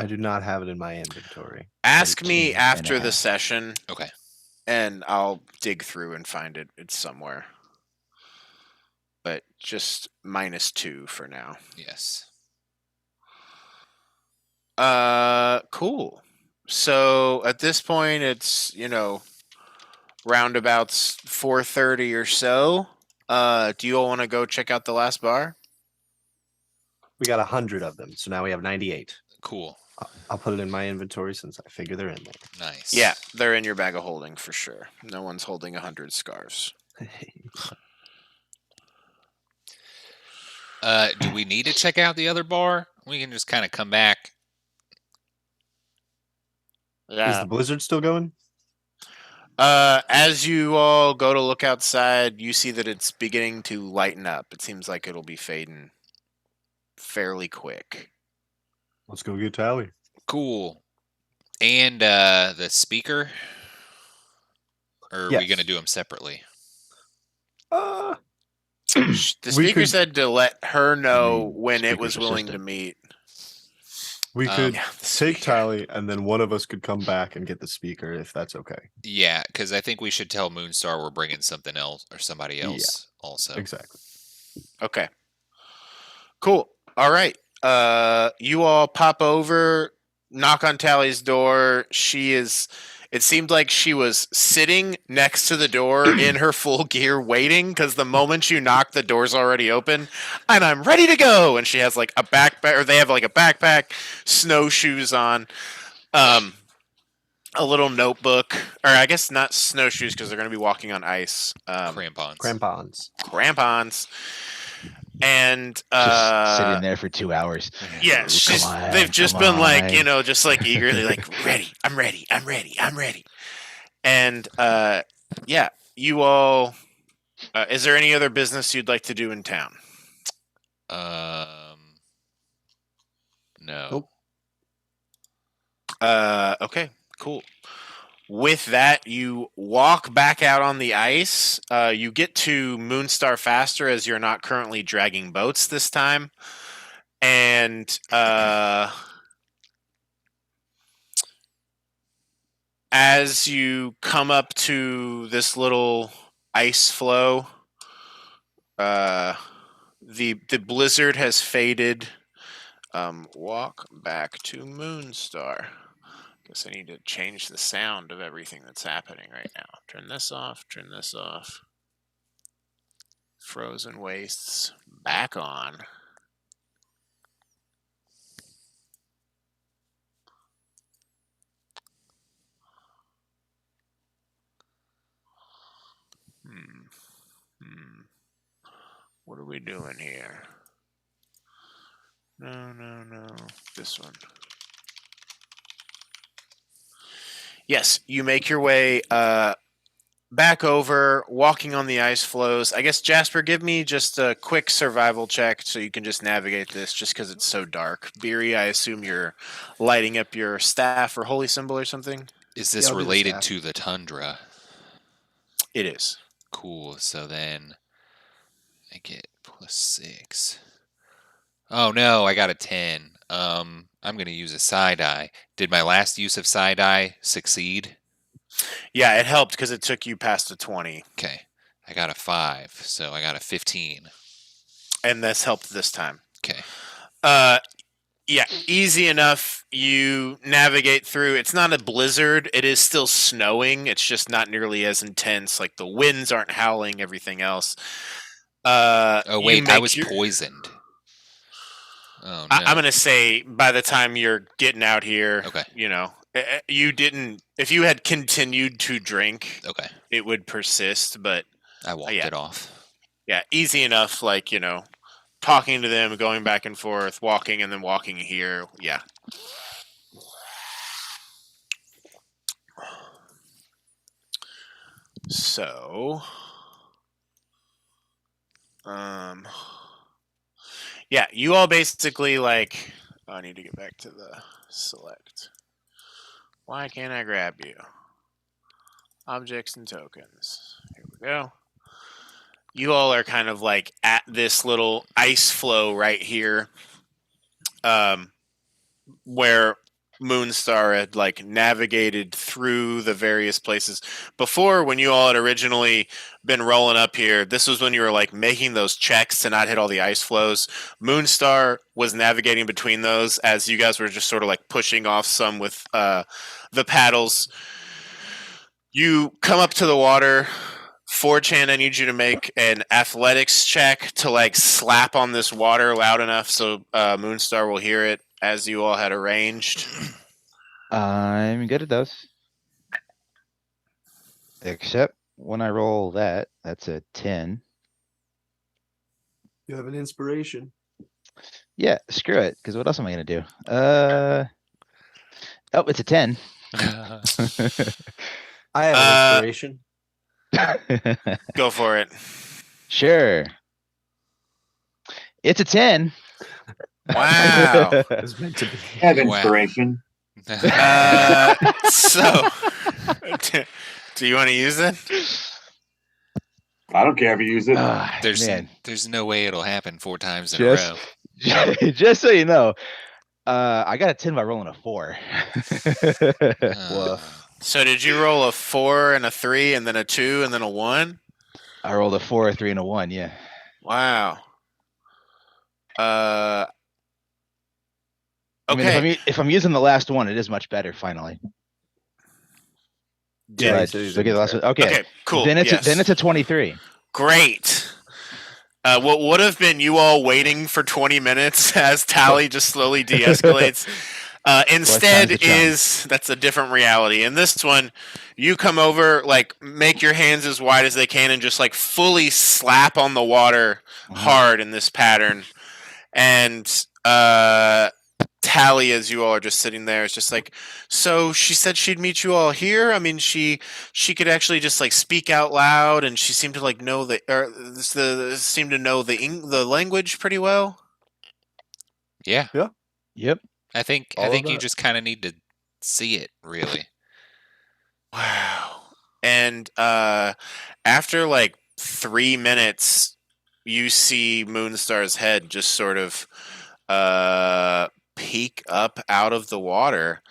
do not have it in my inventory. Ask me 13 and a after the half. session, Okay. and I'll dig through and find it. It's somewhere. But just -2 for now. Yes. Cool. So at this point, it's roundabouts 4:30 or so. Do you all want to go check out the last bar? We got 100 of them, so now we have 98. Cool. I'll put it in my inventory since I figure they're in Nice. Yeah, they're in your bag of holding for sure. No one's holding 100 scarves. there. Do we need to check out the other bar? We can just kind of come back. Is Yeah. the blizzard still going? As you all go to look outside, you see that it's beginning to lighten up. It seems like it'll be fading fairly quick. Let's go get Tally. Cool. And the speaker? Or are we Yes. going to do them separately? The We speaker could- said to let her know mean, when it speaker's was willing to assistant. meet. We could Yeah, the take speaker. Tally, and then one of us could come back and get the speaker if that's okay. Yeah, because I think we should tell Moonstar we're bringing something else or somebody Yeah. else also. Exactly. Okay. Cool. All right. You all pop over, knock on Tally's door. It seemed like she was sitting next to the door in her full gear waiting because the moment you knock, the door's already open. And I'm ready to go. And she has like a backpack, or they have like a backpack, snowshoes on, a little notebook, or I guess not snowshoes because they're going to be walking on ice. Crampons. Crampons. Crampons. And Just sitting there for 2 hours. yeah, Ooh, she's, come on, they've just come been like, on. just like eagerly like, ready, I'm ready, I'm ready, I'm ready. And yeah, you all, is there any other business you'd like to do in town? No. Nope. Okay, cool. With that, you walk back out on the ice. You get to Moonstar faster as you're not currently dragging boats this time. And as you come up to this little ice flow, the blizzard has faded. Walk back to Moonstar. Guess I need to change the sound of everything that's happening right now. Turn this off, turn this off. Frozen Wastes back on. What are we doing here? No. This one. Yes, you make your way back over, walking on the ice floes. I guess, Jasper, give me just a quick survival check so you can just navigate this just because it's so dark. Beery, I assume you're lighting up your staff or holy symbol or something? Is this I'll do the related staff. to the tundra? It is. Cool. So then I get +6. Oh no, I got a 10. I'm gonna use a side eye. Did my last use of side eye succeed? Yeah, it helped because it took you past the 20. Okay. I got a 5, so I got a 15. And this helped this time. Okay. Yeah, easy enough. You navigate through. It's not a blizzard. It is still snowing. It's just not nearly as intense. Like the winds aren't howling, everything else. Oh you wait, I make was your- poisoned. Oh no. I'm going to say by the time you're getting out here, Okay. you didn't. If you had continued to drink, Okay. it would persist. But I walked yeah. it off. yeah, easy enough. Like, talking to them, going back and forth, walking, and then walking here. Yeah. So, yeah, you all basically like. Oh, I need to get back to the select. Why can't I grab you? Objects and tokens. Here we go. You all are kind of like at this little ice flow right here, where Moonstar had like navigated through the various places. Before, when you all had originally been rolling up here, this was when you were like making those checks to not hit all the ice flows. Moonstar was navigating between those as you guys were just sort of like pushing off some with the paddles. You come up to the water. 4chan, I need you to make an athletics check to like slap on this water loud enough so Moonstar will hear it as you all had arranged. I'm good at those. Except when I roll that's a 10. You have an inspiration. Yeah, screw it. Because what else am I gonna do? Oh, it's a 10. I have an inspiration. Go for it. Sure. It's a 10. Wow. It's meant to be. I have Wow. inspiration. So, do you want to use it? I don't care if you use it. Ah, man. There's no way it'll happen 4 times in a row. Just so you know, I got a 10 by rolling a 4. Woof. So did you roll a 4 and a 3 and then a 2 and then a 1? I rolled a 4, a 3, and a 1. Yeah. Wow. I Okay. mean, if I'm using the last one, it is much better. Finally. Yeah, But look at the last one. Okay. cool. Then it's yes. a 23. Great. What would have been you all waiting for 20 minutes as Tally just slowly de-escalates instead time's the charm. that's a different reality. In this one, you come over, like make your hands as wide as they can and just like fully slap on the water hard in this pattern. And Tally, as you all are just sitting there, is just like, so she said she'd meet you all here. I mean, she could actually just like speak out loud, and she seemed to like know seemed to know the language pretty well. Yeah. Yep. I think All of you that. just kind of need to see it, really. Wow. And after like 3 minutes, you see Moonstar's head just sort of peek up out of the water.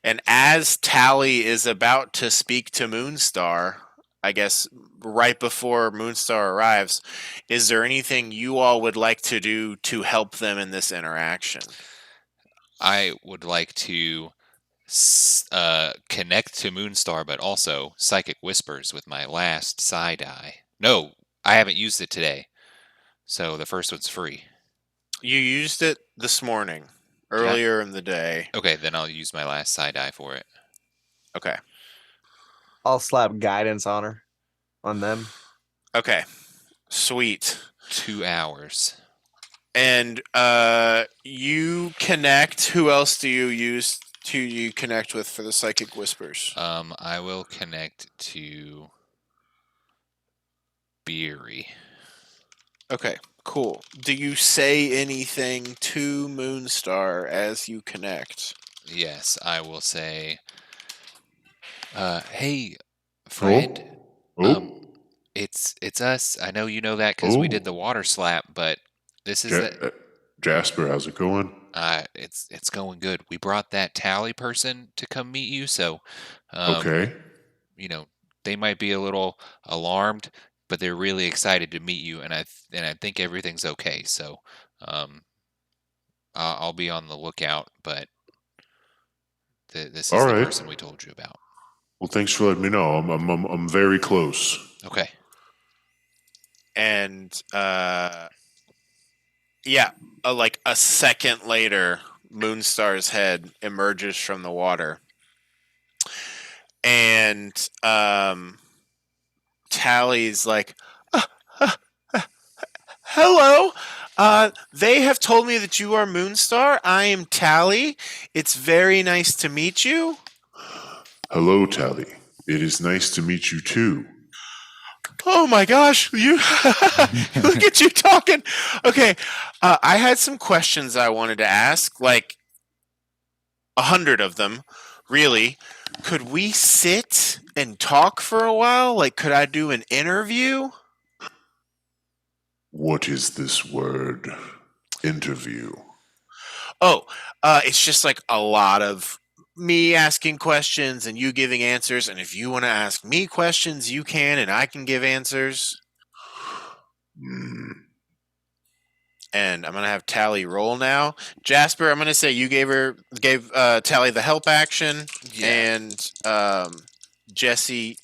And as Tally is about to speak to Moonstar, I guess right before Moonstar arrives, is there anything you all would like to do to help them in this interaction? I would like to connect to Moonstar, but also Psychic Whispers with my last side eye. No, I haven't used it today. So the first one's free. You used it this morning, earlier in the day. Okay, then I'll use my last side eye for it. Okay. I'll slap guidance on them. Okay. Sweet. 2 hours. And you connect. Who else do you use to you connect with for the psychic whispers? I will connect to Beery. Okay, cool. Do you say anything to Moonstar as you connect? Yes, I will say, hey, friend. It's us. I know you know that because we did the water slap, but this is the Jasper, how's it going? it's going good. We brought that tally person to come meet you, so Okay. you know, they might be a little alarmed, but they're really excited to meet you, and I think everything's okay. So, I'll be on the lookout. But this All is the right. person we told you about. Well, thanks for letting me know. I'm very close. Okay. And yeah, like a second later, Moonstar's head emerges from the water, and Tally's like, "Hello, they have told me that you are Moonstar. I am Tally. It's very nice to meet you." Hello, Tally. It is nice to meet you too. Oh my gosh, you look at you talking. Okay, I had some questions I wanted to ask, like 100 of them, really. Could we sit and talk for a while? Like, could I do an interview? What is this word? Interview. Oh, it's just like a lot of me asking questions and you giving answers. And if you want to ask me questions, you can, and I can give answers. Hmm. And I'm gonna have Tally roll now. Jasper, I'm gonna say you gave Tally the help action, Yeah. and Jesse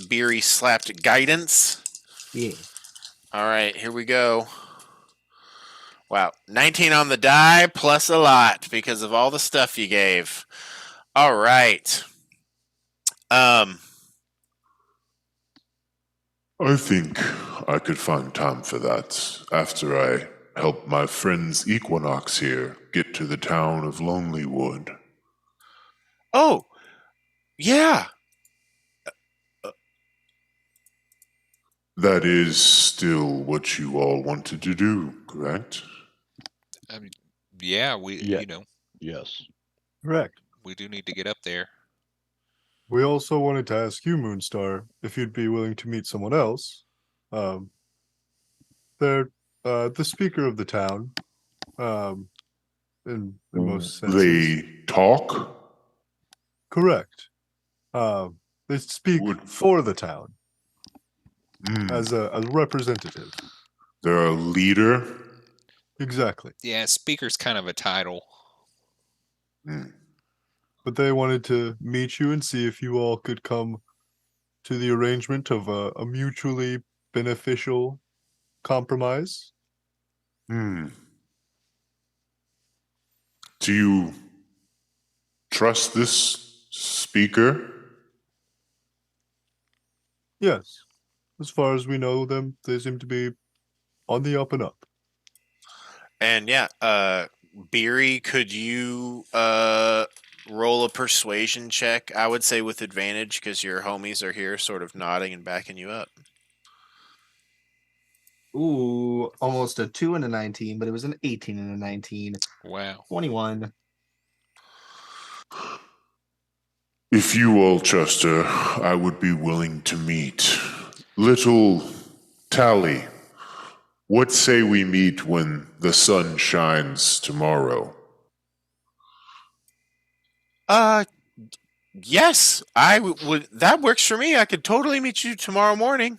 Beery slapped guidance. Yeah. All right, here we go. Wow, 19 on the die plus a lot because of all the stuff you gave. All right. I think I could find time for that after I help my friends Equinox here get to the town of Lonelywood. Oh, yeah. That is still what you all wanted to do, correct? I mean, yeah, we Yeah. you know Yes. Correct. we do need to get up there. We also wanted to ask you, Moonstar, if you'd be willing to meet someone else. Um, they're the speaker of the town. In most senses. They talk? Correct. They speak for the town as a representative. They're a leader? Exactly. Yeah, speaker's kind of a title. But they wanted to meet you and see if you all could come to the arrangement of a mutually beneficial compromise. Do you trust this speaker? Yes. As far as we know them, they seem to be on the up and up. And yeah, Beery, could you roll a persuasion check? I would say with advantage because your homies are here sort of nodding and backing you up. Ooh, almost a 2 and a 19, but it was an 18 and a 19. Wow. 21. If you all trust her, I would be willing to meet. Little Tally, what say we meet when the sun shines tomorrow? Yes, I would. That works for me. I could totally meet you tomorrow morning.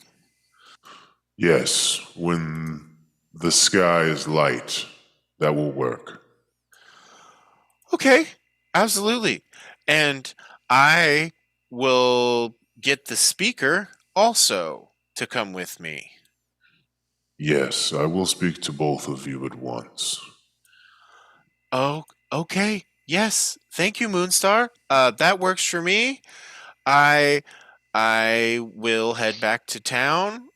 Yes, when the sky is light. That will work. Okay, absolutely. And I will get the speaker also to come with me. Yes, I will speak to both of you at once. Oh, okay. Yes. Thank you, Moonstar. That works for me. I I will head back to town.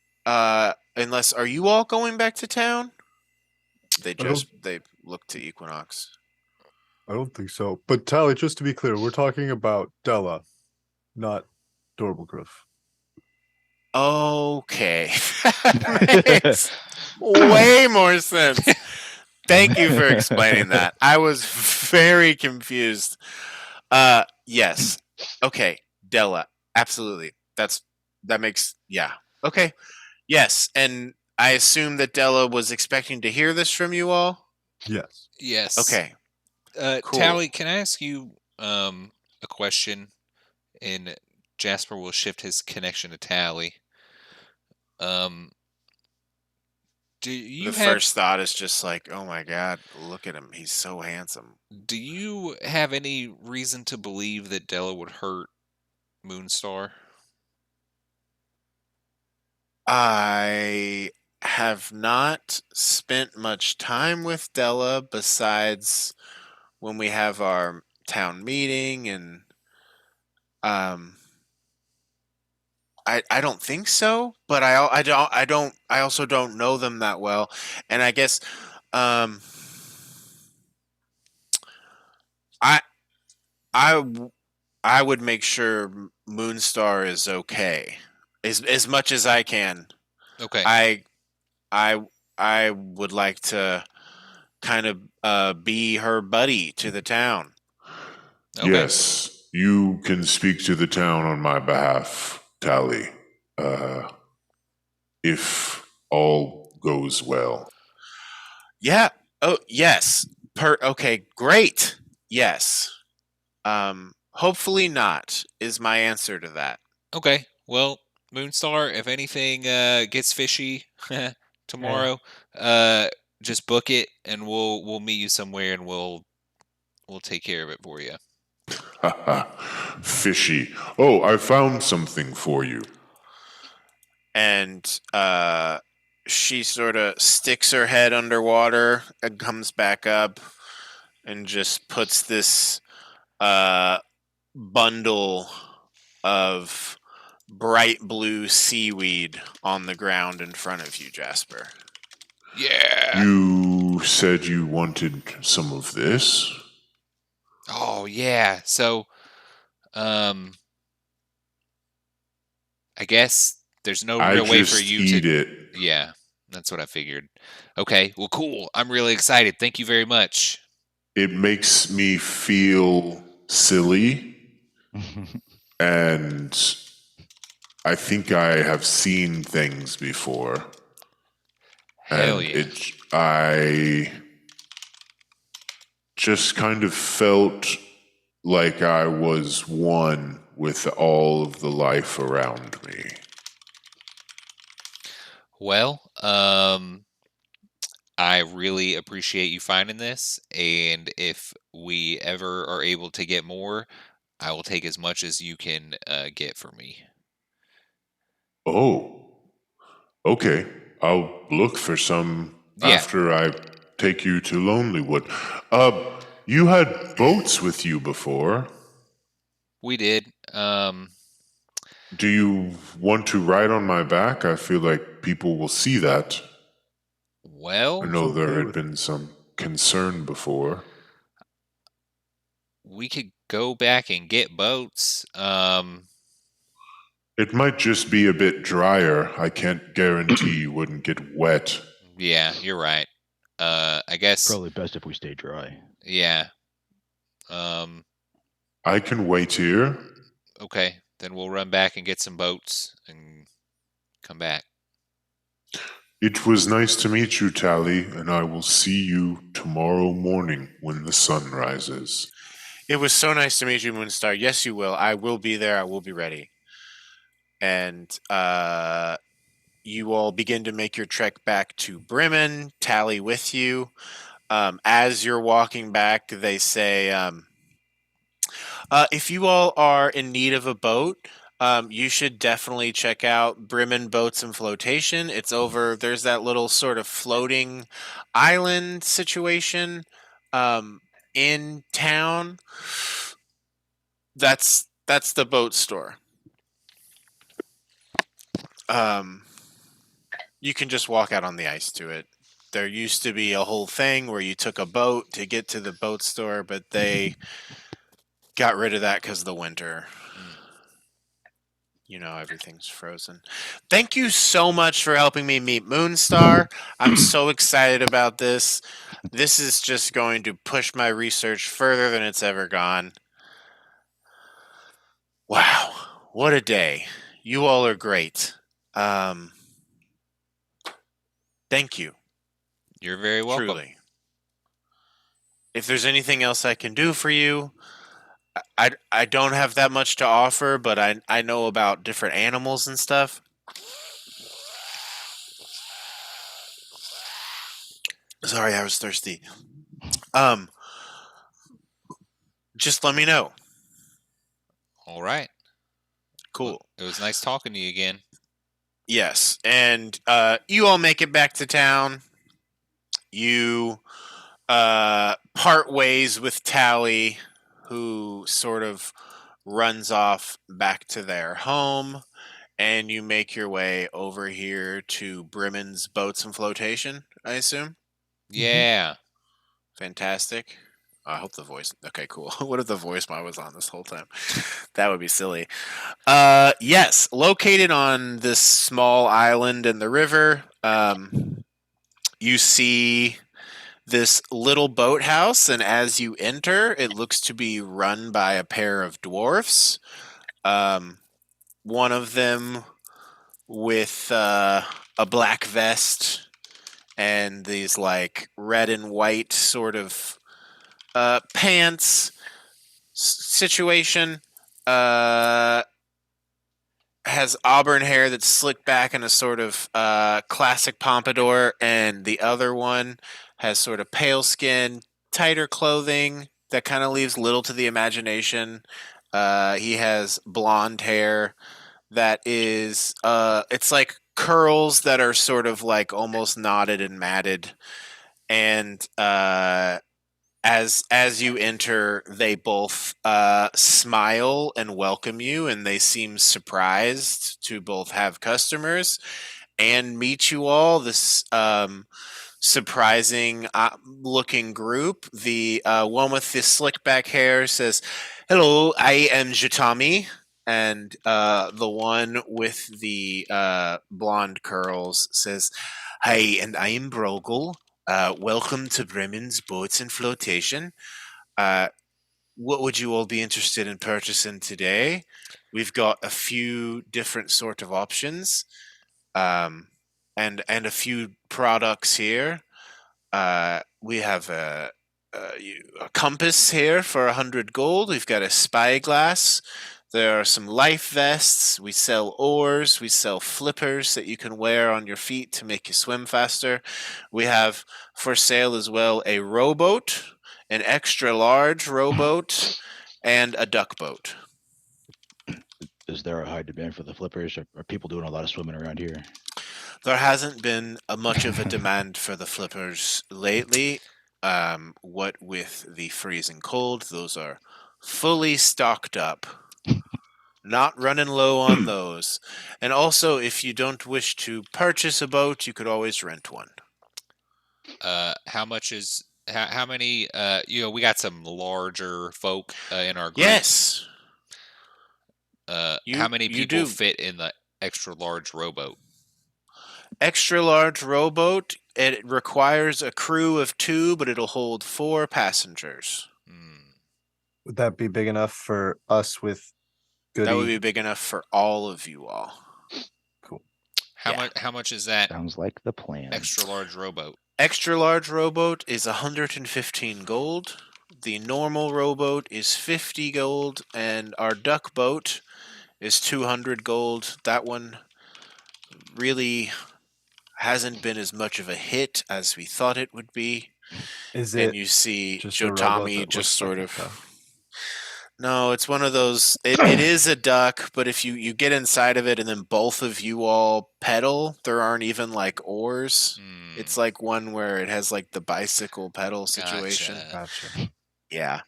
Unless are you all going back to town? They don't- they look to Equinox. I don't think so. But Tally, just to be clear, we're talking about Della, not Dorblegriff. Okay. That makes way more sense. Thank you for explaining that. I was very confused. Yes. Okay, Della. Absolutely. That makes yeah. Okay. Yes, and I assume that Della was expecting to hear this from you all. Yes. Yes. Okay. Cool. Tally, can I ask you a question? And Jasper will shift his connection to Tally. Do you The have first thought is just like, oh my god, look at him. He's so handsome. do you have any reason to believe that Della would hurt Moonstar? I have not spent much time with Della besides when we have our town meeting and um I don't think so, but I also don't know them that well, and I guess um I I I would make sure Moonstar is okay, as much as I can. Okay. I I I would like to kind of be her buddy to the town. Okay. Yes, you can speak to the town on my behalf, Tally. If all goes well. Yeah. Oh, yes. Okay, great. Yes. Hopefully not is my answer to that. Okay. Well, Moonstar, if anything gets fishy tomorrow, just book it and we'll meet you somewhere and we'll take care of it for you. Fishy. Oh, I found something for you. And she sort of sticks her head underwater and comes back up and just puts this bundle of bright blue seaweed on the ground in front of you, Jasper. Yeah. You said you wanted some of this. Oh yeah. So I guess there's no I real way for just you eat to it. Yeah, that's what I figured. Okay, well cool. I'm really excited. Thank you very much. It makes me feel silly, and I think I have seen things before. Hell And yeah. I just kind of felt like I was one with all of the life around me. Well, I really appreciate you finding this, and if we ever are able to get more, I will take as much as you can get for me. Oh, okay. I'll look for some Yeah. after I take you to Lonelywood. You had boats with you before. We did. Do you want to ride on my back? I feel like people will see that. I Well, know there okay had with been some concern before. we could go back and get boats. It might just be a bit drier. I can't guarantee you wouldn't get wet. Yeah, you're right. I guess. Probably best if we stay dry. Yeah. I can wait here. Okay, then we'll run back and get some boats and come back. It was nice to meet you, Tally, and I will see you tomorrow morning when the sun rises. It was so nice to meet you, Moonstar. Yes, you will. I will be there. I will be ready. And you all begin to make your trek back to Bremen, Tally with you. As you're walking back, they say, if you all are in need of a boat, you should definitely check out Bremen Boats and Flotation. It's over, there's that little sort of floating island situation in town. That's the boat store. You can just walk out on the ice to it. There used to be a whole thing where you took a boat to get to the boat store, but they got rid of that because of the winter. You know, everything's frozen. Thank you so much for helping me meet Moonstar. I'm so excited about this. This is just going to push my research further than it's ever gone. Wow, what a day. You all are great. Thank you. You're very welcome. Truly. If there's anything else I can do for you, I don't have that much to offer, but I know about different animals and stuff. Sorry, I was thirsty. Just let me know. All right. Cool. Well, it was nice talking to you again. Yes, and you all make it back to town. You part ways with Tally, who sort of runs off back to their home, and you make your way over here to Bremen's Boats and Flotation, I assume? Yeah. Fantastic. I hope the voice... Okay, cool. What if the voicemail was on this whole time? That would be silly. Yes, located on this small island in the river, you see this little boathouse, and as you enter, it looks to be run by a pair of dwarfs. One of them with a black vest and these like red and white sort of pants situation. Has auburn hair that's slicked back in a sort of classic pompadour, and the other one has sort of pale skin, tighter clothing that kind of leaves little to the imagination. He has blonde hair that is, it's like curls that are sort of like almost knotted and matted. And as you enter, they both smile and welcome you, and they seem surprised to both have customers and meet you all. This surprising looking group. The one with the slick back hair says, "Hello, I am Jatami." And the one with the blonde curls says, "Hi, and I am Brogel. Welcome to Bremen's Boats and Flotation. What would you all be interested in purchasing today? We've got a few different sort of options, and a few products here. We have a compass here for 100 gold. We've got a spyglass. There are some life vests. We sell oars. We sell flippers that you can wear on your feet to make you swim faster. We have for sale as well a rowboat, an extra large rowboat, and a duck boat." Is there a high demand for the flippers? Are people doing a lot of swimming around here? There hasn't been much of a demand for the flippers lately. What with the freezing cold, those are fully stocked up. Not running low on those. And also, if you don't wish to purchase a boat, you could always rent one. How much is how many? We got some larger folk in our group. Yes. How many people fit in the extra large rowboat? Extra large rowboat. It requires a crew of 2, but it'll hold 4 passengers. Would that be big enough for us with goody? That would be big enough for all of you all. Cool. How much is that Sounds like the plan. extra large rowboat? Extra large rowboat is 115 gold. The normal rowboat is 50 gold, and our duck boat is 200 gold. That one really hasn't been as much of a hit as we thought it would be. Is it? And you see just a rowboat Jotami that just looks sort like a of... duck? No, it's one of those... It is a duck, but if you get inside of it and then both of you all pedal, there aren't even like oars. It's like one where it has like the bicycle pedal situation. Gotcha. Yeah.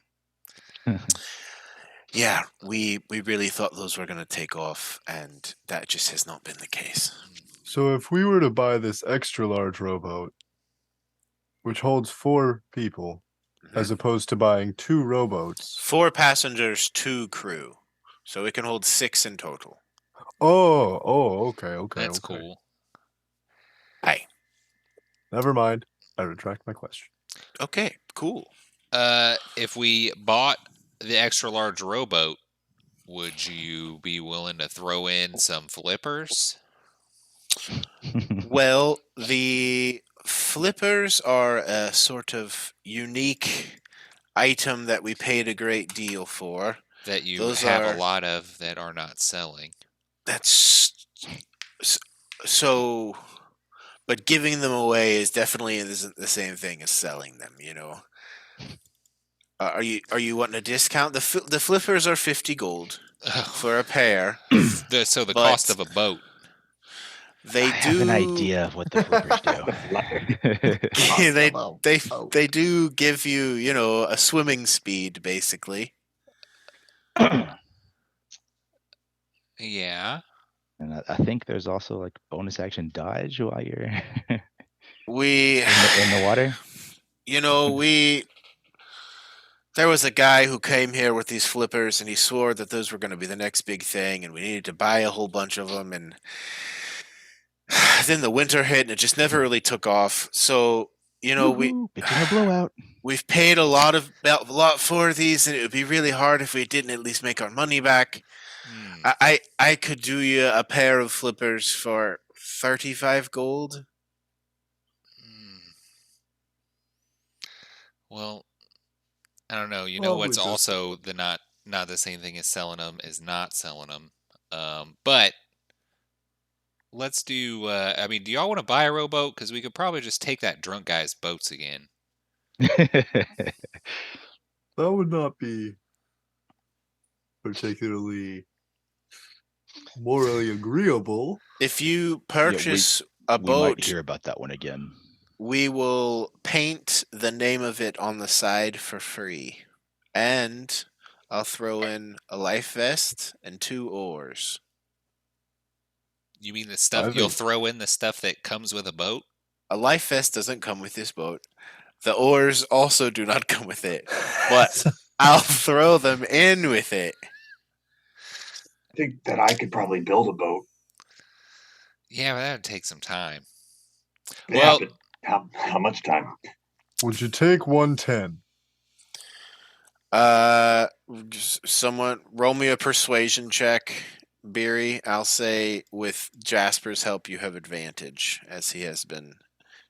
Yeah, we really thought those were going to take off, and that just has not been the case. So if we were to buy this extra large rowboat, which holds 4 people, as opposed to buying 2 rowboats. 4 passengers, 2 crew. So it can hold 6 in total. Okay. That's okay. cool. Aye. Never mind. I retract my question. Okay, cool. If we bought the extra large rowboat, would you be willing to throw in some flippers? Well, the flippers are a sort of unique item that we paid a great deal for. That you Those have a are- lot of that are not selling. That's so, but giving them away is definitely isn't the same thing as selling them. You know. Are you wanting a discount? The flippers are 50 gold for a pair. So the But cost of a boat. They I have an idea of what the flippers do. they do give you, a swimming speed basically. Yeah. And I think there's also like bonus action dodge while you're We in the water. There was a guy who came here with these flippers and he swore that those were going to be the next big thing and we needed to buy a whole bunch of them, and then the winter hit and it just never really took off. So, Woohoo, became a blowout. we've paid a lot for these, and it would be really hard if we didn't at least make our money back. I could do you a pair of flippers for 35 gold. Well, I don't know. You know Probably what's just also not the same thing as selling them is not selling them. But let's do. I mean, do y'all want to buy a rowboat? Because we could probably just take that drunk guy's boats again. That would not be particularly morally agreeable. If you purchase a We might boat, hear about that one again. we will paint the name of it on the side for free. And I'll throw in a life vest and 2 oars. You mean the stuff you'll throw in the stuff that comes with a boat? A life vest doesn't come with this boat. The oars also do not come with it. But I'll throw them in with it. I think that I could probably build a boat. Yeah, but that would take some time. Yeah, Well- but how much time? Would you take 110? Someone roll me a persuasion check, Beery. I'll say with Jasper's help, you have advantage, as he has been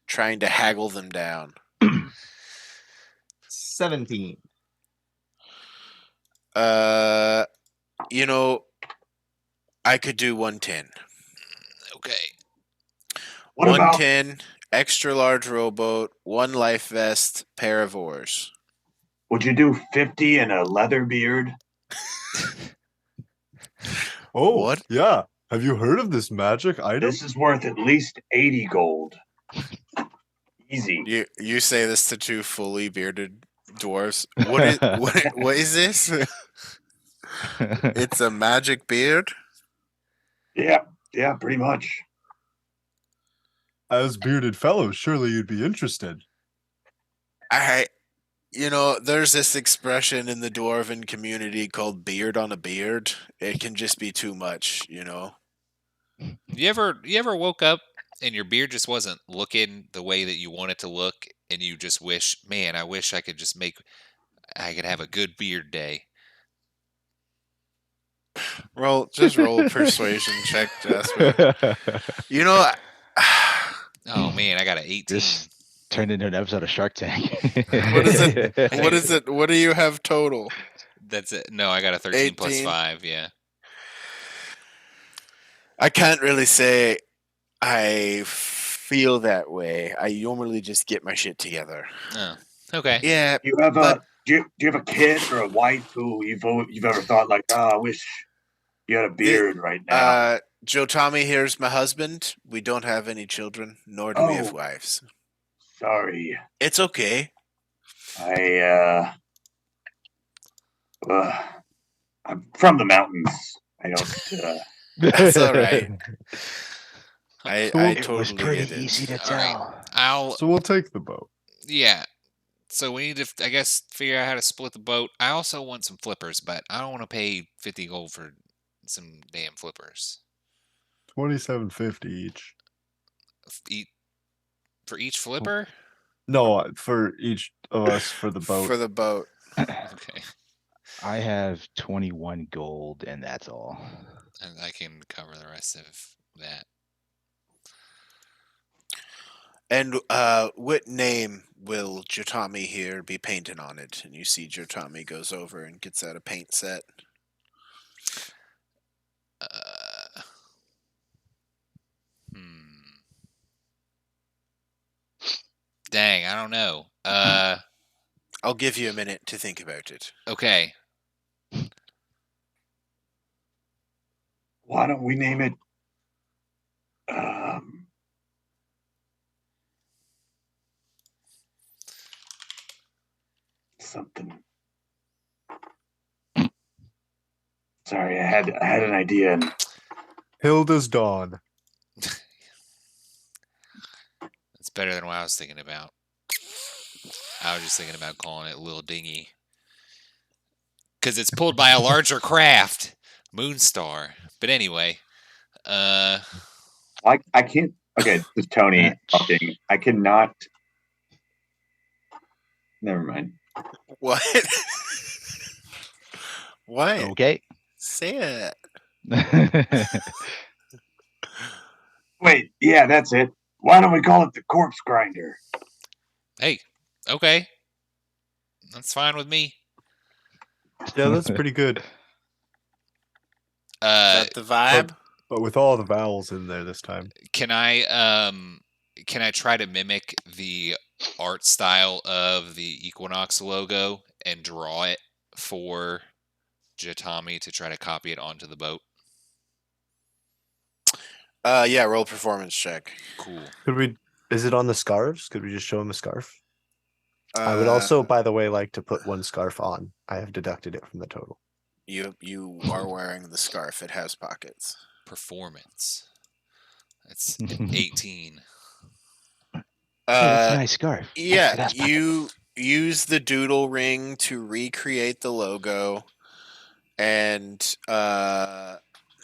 trying to haggle them down. 17. I could do 110. Okay. What about 110, extra large rowboat, 1 life vest, pair of oars. would you do 50 and a leather beard? Oh, What? Yeah. Have you heard of this magic item? This is worth at least 80 gold. Easy. You say this to 2 fully bearded dwarves. What is this? It's a magic beard? Yeah, pretty much. As bearded fellows, surely you'd be interested. There's this expression in the dwarven community called beard on a beard. It can just be too much. You ever woke up and your beard just wasn't looking the way that you want it to look, and you just wish, man, I wish I could have a good beard day. Just roll a persuasion check, Jasper. Oh man, I got an 18. This turned into an episode of Shark Tank. What is it? What is it? What do you have total? That's it. No, I got a 13 plus 18. 5. Yeah. I can't really say I feel that way. I normally just get my shit together. Oh, okay. Yeah, Do you have do you have a kid or a wife who you've ever thought like, I wish you had a beard right now? Joe Tommy here's my husband. We don't have any children, nor do we have Oh. wives. Sorry. It's okay. I'm from the mountains. I don't. That's all right. I So I It was totally pretty get it. easy to All right. tell. I'll So we'll take the boat. Yeah. So we need to, I guess, figure out how to split the boat. I also want some flippers, but I don't want to pay 50 gold for some damn flippers. 27.50 each. Eat for each flipper? No, for each of us for the boat. For the boat. Okay. I have 21 gold, and that's all. And I can cover the rest of that. And what name will Jotami here be painted on it? And you see Jotami goes over and gets out a paint set. Hmm. Dang, I don't know. I'll give you a minute to think about it. Okay. Why don't we name it? Something. Sorry, I had an idea. And Hilda's Dawn. It's better than what I was thinking about. I was just thinking about calling it Lil Dingy. Because it's pulled by a larger craft. Moonstar. But anyway. I can't. Okay, this is Tony talking. I cannot. Never mind. What? What? Okay. Say it. Wait, yeah, that's it. Why don't we call it the Corpse Grinder? Hey, okay. That's fine with me. Yeah, that's pretty good. Is that the vibe? But with all the vowels in there this time. Can I try to mimic the art style of the Equinox logo and draw it for Jatami to try to copy it onto the boat? Yeah, roll performance check. Cool. Is it on the scarves? Could we just show him a scarf? I would also, by the way, like to put one scarf on. I have deducted it from the total. You are wearing the scarf. It has pockets. Performance. That's 18. Hey, that's a nice scarf. Yeah, It has you use the doodle ring to recreate the logo, and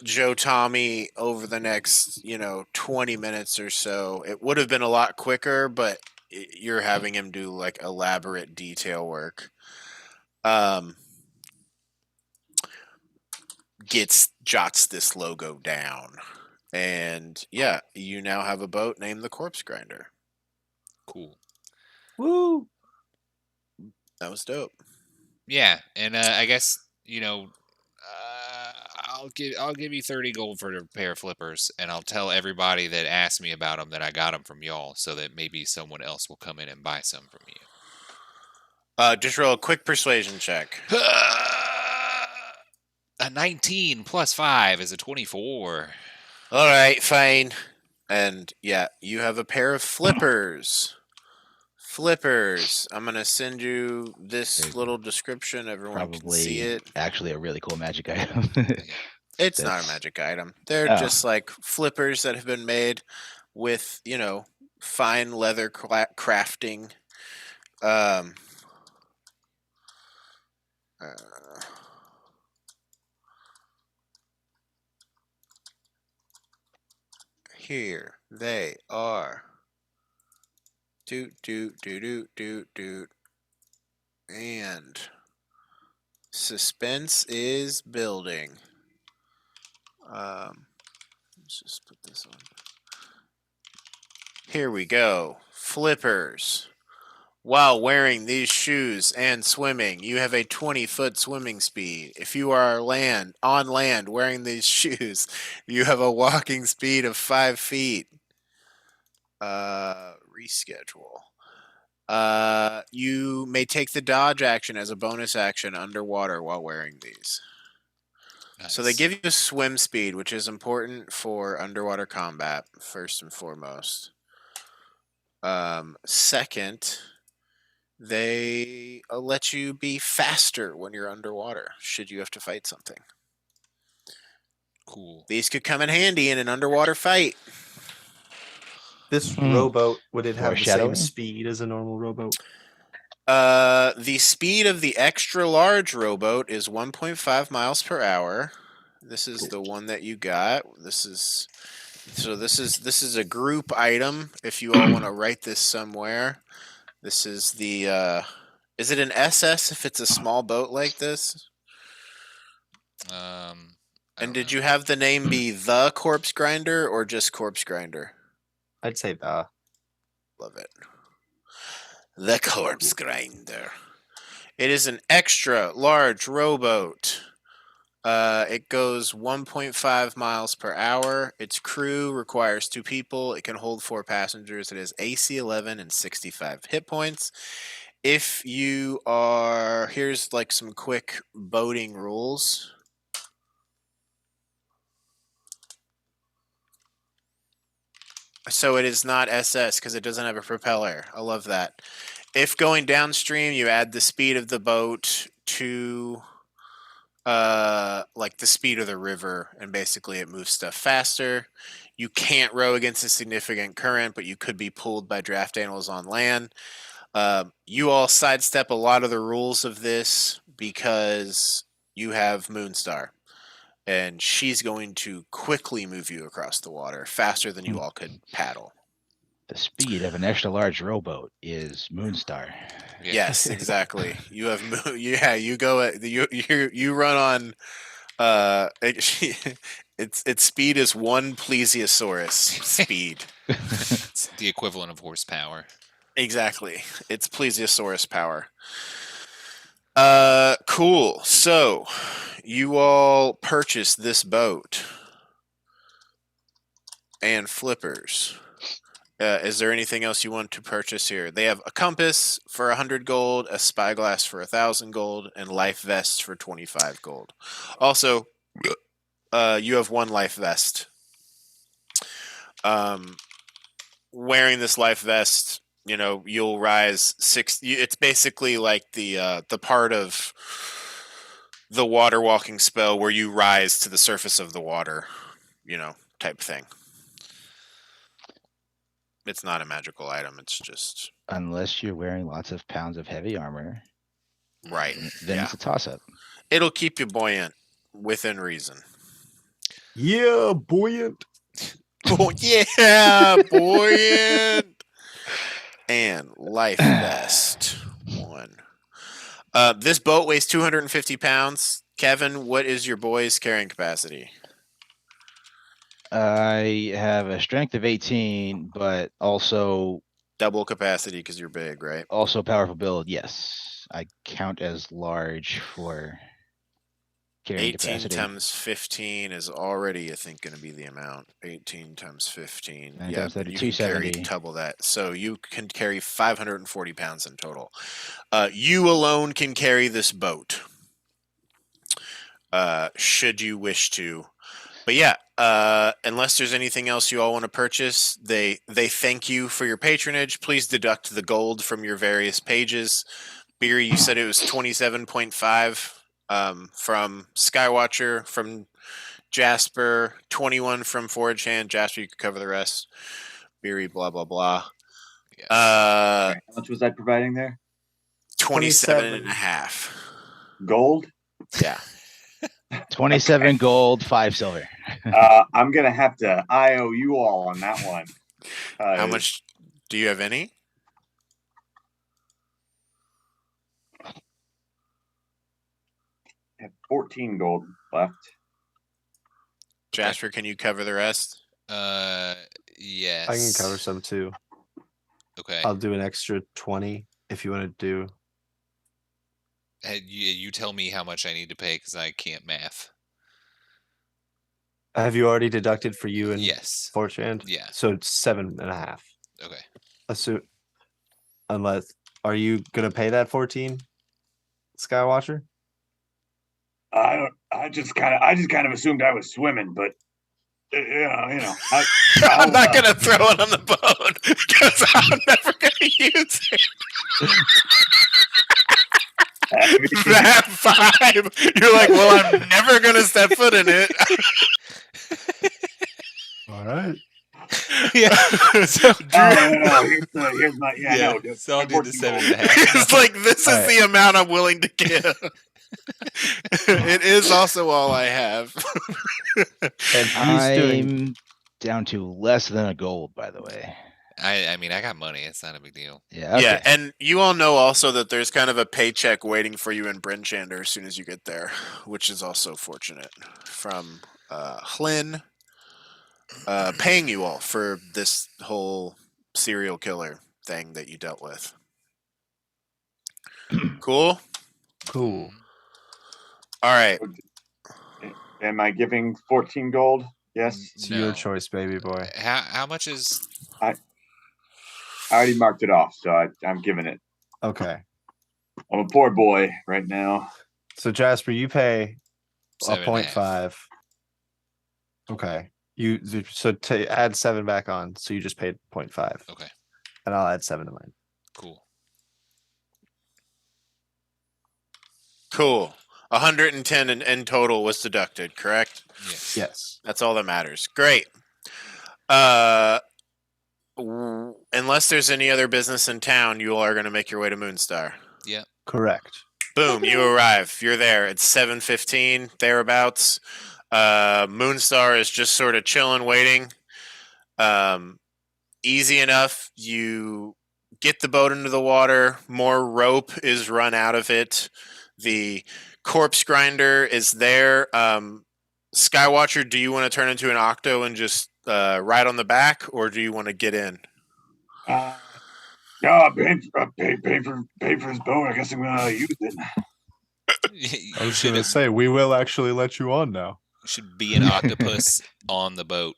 Joe Tommy over the next 20 minutes or so. It would have been a lot quicker, but you're having him do like elaborate detail work. Jots this logo down, and yeah, you now have a boat named the Corpse Grinder. Cool. Woo! That was dope. Yeah, and I guess I'll give you 30 gold for a pair of flippers, and I'll tell everybody that asked me about them that I got them from y'all, so that maybe someone else will come in and buy some from you. Just roll a quick persuasion check. A 19 plus 5 is a 24. All right, fine. And yeah, you have a pair of flippers. Flippers. I'm gonna send you this little description. Everyone can see Probably it. actually a really cool magic item. It's not a That's- magic item. They're Oh. just like flippers that have been made with, fine leather crafting. Here they are. Doot, doot, doot, doot, doot, doot. And suspense is building. Let's just put this on. Here we go. Flippers. While wearing these shoes and swimming, you have a 20-foot swimming speed. If you are on land wearing these shoes, you have a walking speed of 5 feet. Reschedule. You may take the dodge action as a bonus action underwater while wearing these. Nice. So they give you a swim speed, which is important for underwater combat, first and foremost. Second, they let you be faster when you're underwater, should you have to fight something. Cool. These could come in handy in an underwater fight. This rowboat, would it have the same Foreshadowing? speed as a normal rowboat? The speed of the extra large rowboat is 1.5 miles per hour. This is the one that you got. This is a group item. If you all want to write this somewhere, this is the. Is it an SS if it's a small boat like this? I And don't did know. you have the name be the Corpse Grinder or just Corpse Grinder? I'd say the. Love it. The Corpse Grinder. It is an extra large rowboat. It goes 1.5 miles per hour. Its crew requires 2 people. It can hold 4 passengers. It has AC 11 and 65 hit points. If you are, here's like some quick boating rules. So it is not SS because it doesn't have a propeller. I love that. If going downstream, you add the speed of the boat to like the speed of the river, and basically it moves stuff faster. You can't row against a significant current, but you could be pulled by draft animals on land. You all sidestep a lot of the rules of this because you have Moonstar, and she's going to quickly move you across the water faster than you all could paddle. The speed of an extra large rowboat is Moonstar. Yeah. Yes, exactly. You have you go you run on its speed is 1 plesiosaurus speed. It's the equivalent of horsepower. Exactly. It's plesiosaurus power. Cool. So, you all purchase this boat and flippers. Is there anything else you want to purchase here? They have a compass for 100 gold, a spyglass for 1,000 gold, and life vests for 25 gold. Also, you have 1 life vest. Wearing this life vest, you'll rise 6. It's basically like the part of the water walking spell where you rise to the surface of the water, type thing. It's not a magical item. It's just Unless you're wearing lots of pounds of heavy armor, right. then Yeah. it's a toss-up. It'll keep you buoyant within reason. Yeah, buoyant. Oh yeah, buoyant. And life vest 1. This boat weighs 250 pounds. Kevin, what is your boy's carrying capacity? I have a strength of 18, but also Double capacity because you're big, right? also powerful build. Yes, I count as large for carrying 18 capacity. times 15 is already, I think, going to be the amount. 18 times 15. Nine Yeah, times but 30, you can carry 270. double that. So you can carry 540 pounds in total. You alone can carry this boat, should you wish to. But yeah, unless there's anything else you all want to purchase, they thank you for your patronage. Please deduct the gold from your various pages. Beery, you said it was 27.5 from Skywatcher, from Jasper, 21 from Forge Hand. Jasper, you could cover the rest. Beery, blah, blah, blah. Yes. How much was I providing there? 27 and a half. Gold? Yeah. 27 gold, 5 silver. I'm gonna have to IO you all on that one. How much do you have any? I have 14 gold left. Jasper, can you cover the rest? Yes. I can cover some too. Okay. I'll do an extra 20 if you want to do. You tell me how much I need to pay because I can't math. Have you already deducted for you and Yes. Fortune? Yeah. So it's 7.5. Okay. Unless, are you gonna pay that 14, Skywatcher? I just kind of assumed I was swimming, but I'm not going to throw it on the boat because I'm never going to use it. That vibe. You're like, well, I'm never going to step foot in it. All right. yeah. So, No. Here's my no. So I'll do the 14 gold. 7.5. It's like, this is All right. the amount I'm willing to give. It is also all I have. And he's doing. I'm down to less than a gold, by the way. I mean, I got money. It's not a big deal. Yeah. Okay. Yeah, and you all know also that there's kind of a paycheck waiting for you in Brynchander as soon as you get there, which is also fortunate from Hlyn paying you all for this whole serial killer thing that you dealt with. Cool? Cool. All right. Am I giving 14 gold? Yes. It's your choice, baby boy. How much is? I already marked it off, so I'm giving it. Okay. I'm a poor boy right now. So Jasper, you pay a 7.5. 0.5. Okay. Add 7 back on, so you just paid 0.5. Okay, And I'll add 7 to mine. cool. Cool. 110 in total was deducted, correct? Yes. Yes. That's all that matters. Great. Unless there's any other business in town, you all are going to make your way to Moonstar. Yeah. Correct. Boom, you arrive. You're there. It's 7:15, thereabouts. Moonstar is just sort of chilling, waiting. Easy enough. You get the boat into the water. More rope is run out of it. The corpse grinder is there. Skywatcher, do you want to turn into an octo and just ride on the back, or do you want to get in? Yeah, pay for his boat. I guess I'm gonna use it. You should say we will actually let you on now. should be an octopus on the boat.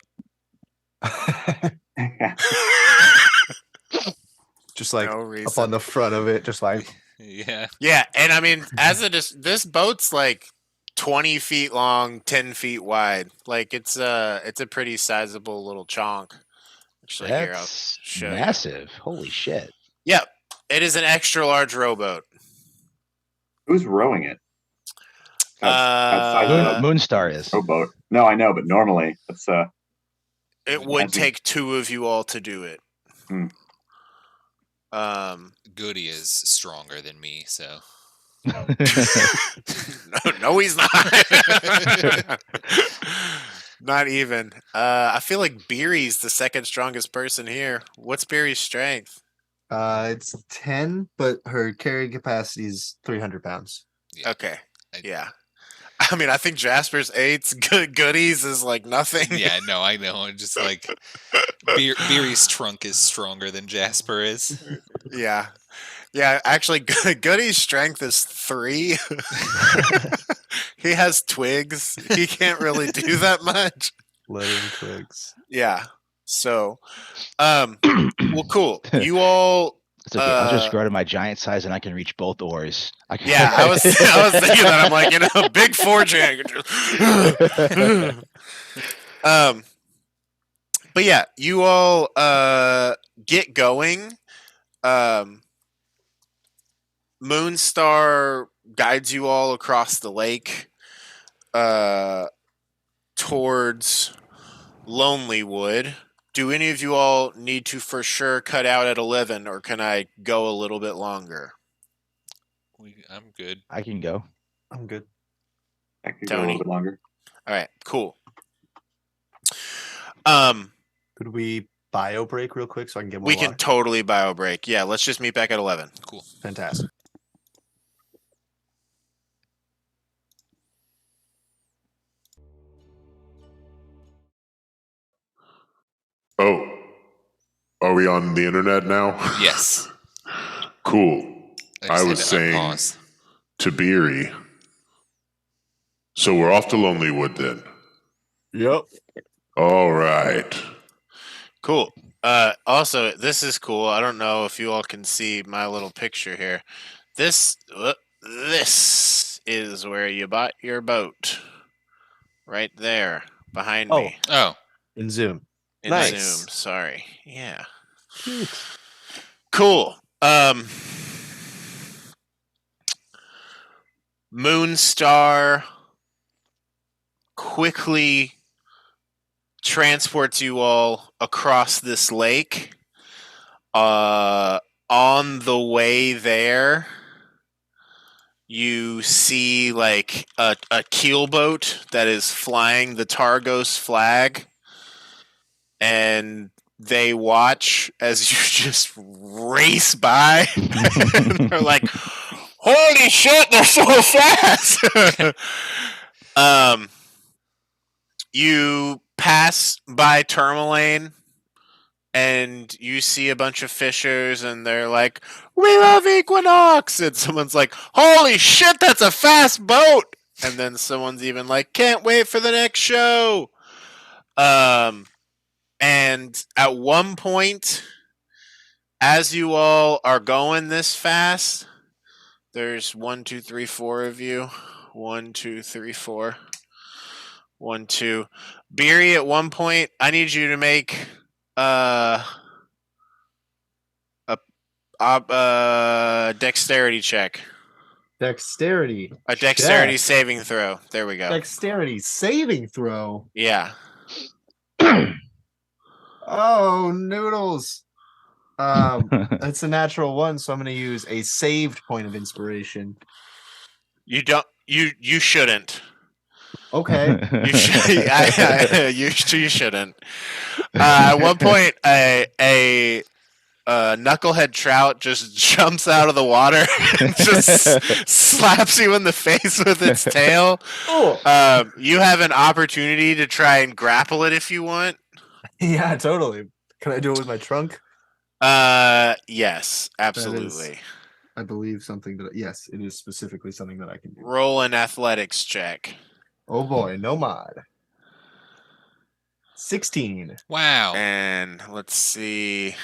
Just like No up reason. on the front of it, just like Yeah. Yeah, and I mean, as it is, this boat's like 20 feet long, 10 feet wide. Like it's a pretty sizable little chonk. Actually, here I'll That's show you. massive. Holy shit. Yep, it is an extra large rowboat. Who's rowing it? Outside Moonstar is. rowboat. No, I know, but normally it's It would Imagine. take 2 of you all to do it. Hmm. Goody is stronger than me, so no, he's not. Not even. I feel like Beery's the second strongest person here. What's Beery's strength? it's 10, but her carrying capacity is 300 pounds. yeah. Okay. Yeah. I mean, I think Jasper's 8's goodies is like nothing. Yeah, no, I know. I'm just like Beery's trunk is stronger than Jasper is. Yeah. Yeah, actually, Goody's strength is 3. He has twigs. He can't really do that much. Living twigs. Yeah. So, well, cool. You all. It's okay. I'll just grow to my giant size and I can reach both oars. Yeah, I was thinking that. I'm like, big forge. But yeah, you all get going. Moonstar guides you all across the lake towards Lonelywood. Do any of you all need to for sure cut out at 11, or can I go a little bit longer? I'm good. I can go. I'm good. I could go a Tony. little bit longer. All right, cool. Could we bio break real quick so I can get more We can water? totally bio break. Yeah, let's just meet back at 11. Cool. Fantastic. Oh, are we on the internet now? Yes. Cool. just I had was to saying unpause. to Beery. So we're off to Lonelywood then. Yep. All right. Cool. Also, this is cool. I don't know if you all can see my little picture here. This is where you bought your boat. Right there, behind Oh. me. Oh, In Zoom. In nice. Zoom. Sorry. Yeah. Cute. Cool. Moonstar quickly transports you all across this lake. On the way there, you see like a keelboat that is flying the Targos flag, and they watch as you just race by. And they're like, "Holy shit, they're so fast!" You pass by Tourmaline, and you see a bunch of fishers, and they're like, "We love Equinox!" And someone's like, "Holy shit, that's a fast boat!" And then someone's even like, "Can't wait for the next show." And at one point, as you all are going this fast, there's 1, 2, 3, 4 of you. 1, 2, 3, 4. 1, 2. Beery, at one point, I need you to make a dexterity check. Dexterity. A dexterity check. saving throw. There we go. Dexterity saving throw. Yeah. Oh, noodles. It's a natural one, so I'm going to use a saved point of inspiration. You don't. You shouldn't. Okay. You should. You shouldn't. At one point, a knucklehead trout just jumps out of the water and just slaps you in the face with its tail. You have an opportunity to try and grapple it if you want. Yeah, totally. Can I do it with my trunk? Yes, absolutely. I believe something that yes, it is specifically something that I can do. Roll an athletics check. Oh boy, no mod. 16. Wow. And let's see.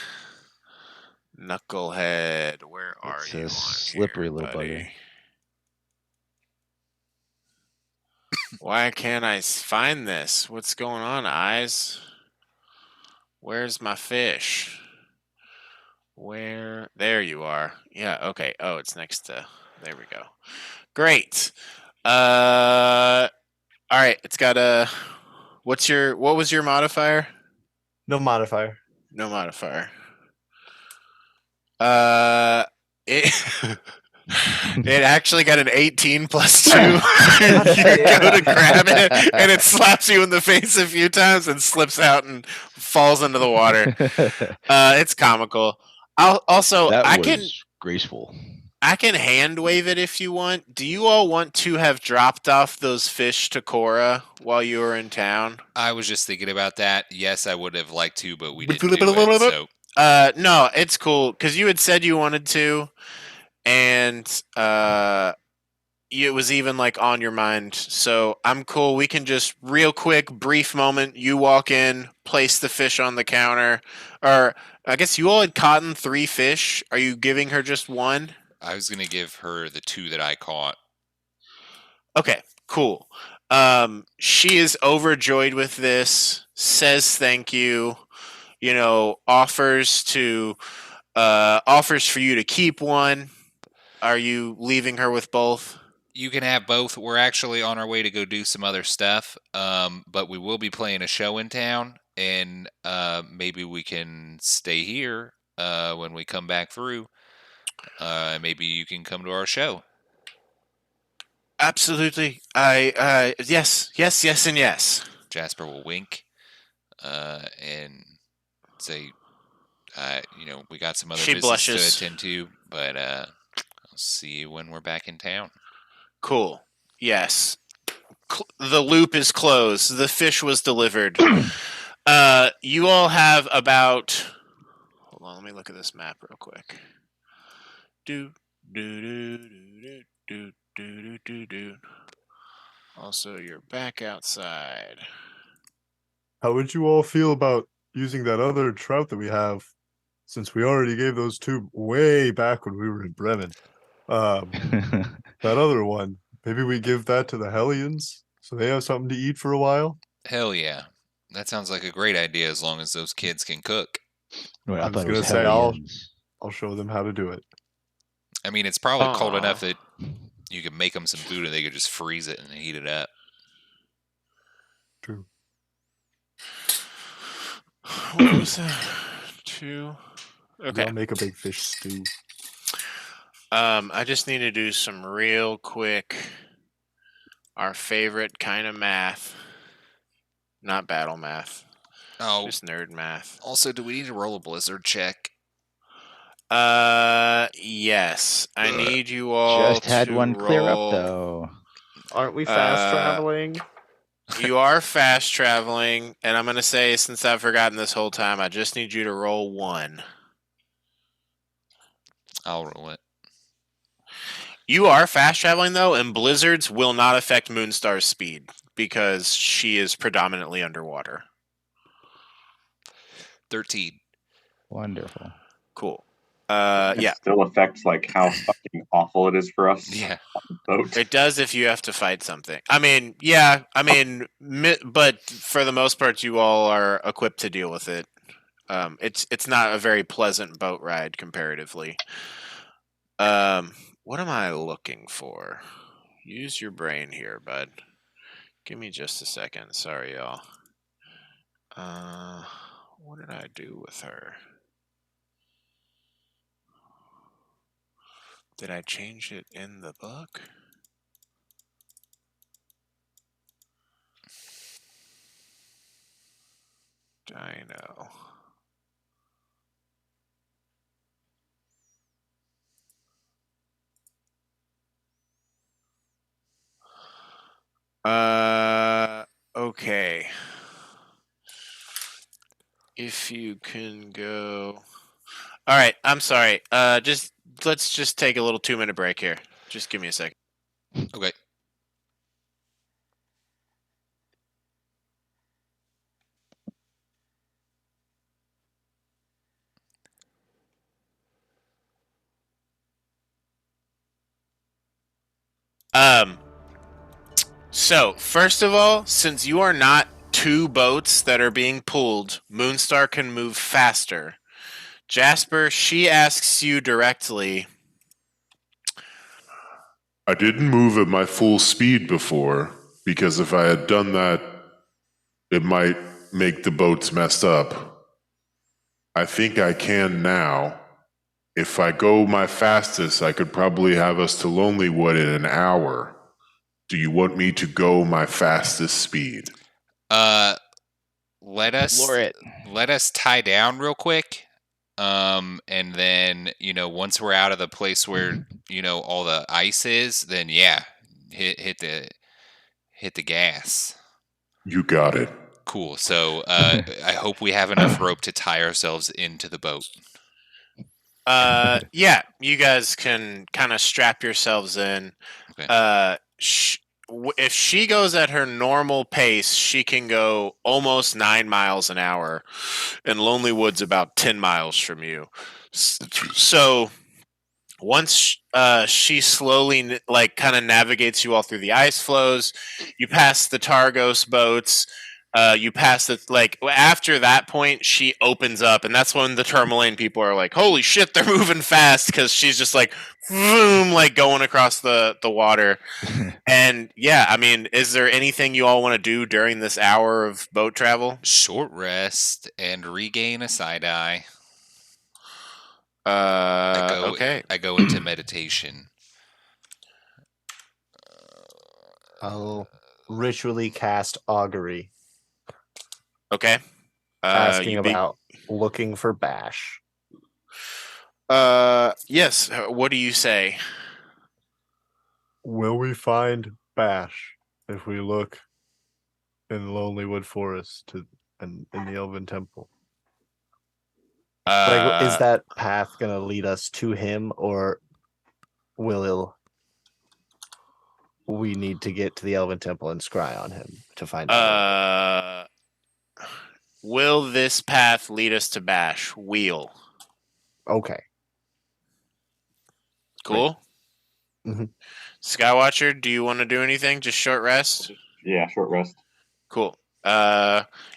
Knucklehead, where are It's you? a on slippery here, little buddy? bugger. Why can't I find this? What's going on, eyes? Where's my fish? Where? There you are. Yeah, okay. Oh, it's next to... There we go. Great. All right, it's got a... What was your modifier? No modifier. No modifier. It it actually got an 18 plus 2. You go to grab it, and it slaps you in the face a few times and slips out and falls into the water. It's comical. I can graceful. I can hand wave it if you want. Do you all want to have dropped off those fish to Cora while you were in town? I was just thinking about that. Yes, I would have liked to, but we didn't do it. So No, it's cool because you had said you wanted to, and it was even like on your mind. So I'm cool. We can just real quick, brief moment. You walk in, place the fish on the counter, or I guess you all had caught 3 fish. Are you giving her just one? I was going to give her the 2 that I caught. Okay, cool. She is overjoyed with this, says thank you, offers for you to keep one. Are you leaving her with both? You can have both. We're actually on our way to go do some other stuff, but we will be playing a show in town, and maybe we can stay here when we come back through. Maybe you can come to our show. Absolutely. Yes, and yes. Jasper will wink and say, we got some other business blushes. to attend to, but I'll see you when we're back in town. Cool. Yes. The loop is closed. The fish was delivered. You all have about... Hold on, let me look at this map real quick. Also, you're back outside. How would you all feel about using that other trout that we have, since we already gave those 2 way back when we were in Bremen? That other one, maybe we give that to the Hellions so they have something to eat for a while? Hell yeah. That sounds like a great idea as long as those kids can cook. Wait, I was gonna say I'll show them how to do it. I mean, it's probably cold enough that you could make them some food and they could just freeze it and heat it up. True. What was that? 2. Okay. Y'all make a big fish stew. I just need to do some real quick, our favorite kind of math. Not battle math. Oh, Just nerd math. also, do we need to roll a blizzard check? Yes. I need you all Just had to one clear up roll- though. Aren't we fast Uh, traveling? You are fast traveling, and I'm gonna say, since I've forgotten this whole time, I just need you to roll 1. I'll roll it. You are fast traveling though, and blizzards will not affect Moonstar's speed because she is predominantly underwater. 13. Wonderful. Cool. It Yeah, still affects like how fucking awful it is for us Yeah. on the boat. it does if you have to fight something. I mean, yeah, but for the most part, you all are equipped to deal with it. It's not a very pleasant boat ride comparatively. What am I looking for? Use your brain here, bud. Give me just a second. Sorry, y'all. What did I do with her? Did I change it in the book? Dino. Okay. If you can go. All right, I'm sorry. Let's just take a little 2-minute break here. Just give me a second. Okay. So first of all, since you are not 2 boats that are being pulled, Moonstar can move faster. Jasper, she asks you directly. I didn't move at my full speed before, because if I had done that, it might make the boats messed up. I think I can now. If I go my fastest, I could probably have us to Lonelywood in an hour. Do you want me to go my fastest speed? Let us tie down real quick. And then, once we're out of the place where, all the ice is, then yeah, hit the gas. You got it. Cool. So, I hope we have enough rope to tie ourselves into the boat. Yeah, you guys can kind of strap yourselves in. Okay. If she goes at her normal pace, she can go almost 9 miles an hour, and Lonelywood's about 10 miles from you. So once she slowly kind of navigates you all through the ice flows, you pass the Targos boats. You pass the after that point, she opens up, and that's when the Tourmaline people are like, "Holy shit, they're moving fast!" Because she's just boom, going across the water. And yeah, I mean, is there anything you all want to do during this hour of boat travel? Short rest and regain a side eye. Okay. I go into meditation. I'll ritually cast augury, Okay. asking about looking for Bash. Yes. What do you say? Will we find Bash if we look in Lonelywood Forest and in the Elven Temple? Is that path gonna lead us to him, or will we need to get to the Elven Temple and scry on him to find out? Will this path lead us to Bash? Wheel. Okay. Cool. Mm-hmm. Skywatcher, do you want to do anything? Just short rest? Yeah, short rest. Cool.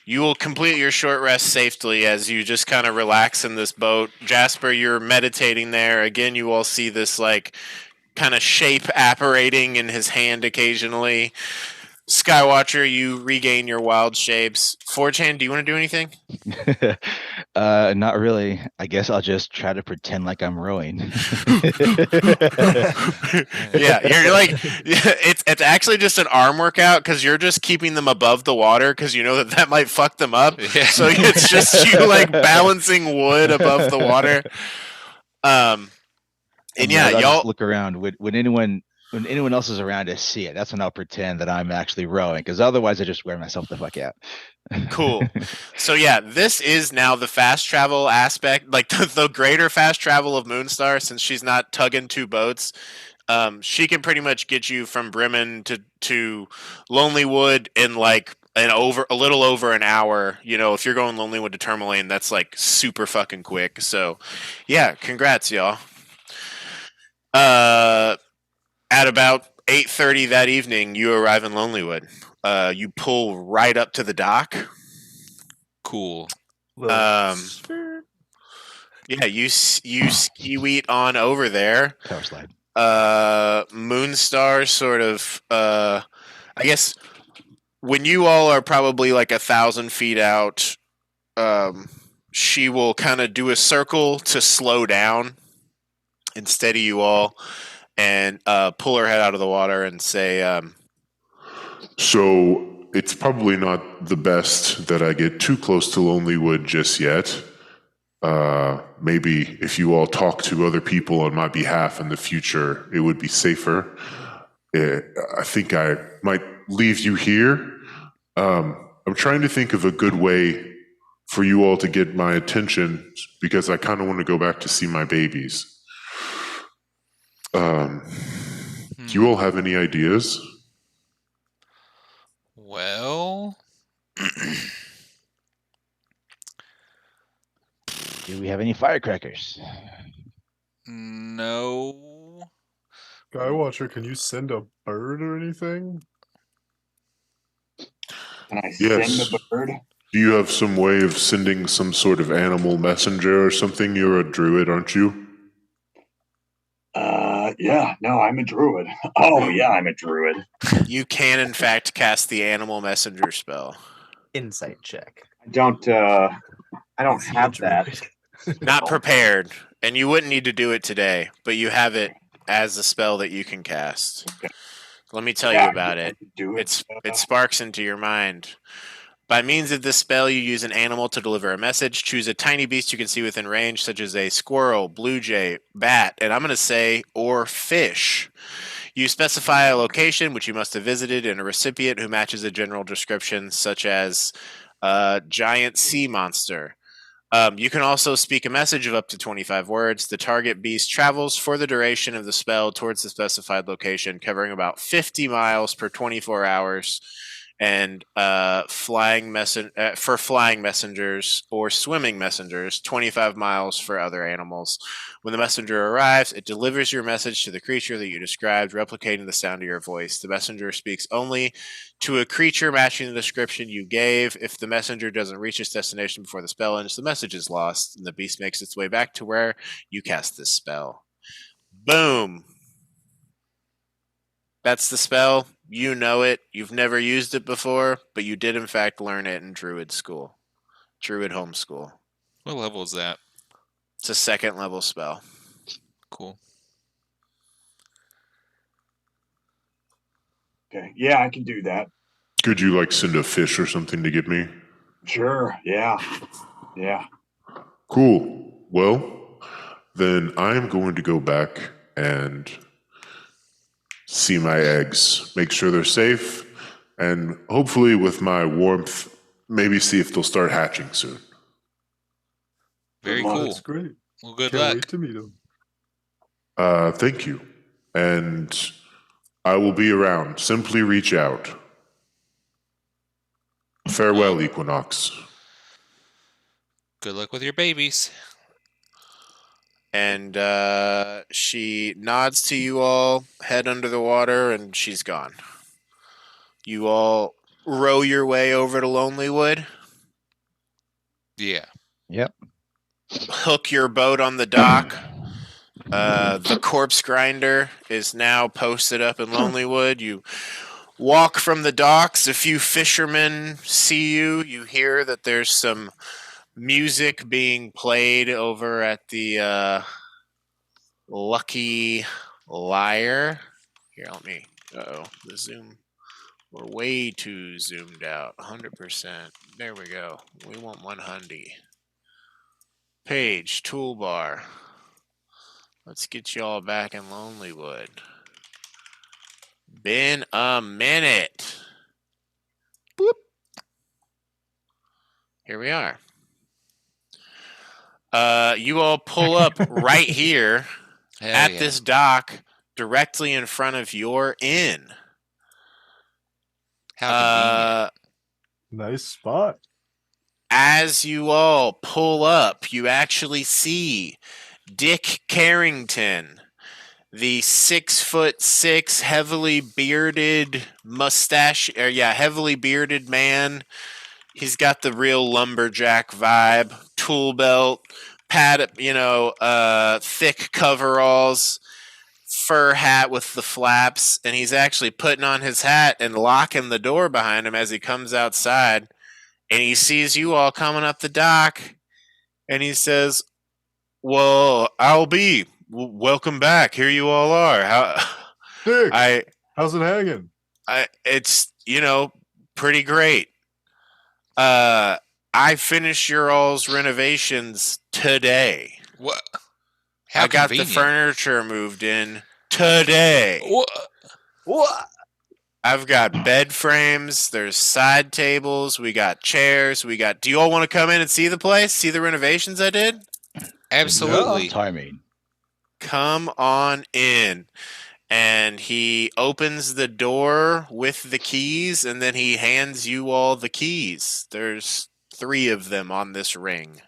You will complete your short rest safely as you just kind of relax in this boat. Jasper, you're meditating there. Again, you all see this kind of shape apparating in his hand occasionally. Skywatcher, you regain your wild shapes. 4chan, do you want to do anything? Not really. I guess I'll just try to pretend like I'm rowing. Yeah, you're like, it's actually just an arm workout because you're just keeping them above the water because you know that might fuck them up. Yeah. So it's just you like balancing wood above the water. And yeah, I'll y'all just look around. When anyone else is around to see it, that's when I'll pretend that I'm actually rowing. Because otherwise, I just wear myself the fuck out. Cool. So yeah, this is now the fast travel aspect, like the greater fast travel of Moonstar, since she's not tugging two boats. She can pretty much get you from Bremen to Lonelywood in like a little over an hour. You know, if you're going Lonelywood to Tourmaline, that's like super fucking quick. So yeah, congrats, y'all. At about 8:30 that evening, you arrive in Lonelywood. You pull right up to the dock. Cool. Yeah, you ski-weet on over there. Power slide. Moonstar sort of, I guess, when you all are probably like 1,000 feet out, she will kind of do a circle to slow down and steady you all, and pull her head out of the water and say, So it's probably not the best that I get too close to Lonelywood just yet. Maybe if you all talk to other people on my behalf in the future, it would be safer. I think I might leave you here. I'm trying to think of a good way for you all to get my attention because I kind of want to go back to see my babies. Do you all have any ideas? Well, Do we have any firecrackers? no. Skywatcher, can you send a bird or anything? Can I Yes. send a bird? Do you have some way of sending some sort of animal messenger or something? You're a druid, aren't you? Yeah, no, I'm a druid. Oh, yeah, I'm a druid. you can in fact cast the animal messenger spell. Insight check. I don't Is he a have that. druid? Not prepared, and you wouldn't need to do it today, but you have it as a spell that you can cast. Okay. Let me tell Yeah, you about I it. can do it. It sparks into your mind. By means of this spell, you use an animal to deliver a message. Choose a tiny beast you can see within range, such as a squirrel, blue jay, bat, and I'm going to say, or fish. You specify a location which you must have visited and a recipient who matches a general description, such as giant sea monster. You can also speak a message of up to 25 words. The target beast travels for the duration of the spell towards the specified location, covering about 50 miles per 24 hours. And for flying messengers or swimming messengers, 25 miles for other animals. When the messenger arrives, it delivers your message to the creature that you described, replicating the sound of your voice. The messenger speaks only to a creature matching the description you gave. If the messenger doesn't reach its destination before the spell ends, the message is lost, and the beast makes its way back to where you cast this spell. Boom! That's the spell. You know it. You've never used it before, but you did in fact learn it in Druid school. Druid homeschool. What level is that? It's a 2nd level spell. Cool. Okay. Yeah, I can do that. Could you like send a fish or something to get me? Sure. Yeah. Yeah. Cool. Well, then I'm going to go back and see my eggs, make sure they're safe, and hopefully with my warmth, maybe see if they'll start hatching soon. Very Well, cool. That's great. Well, good Can't luck. wait to meet him. Thank you. And I will be around. Simply reach out. Farewell, Equinox. Good luck with your babies. And she nods to you all, head under the water, and she's gone. You all row your way over to Lonelywood, Yeah. Yep. hook your boat on the dock. The corpse grinder is now posted up in Lonelywood. You walk from the docks. A few fishermen see you. You hear that there's some music being played over at the Lucky Liar. Here, let me. The zoom. We're way too zoomed out. 100%. There we go. We want 100. Page, toolbar. Let's get y'all back in Lonelywood. Been a minute. Boop. Here we are. You all pull up right here at this dock directly in front of your inn. How convenient. Nice spot. As you all pull up, you actually see Dick Carrington, the 6'6", heavily bearded heavily bearded man. He's got the real lumberjack vibe, tool belt, thick coveralls, fur hat with the flaps, and he's actually putting on his hat and locking the door behind him as he comes outside. And he sees you all coming up the dock, and he says, "Well, welcome back. Here you all are. Dick, how's it hanging? It's pretty great. I finished your all's renovations today. What? How I got convenient. the furniture moved in today. What? I've got bed frames. There's side tables. We got chairs. Do you all want to come in and see the place? See the renovations I did? Absolutely. Timing. Come on in." And he opens the door with the keys, and then he hands you all the keys. There's 3 of them on this ring.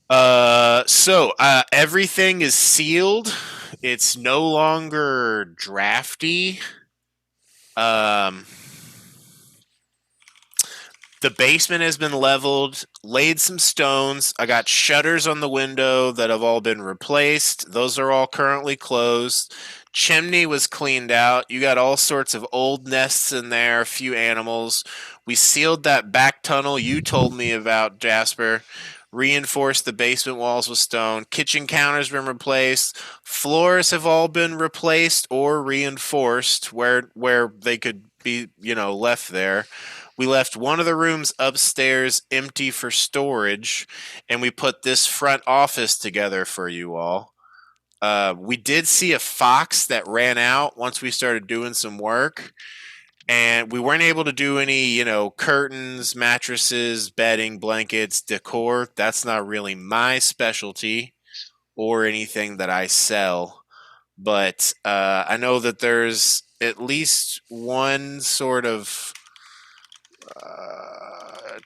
So everything is sealed. It's no longer drafty. The basement has been leveled, laid some stones. I got shutters on the window that have all been replaced. Those are all currently closed. Chimney was cleaned out. You got all sorts of old nests in there, a few animals. We sealed that back tunnel you told me about, Jasper. Reinforced the basement walls with stone. Kitchen counters been replaced. Floors have all been replaced or reinforced where they could be, left there. We left one of the rooms upstairs empty for storage, and we put this front office together for you all. We did see a fox that ran out once we started doing some work, and we weren't able to do any, curtains, mattresses, bedding, blankets, decor. That's not really my specialty or anything that I sell. But I know that there's at least one sort of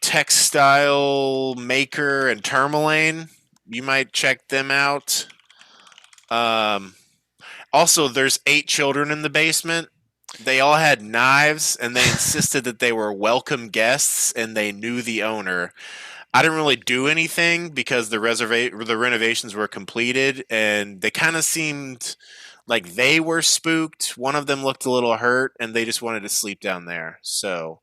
textile maker and Tourmaline. You might check them out. Also, there's 8 children in the basement. They all had knives, and they insisted that they were welcome guests, and they knew the owner. I didn't really do anything because the renovations were completed, and they kind of seemed like they were spooked. One of them looked a little hurt, and they just wanted to sleep down there. So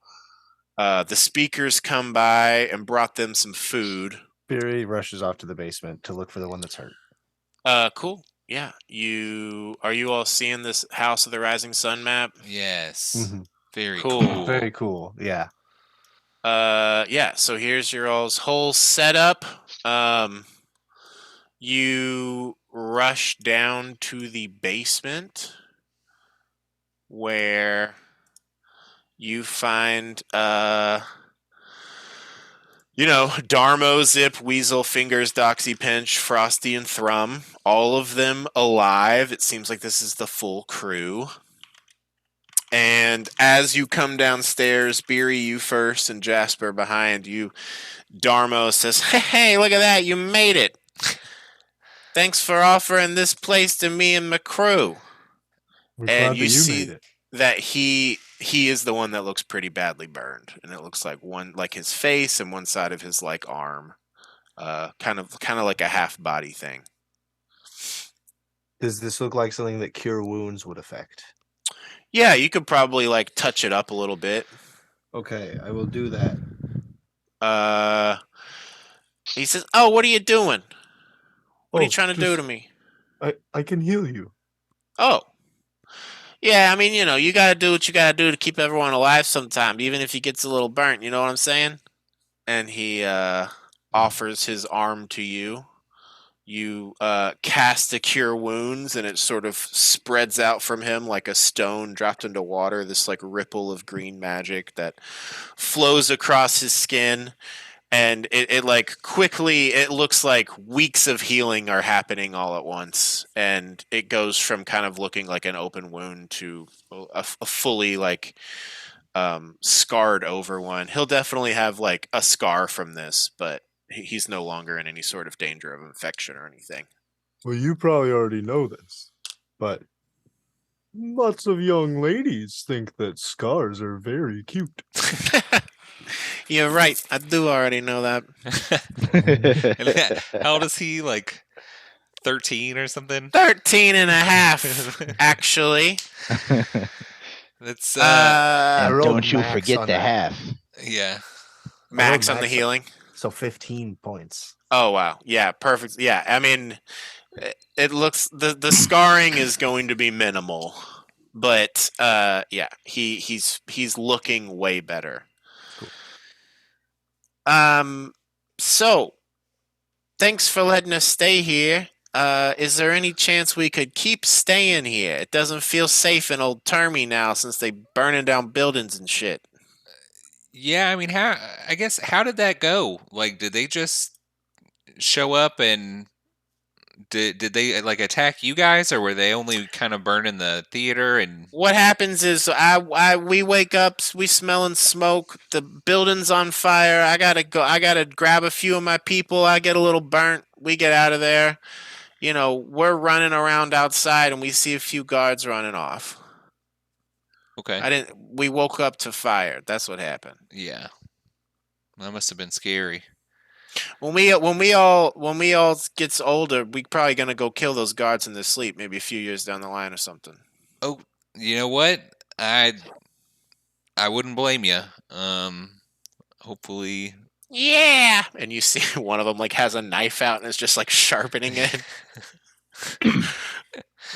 the speakers come by and brought them some food. Beery rushes off to the basement to look for the one that's hurt. Cool. Yeah. Are you all seeing this House of the Rising Sun map? Yes. Mm-hmm. Very Cool. cool. Very cool. Yeah. Yeah. So here's your all's whole setup. You rush down to the basement where you find Darmo, Zip, Weasel, Fingers, Doxy, Pinch, Frosty, and Thrum. All of them alive. It seems like this is the full crew. And as you come downstairs, Beery, you first, and Jasper behind you, Darmo says, "Hey, look at that. You made it. Thanks for offering this place to me and my crew." We're And glad you that you see made it. that he is the one that looks pretty badly burned, and it looks like his face and one side of his arm, kind of like a half body thing. Does this look like something that cure wounds would affect? Yeah, you could probably like touch it up a little bit. Okay, I will do that. He says, "Oh, what are you doing? What are you Oh, trying to do just- to me?" I can heal you. Oh, yeah. I mean, you got to do what you got to do to keep everyone alive. Sometimes, even if he gets a little burnt. You know what I'm saying? And he offers his arm to you. You cast a cure wounds, and it sort of spreads out from him like a stone dropped into water. This like ripple of green magic that flows across his skin, and it like quickly. It looks like weeks of healing are happening all at once, and it goes from kind of looking like an open wound to a fully like scarred over one. He'll definitely have like a scar from this, but he's no longer in any sort of danger of infection or anything. Well, you probably already know this, but lots of young ladies think that scars are very cute. You're right. I do already know that. How old is he? Like 13 or something? 13 and a half, actually. That's And rolled don't you max forget on the that. half. yeah. Max on the max. healing. So 15 points. Oh, wow. Yeah, perfect. Yeah, I mean, it looks... The scarring is going to be minimal. But, yeah, he's looking way better. Cool. So, thanks for letting us stay here. Is there any chance we could keep staying here? It doesn't feel safe in Old Termy now since they burning down buildings and shit. Yeah, I mean, how did that go? Like, did they just show up and did they like attack you guys, or were they only kind of burning the theater? And What happens is we wake up, we smelling smoke, the building's on fire. I gotta grab a few of my people. I get a little burnt. We get out of there. We're running around outside and we see a few guards running off. okay, We woke up to fire. That's what happened. yeah, that must have been scary. When we all gets older, we probably gonna go kill those guards in their sleep. Maybe a few years down the line or something. Oh, you know what? I wouldn't blame you. Hopefully, Yeah. And you see one of them like has a knife out and is just like sharpening it.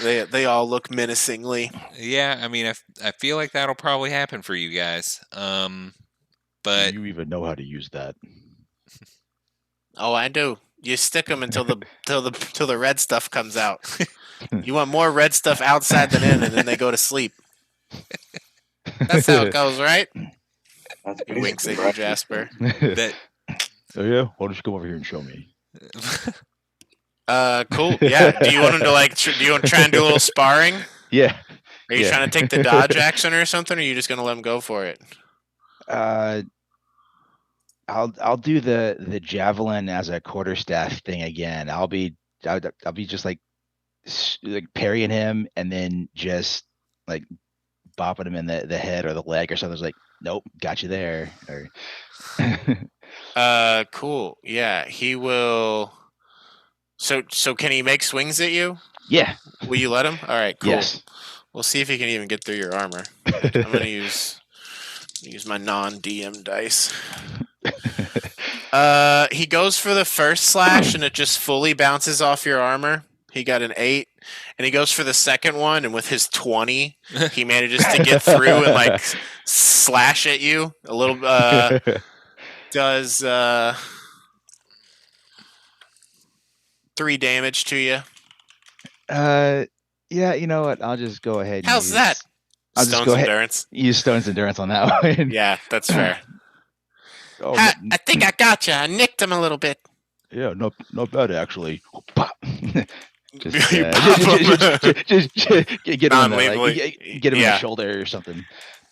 They all look menacingly. yeah. I mean, I feel like that'll probably happen for you guys. But Do you even know how to use that? Oh, I do. You stick them until the red stuff comes out. You want more red stuff outside than in, and then they go to sleep. That's how it goes, right? That's He winks at you, right. Jasper. that Oh yeah, why don't you come over here and show me? Cool. Yeah. Do you want him to like? Do you want to try and do a little sparring? Yeah. Are you trying to take the dodge action or something? Or are you just gonna let him go for it? I'll do the javelin as a quarterstaff thing again. I'll be just like parrying him and then just like bopping him in the head or the leg or something. It's like, nope, got you there. Or Cool. Yeah, he will. So can he make swings at you? yeah. Will you let him? All right, cool. Yes. We'll see if he can even get through your armor. I'm gonna use my non-DM dice. He goes for the first slash and it just fully bounces off your armor. He got an 8, and he goes for the second one, and with his 20, he manages to get through and like slash at you a little. Does 3 damage to you. Yeah, you know what? I'll just go ahead. How's that? I'll just Stone's go ahead. endurance. Use Stone's endurance on that one. Yeah, that's fair. Oh, I think I got you. I nicked him a little bit. yeah, not bad actually. Just, You just get him in Non-lethally. get him in Yeah. the shoulder or something.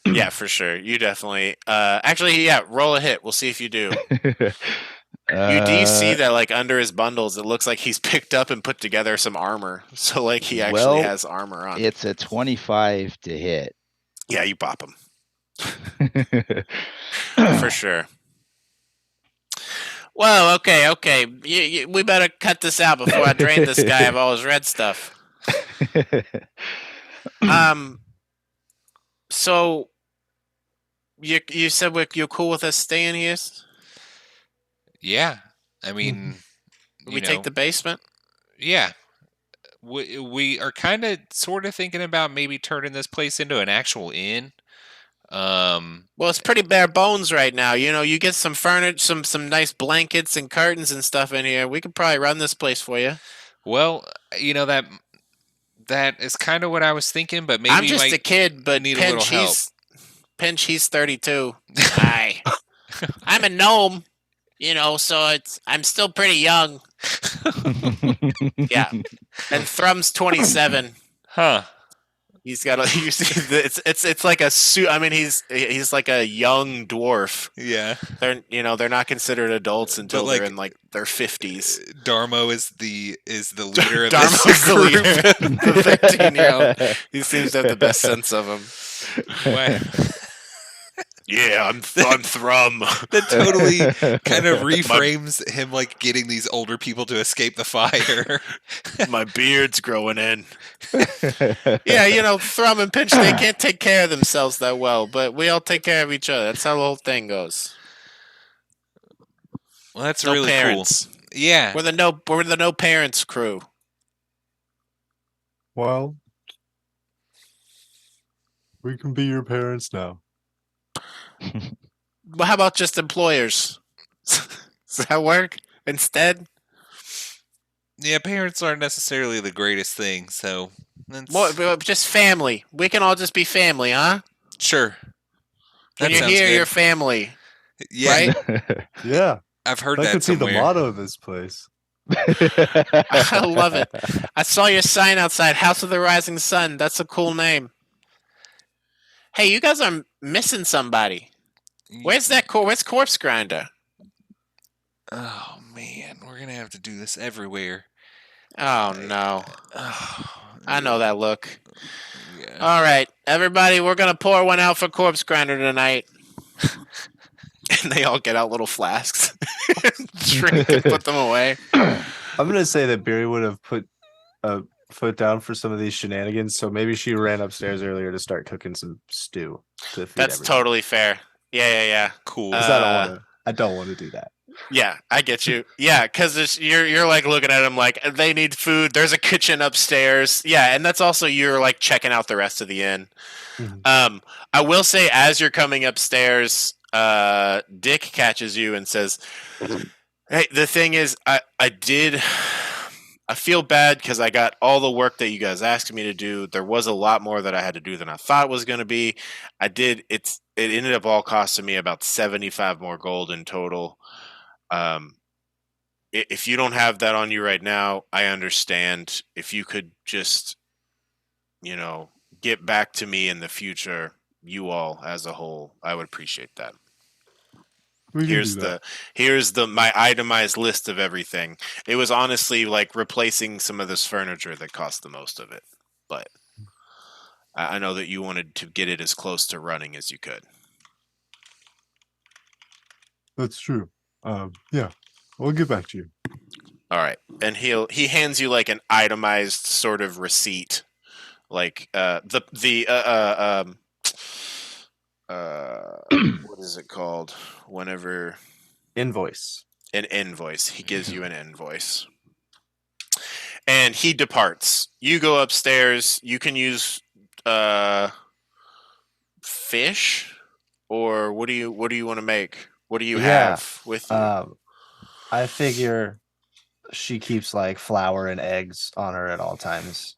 Yeah, for sure. You definitely. Actually, yeah. Roll a hit. We'll see if you do. Do you see that, like under his bundles, it looks like he's picked up and put together some armor. So, like, he actually has armor on. It's a 25 to hit. Yeah, you pop him for sure. Well, okay. We better cut this out before I drain this guy of all his red stuff. So you said you're cool with us staying here? Yeah, I mean, We take the basement. yeah. We are kind of sort of thinking about maybe turning this place into an actual inn. Well, it's pretty bare bones right now. You know, you get some furniture, some nice blankets and curtains and stuff in here. We could probably run this place for you. Well, that is kind of what I was thinking, but maybe I'm you just might a kid, but need a little help. He's 32. Aye. I'm a gnome, you know, so I'm still pretty young. Yeah. And Thrum's 27. Huh. He's got it's like a suit. I mean, he's like a young dwarf. Yeah. They're not considered adults until like, they're in like their 50s. Darmo is the leader of Darmo's this the group. leader, the 13-year-old. He seems to have the best sense of him. Wow. Yeah, I'm Thrum. That totally kind of reframes him like getting these older people to escape the fire. My beard's growing in. Yeah, you know, Thrum and Pinch, they can't take care of themselves that well, but we all take care of each other. That's how the whole thing goes. Well, that's No really parents. cool. Yeah. We're the no parents crew. Well, we can be your parents now. Well, how about just employers? Does that work instead? Yeah, parents aren't necessarily the greatest thing, so that's... Well, just family. We can all just be family, huh? Sure. When That you're sounds here, good. you're family. Yeah, Right? Yeah, I've heard that that could be somewhere. the motto of this place. I love it. I saw your sign outside, House of the Rising Sun. That's a cool name. Hey, you guys are missing somebody. Where's Corpse Grinder? Oh man, we're gonna have to do this everywhere. Oh no. I know that look. Yeah. All right, everybody, we're gonna pour one out for Corpse Grinder tonight. And they all get out little flasks, drink, and put them away. I'm gonna say that Barry would have put a foot down for some of these shenanigans, so maybe she ran upstairs earlier to start cooking some stew to feed That's everyone. totally fair. Yeah. Cool. 'Cause I don't want to do that. Yeah, I get you. Yeah, because you're like looking at them like they need food. There's a kitchen upstairs. Yeah, and that's also you're like checking out the rest of the inn. Mhm. I will say as you're coming upstairs, Dick catches you and says, "Hey, the thing is, I feel bad because I got all the work that you guys asked me to do. There was a lot more that I had to do than I thought it was going to be. It ended up all costing me about 75 more gold in total. If you don't have that on you right now, I understand. If you could just, get back to me in the future, you all as a whole, I would appreciate that. Here's my itemized list of everything. It was honestly like replacing some of this furniture that cost the most of it, but I know that you wanted to get it as close to running as you could. That's true. Yeah, we'll get back to you. All right, and he hands you like an itemized sort of receipt, like what is it called? Whenever Invoice. An invoice. He gives you an invoice, and he departs. You go upstairs. You can use fish, or what do you want to make? What do you have with you? I figure she keeps like flour and eggs on her at all times.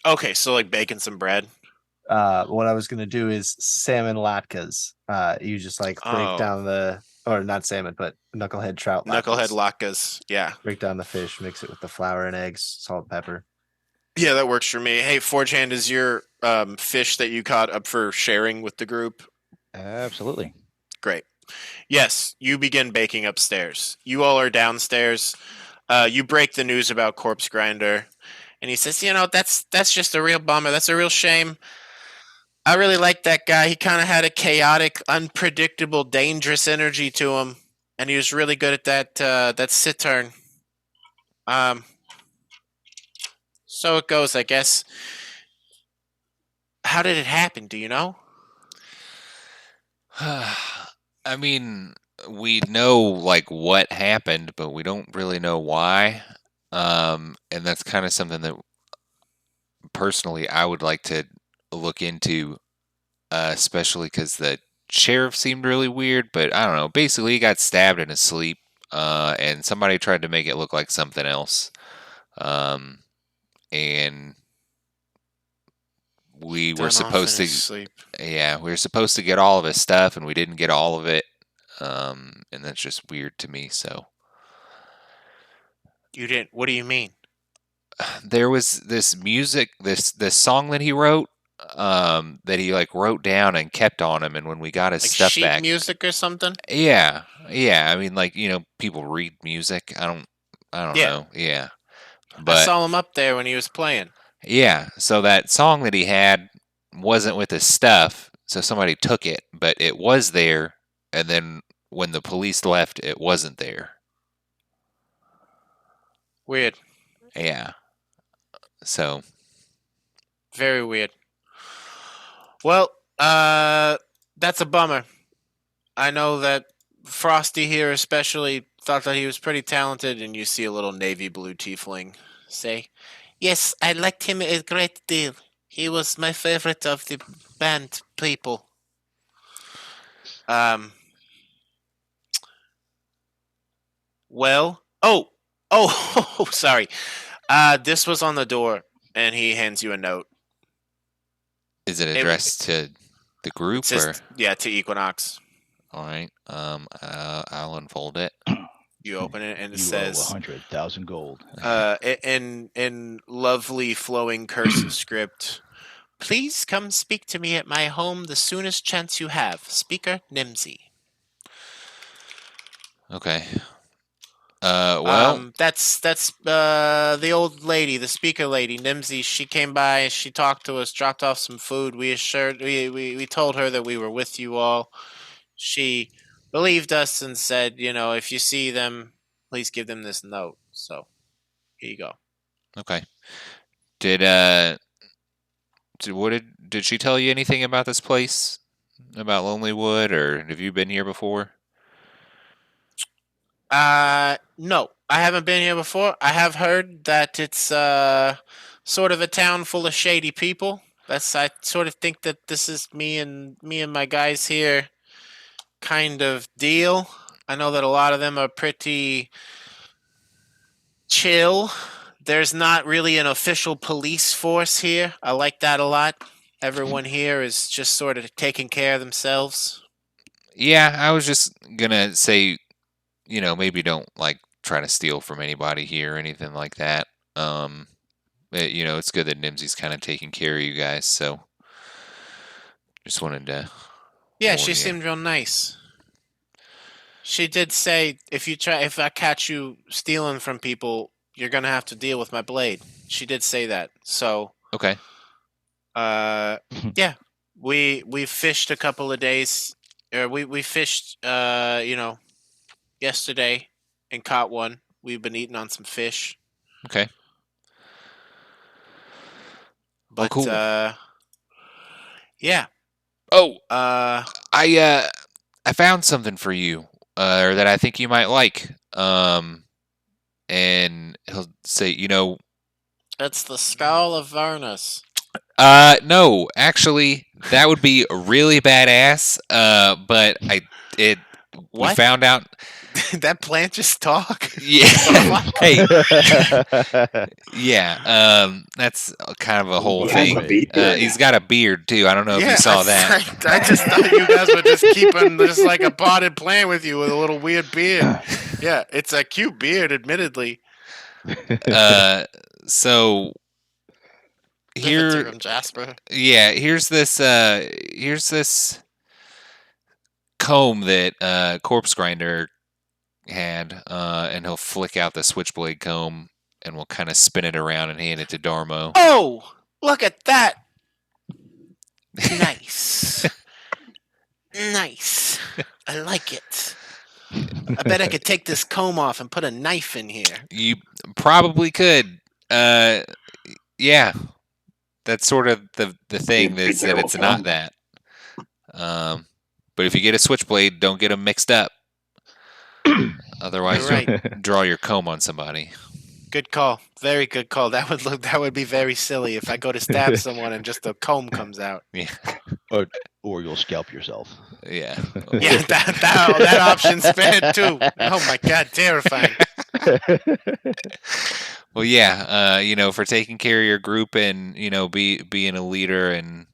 Okay, so like baking some bread. What I was gonna do is salmon latkes. You just like break down or not salmon, but knucklehead trout. Knucklehead latkes. Yeah. Break down the fish, mix it with the flour and eggs, salt, pepper. Yeah, that works for me. Hey, Forgehand, is your fish that you caught up for sharing with the group? Absolutely. Great. Yes, you begin baking upstairs. You all are downstairs. You break the news about Corpse Grinder, and he says, that's just a real bummer. That's a real shame. I really liked that guy. He kind of had a chaotic, unpredictable, dangerous energy to him, and he was really good at that cittern. So it goes, I guess. How did it happen? Do you know? I mean, we know like what happened, but we don't really know why. And that's kind of something that personally I would like to look into, especially because the sheriff seemed really weird. But I don't know. Basically, he got stabbed in his sleep, and somebody tried to make it look like something else. And we were Done off in supposed to, his sleep. yeah, we were supposed to get all of his stuff, and we didn't get all of it. And that's just weird to me. So You didn't. What do you mean? there was this music, this song that he wrote, that he like wrote down and kept on him. And when we got his Like stuff sheet back, music or something? yeah, I mean, like people read music. I don't Yeah. know. Yeah, I but saw him up there when he was playing. yeah. So that song that he had wasn't with his stuff. So somebody took it, but it was there. And then when the police left, it wasn't there. Weird. Yeah. So Very weird. Well, that's a bummer. I know that Frosty here especially thought that he was pretty talented, and you see a little navy blue tiefling say, "Yes, I liked him a great deal. He was my favorite of the band people." Um. Well. Oh. Sorry. This was on the door, and he hands you a note. is it addressed to the It group says, or? yeah, to Equinox. All right. I'll unfold it. You open it, and it You owe says, 100,000 gold. in lovely flowing cursive script, "Please come speak to me at my home the soonest chance you have. Speaker Nimsy." Okay. Well, That's the old lady, the speaker lady, Nimsy. She came by, she talked to us, dropped off some food. We told her that we were with you all. She believed us and said, if you see them, please give them this note. So here you go. okay. Did did she tell you anything about this place? About Lonelywood, or have you been here before? No, I haven't been here before. I have heard that it's sort of a town full of shady people. I sort of think that this is me and my guys here kind of deal. I know that a lot of them are pretty chill. There's not really an official police force here. I like that a lot. Everyone here is just sort of taking care of themselves. Yeah, I was just gonna say, maybe don't like try to steal from anybody here or anything like that. It's good that Nimsy's kind of taking care of you guys, so just wanted to. Yeah, warn she you. seemed real nice. She did say if I catch you stealing from people, you're gonna have to deal with my blade. She did say that. So, Okay. yeah, we fished a couple of days, or we fished, yesterday and caught one. We've been eating on some fish, Okay. but cool. yeah. Oh, Uh, I found something for you, or that I think you might like. And he'll say, it's the skull of Vernus. no, actually, that would be really badass. But we What? found out. That plant just talk? Yeah. Hey. Yeah. That's kind of a whole He has thing. a beard. He's got a beard too. I don't know if you saw that. I just thought you guys were just keeping just like a potted plant with you with a little weird beard. Yeah, it's a cute beard, admittedly. So Give it to here, him, Jasper. yeah, here's this comb that Corpse Grinder had, and he'll flick out the switchblade comb, and we'll kind of spin it around and hand it to Darmo. Oh, look at that! Nice, nice. I like it. I bet I could take this comb off and put a knife in here. You probably could. Yeah, that's sort of the thing Be is that it's careful, not Tom. that. But if you get a switchblade, don't get them mixed up. Otherwise, You're you'll right. draw your comb on somebody. Good call. Very good call. That would be very silly if I go to stab someone and just a comb comes out. Yeah, Or you'll scalp yourself. yeah. Yeah, that option's bad too. Oh my god, terrifying. Well, yeah. For taking care of your group and being a leader and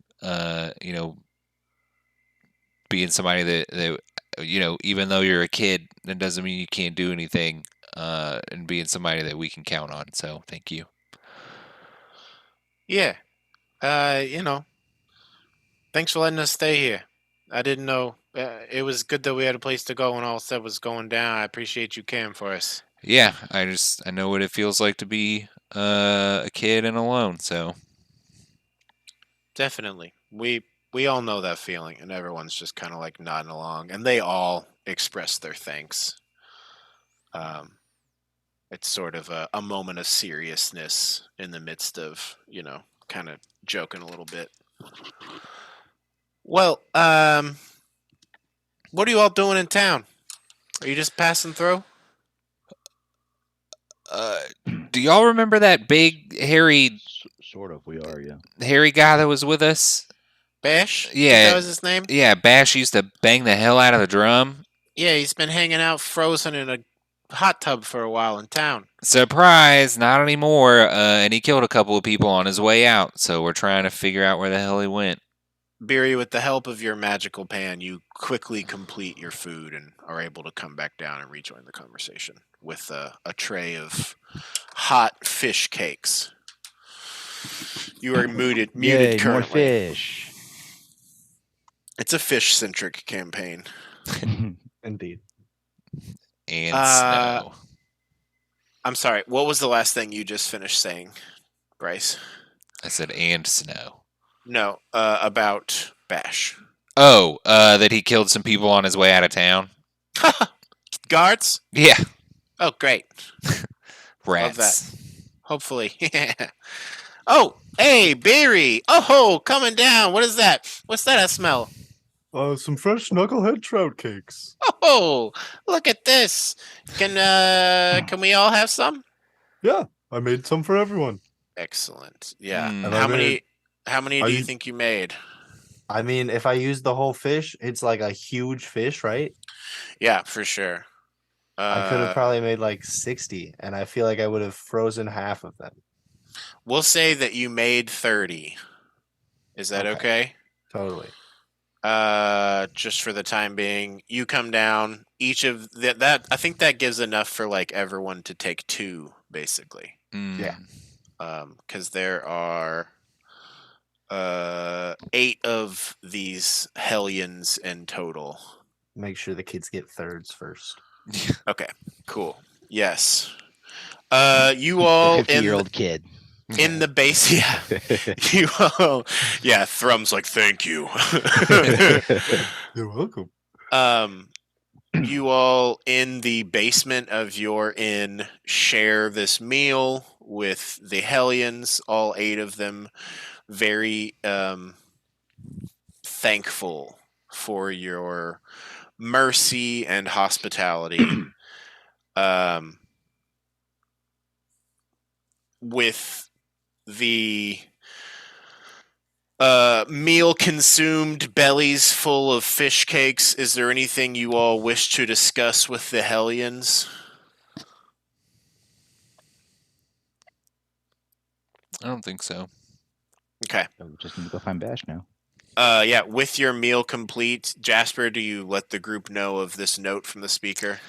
being somebody that even though you're a kid, that doesn't mean you can't do anything. And being somebody that we can count on. So thank you. Yeah. Thanks for letting us stay here. I didn't know. It was good that we had a place to go when all stuff was going down. I appreciate you caring for us. Yeah, I know what it feels like to be a kid and alone. So Definitely. We all know that feeling, and everyone's just kind of like nodding along, and they all express their thanks. It's sort of a moment of seriousness in the midst of, kind of joking a little bit. Well, what are you all doing in town? Are you just passing through? do y'all remember that big hairy Sort of, we are, yeah. guy that was with us? Bash? I think Yeah. that was his name? Yeah, Bash used to bang the hell out of the drum. Yeah, he's been hanging out frozen in a hot tub for a while in town. Surprise, not anymore. And he killed a couple of people on his way out. So we're trying to figure out where the hell he went. Beery, with the help of your magical pan, you quickly complete your food and are able to come back down and rejoin the conversation with a tray of hot fish cakes. You are muted Yay, currently. more fish. It's a fish-centric campaign. Indeed. And snow. I'm sorry, what was the last thing you just finished saying, Bryce? I said and snow. No, about Bash. Oh, that he killed some people on his way out of town? Guards? Yeah. Oh, great. Rats. Love that. Hopefully. Oh, hey, Beery. Oh, coming down. What is that? What's that I smell? Some fresh knucklehead trout cakes. Oh, look at this. Can we all have some? Yeah, I made some for everyone. Excellent. Yeah. Mm. And And how many do you think you made? I mean, if I use the whole fish, it's like a huge fish, right? Yeah, for sure. I could have probably made like 60, and I feel like I would have frozen half of them. We'll say that you made 30. Is that okay? Totally. Just for the time being, you come down. Each of that I think that gives enough for like everyone to take 2, basically. Mm. Yeah. Because there are 8 of these hellions in total. Make sure the kids get thirds first. Okay, cool. Yes. You all 50-year-old kid. in the base, yeah. You all, yeah. Thrum's like, thank you. You're welcome. You all in the basement of your inn share this meal with the hellions, all 8 of them, very thankful for your mercy and hospitality. With the meal consumed, bellies full of fish cakes, is there anything you all wish to discuss with the hellions? I don't think so. Okay. We just need to go find Bash now. Yeah, with your meal complete, Jasper, do you let the group know of this note from the speaker?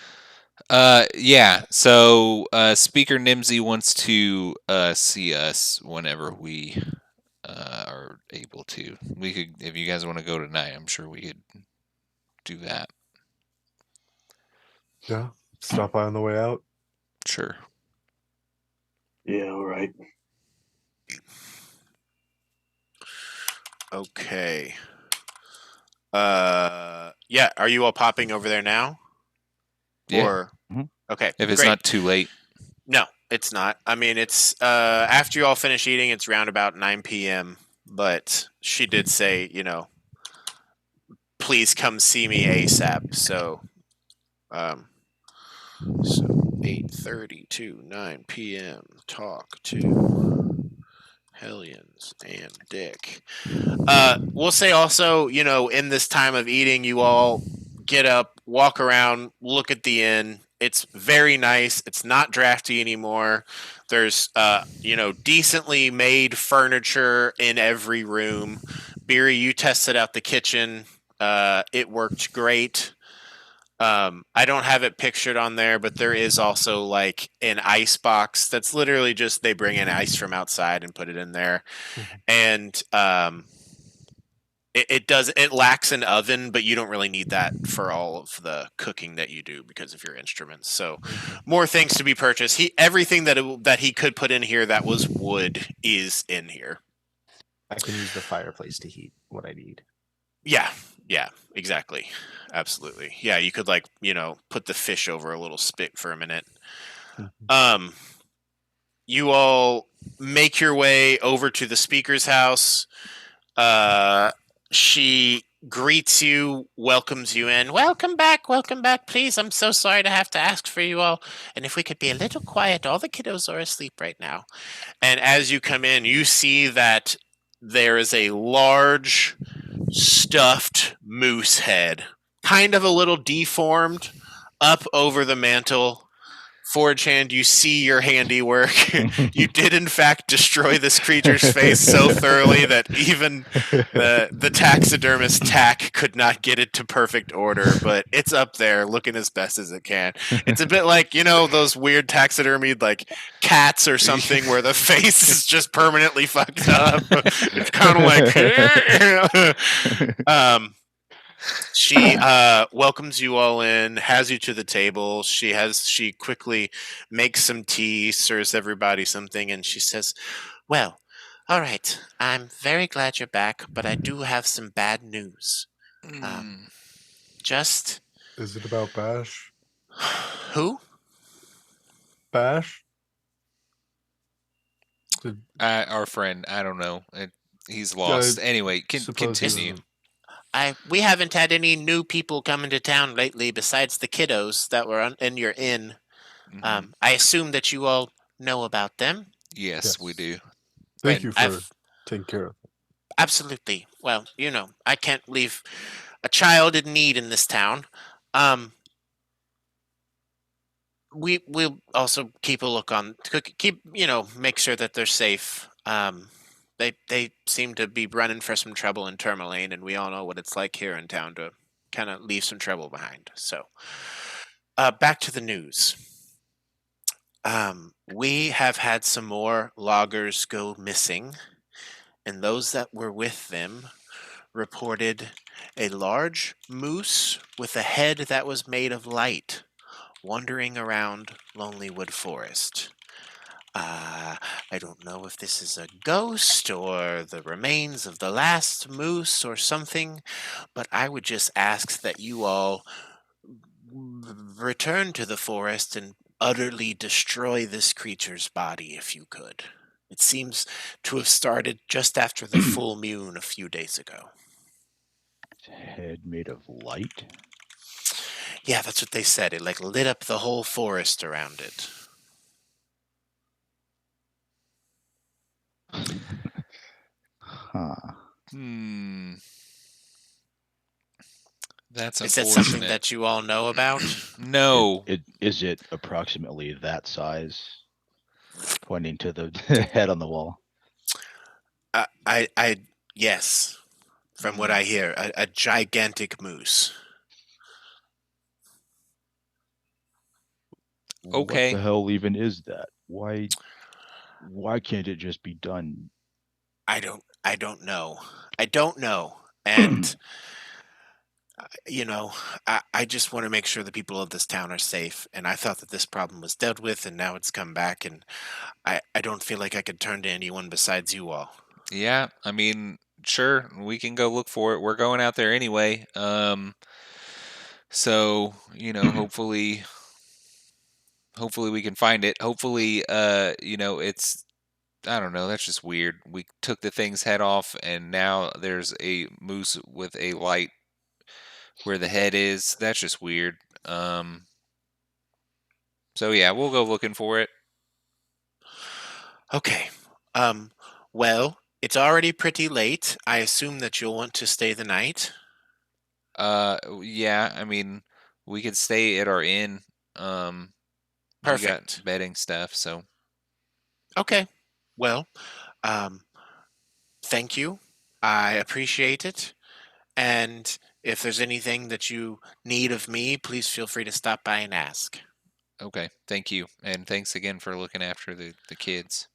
Yeah. So, Speaker Nimsy wants to see us whenever we are able to. We could, if you guys want to go tonight, I'm sure we could do that. Yeah, stop by on the way out. Sure. Yeah, all right. Okay. Yeah, are you all popping over there now? Yeah. Or okay. If it's great. not too late. No, it's not. I mean, it's after you all finish eating, it's around about 9 p.m. But she did say, please come see me ASAP. So 8:30 to 9 p.m. Talk to Hellions and Dick. We'll say also, in this time of eating, you all get up, walk around, look at the inn. It's very nice. It's not drafty anymore. There's, decently made furniture in every room. Beery, you tested out the kitchen. It worked great. I don't have it pictured on there, but there is also like an ice box that's literally just they bring in ice from outside and put it in there. And it lacks an oven, but you don't really need that for all of the cooking that you do because of your instruments. So more things to be purchased. Everything that he could put in here that was wood is in here. I can use the fireplace to heat what I need. Yeah, exactly. Absolutely. Yeah, you could put the fish over a little spit for a minute. You all make your way over to the speaker's house. She greets you, welcomes you in. Welcome back, please. I'm so sorry to have to ask for you all. And if we could be a little quiet, all the kiddos are asleep right now. And as you come in, you see that there is a large stuffed moose head, kind of a little deformed, up over the mantle. Forge Hand, you see your handiwork. You did, in fact, destroy this creature's face so thoroughly that even the taxidermist tack could not get it to perfect order, but it's up there looking as best as it can. It's a bit like, those weird taxidermied, like, cats or something where the face is just permanently fucked up. It's kind of like... She welcomes you all in, has you to the table. She quickly makes some tea, serves everybody something, and she says, "Well, all right. I'm very glad you're back, but I do have some bad news. Just Is it about Bash? who? Bash? Our friend, I don't know. He's lost. Anyway, continue. We haven't had any new people come into town lately besides the kiddos that were in your inn. Mhm. I assume that you all know about them. Yes, we do. Thank you for taking care of it. Absolutely. Well, I can't leave a child in need in this town. We'll also keep a look on, make sure that they're safe. They seem to be running for some trouble in Tourmaline, and we all know what it's like here in town to kind of leave some trouble behind. So, back to the news. We have had some more loggers go missing, and those that were with them reported a large moose with a head that was made of light wandering around Lonelywood Forest. I don't know if this is a ghost or the remains of the last moose or something, but I would just ask that you all return to the forest and utterly destroy this creature's body if you could. It seems to have started just after the full moon a few days ago. Head made of light? Yeah, that's what they said. It lit up the whole forest around it. Huh. That's Is that unfortunate. something that you all know about? No. Is it approximately that size? Pointing to the head on the wall. Yes. From what I hear, a gigantic moose. Okay. What the hell even is that? Why can't it just be done? I don't know. I don't know. And I just want to make sure the people of this town are safe. And I thought that this problem was dealt with, and now it's come back, and I don't feel like I could turn to anyone besides you all. Yeah, I mean, sure, we can go look for it. We're going out there anyway. So, hopefully we can find it. Hopefully, it's, I don't know, that's just weird. We took the thing's head off, and now there's a moose with a light where the head is. That's just weird. So yeah, we'll go looking for it. Okay. Well, it's already pretty late. I assume that you'll want to stay the night. Yeah, I mean, we could stay at our inn. We got Perfect. bedding stuff, so Okay. Well, um, thank you. I appreciate it. And if there's anything that you need of me, please feel free to stop by and ask. okay. Thank you, and thanks again for looking after the kids.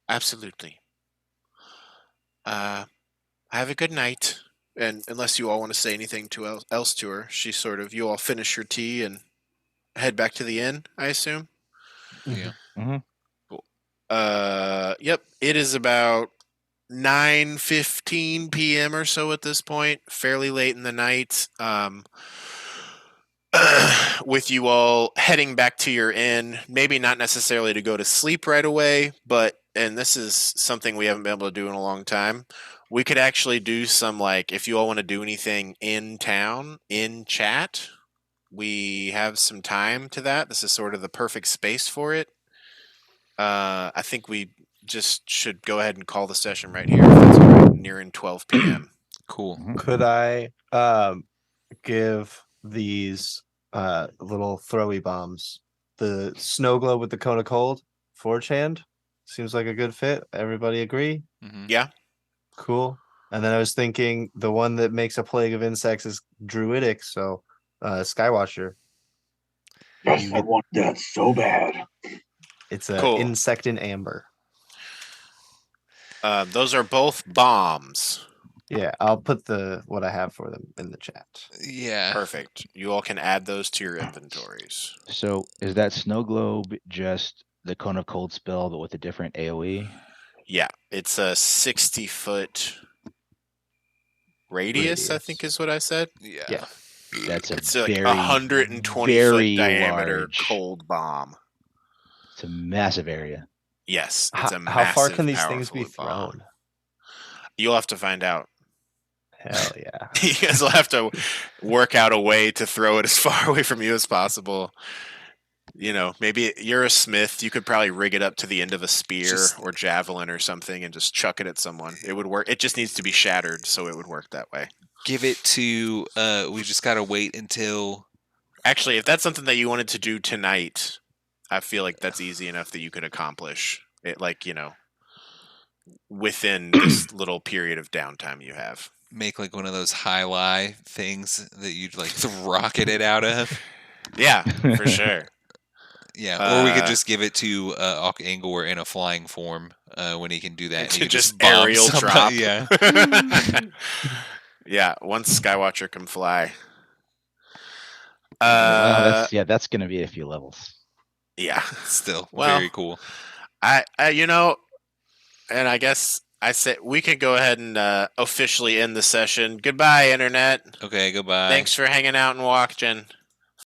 Absolutely. Have a good night. And unless you all want to say anything else to her, you all finish your tea and head back to the inn, I assume. Yeah. Cool. Yep. It is about 9:15 p.m. or so at this point, fairly late in the night. With you all heading back to your inn, maybe not necessarily to go to sleep right away, but and this is something we haven't been able to do in a long time. We could actually do some like if you all want to do anything in town in chat, we have some time to that. This is sort of the perfect space for it. I think we just should go ahead and call the session right here if that's all right, nearing 12 p.m. Cool. Could I give these little throwy bombs the snow globe with the cone of cold? Forge hand seems like a good fit. Everybody agree? Hmm. Yeah. Cool. And then I was thinking the one that makes a plague of insects is druidic, so Skywatcher. Yes, You I get- want that so bad. It's a Cool. insect in amber. Those are both bombs. Yeah, I'll put what I have for them in the chat. Yeah. Perfect. You all can add those to your inventories. So is that snow globe just the cone of cold spell, but with a different AOE? Yeah, it's a 60-foot radius, I think is what I said. Yeah. Yeah. That's a It's like very, 120-foot very diameter large. cold bomb. It's a massive area. Yes, it's a How massive, far can these things be powerful bomb. thrown? You'll have to find out. Hell yeah. You guys will have to work out a way to throw it as far away from you as possible. You know, maybe you're a smith. You could probably rig it up to the end of a spear or javelin or something and just chuck it at someone. It would work. It just needs to be shattered, so it would work that way. Give it to. We just gotta wait until. Actually, if that's something that you wanted to do tonight, I feel like that's easy enough that you could accomplish it, like, within this little period of downtime you have. Make like one of those high-lie things that you'd like rocket it out of. Yeah, for sure. Yeah, or we could just give it to Angor in a flying form when he can do that. And he To could just bomb aerial somebody. drop. Yeah. Yeah, once Skywatcher can fly. Well, that's gonna be a few levels. Yeah. Still Well, very cool. I and I guess I said we could go ahead and officially end the session. Goodbye, Internet. Okay, goodbye. Thanks for hanging out and watching.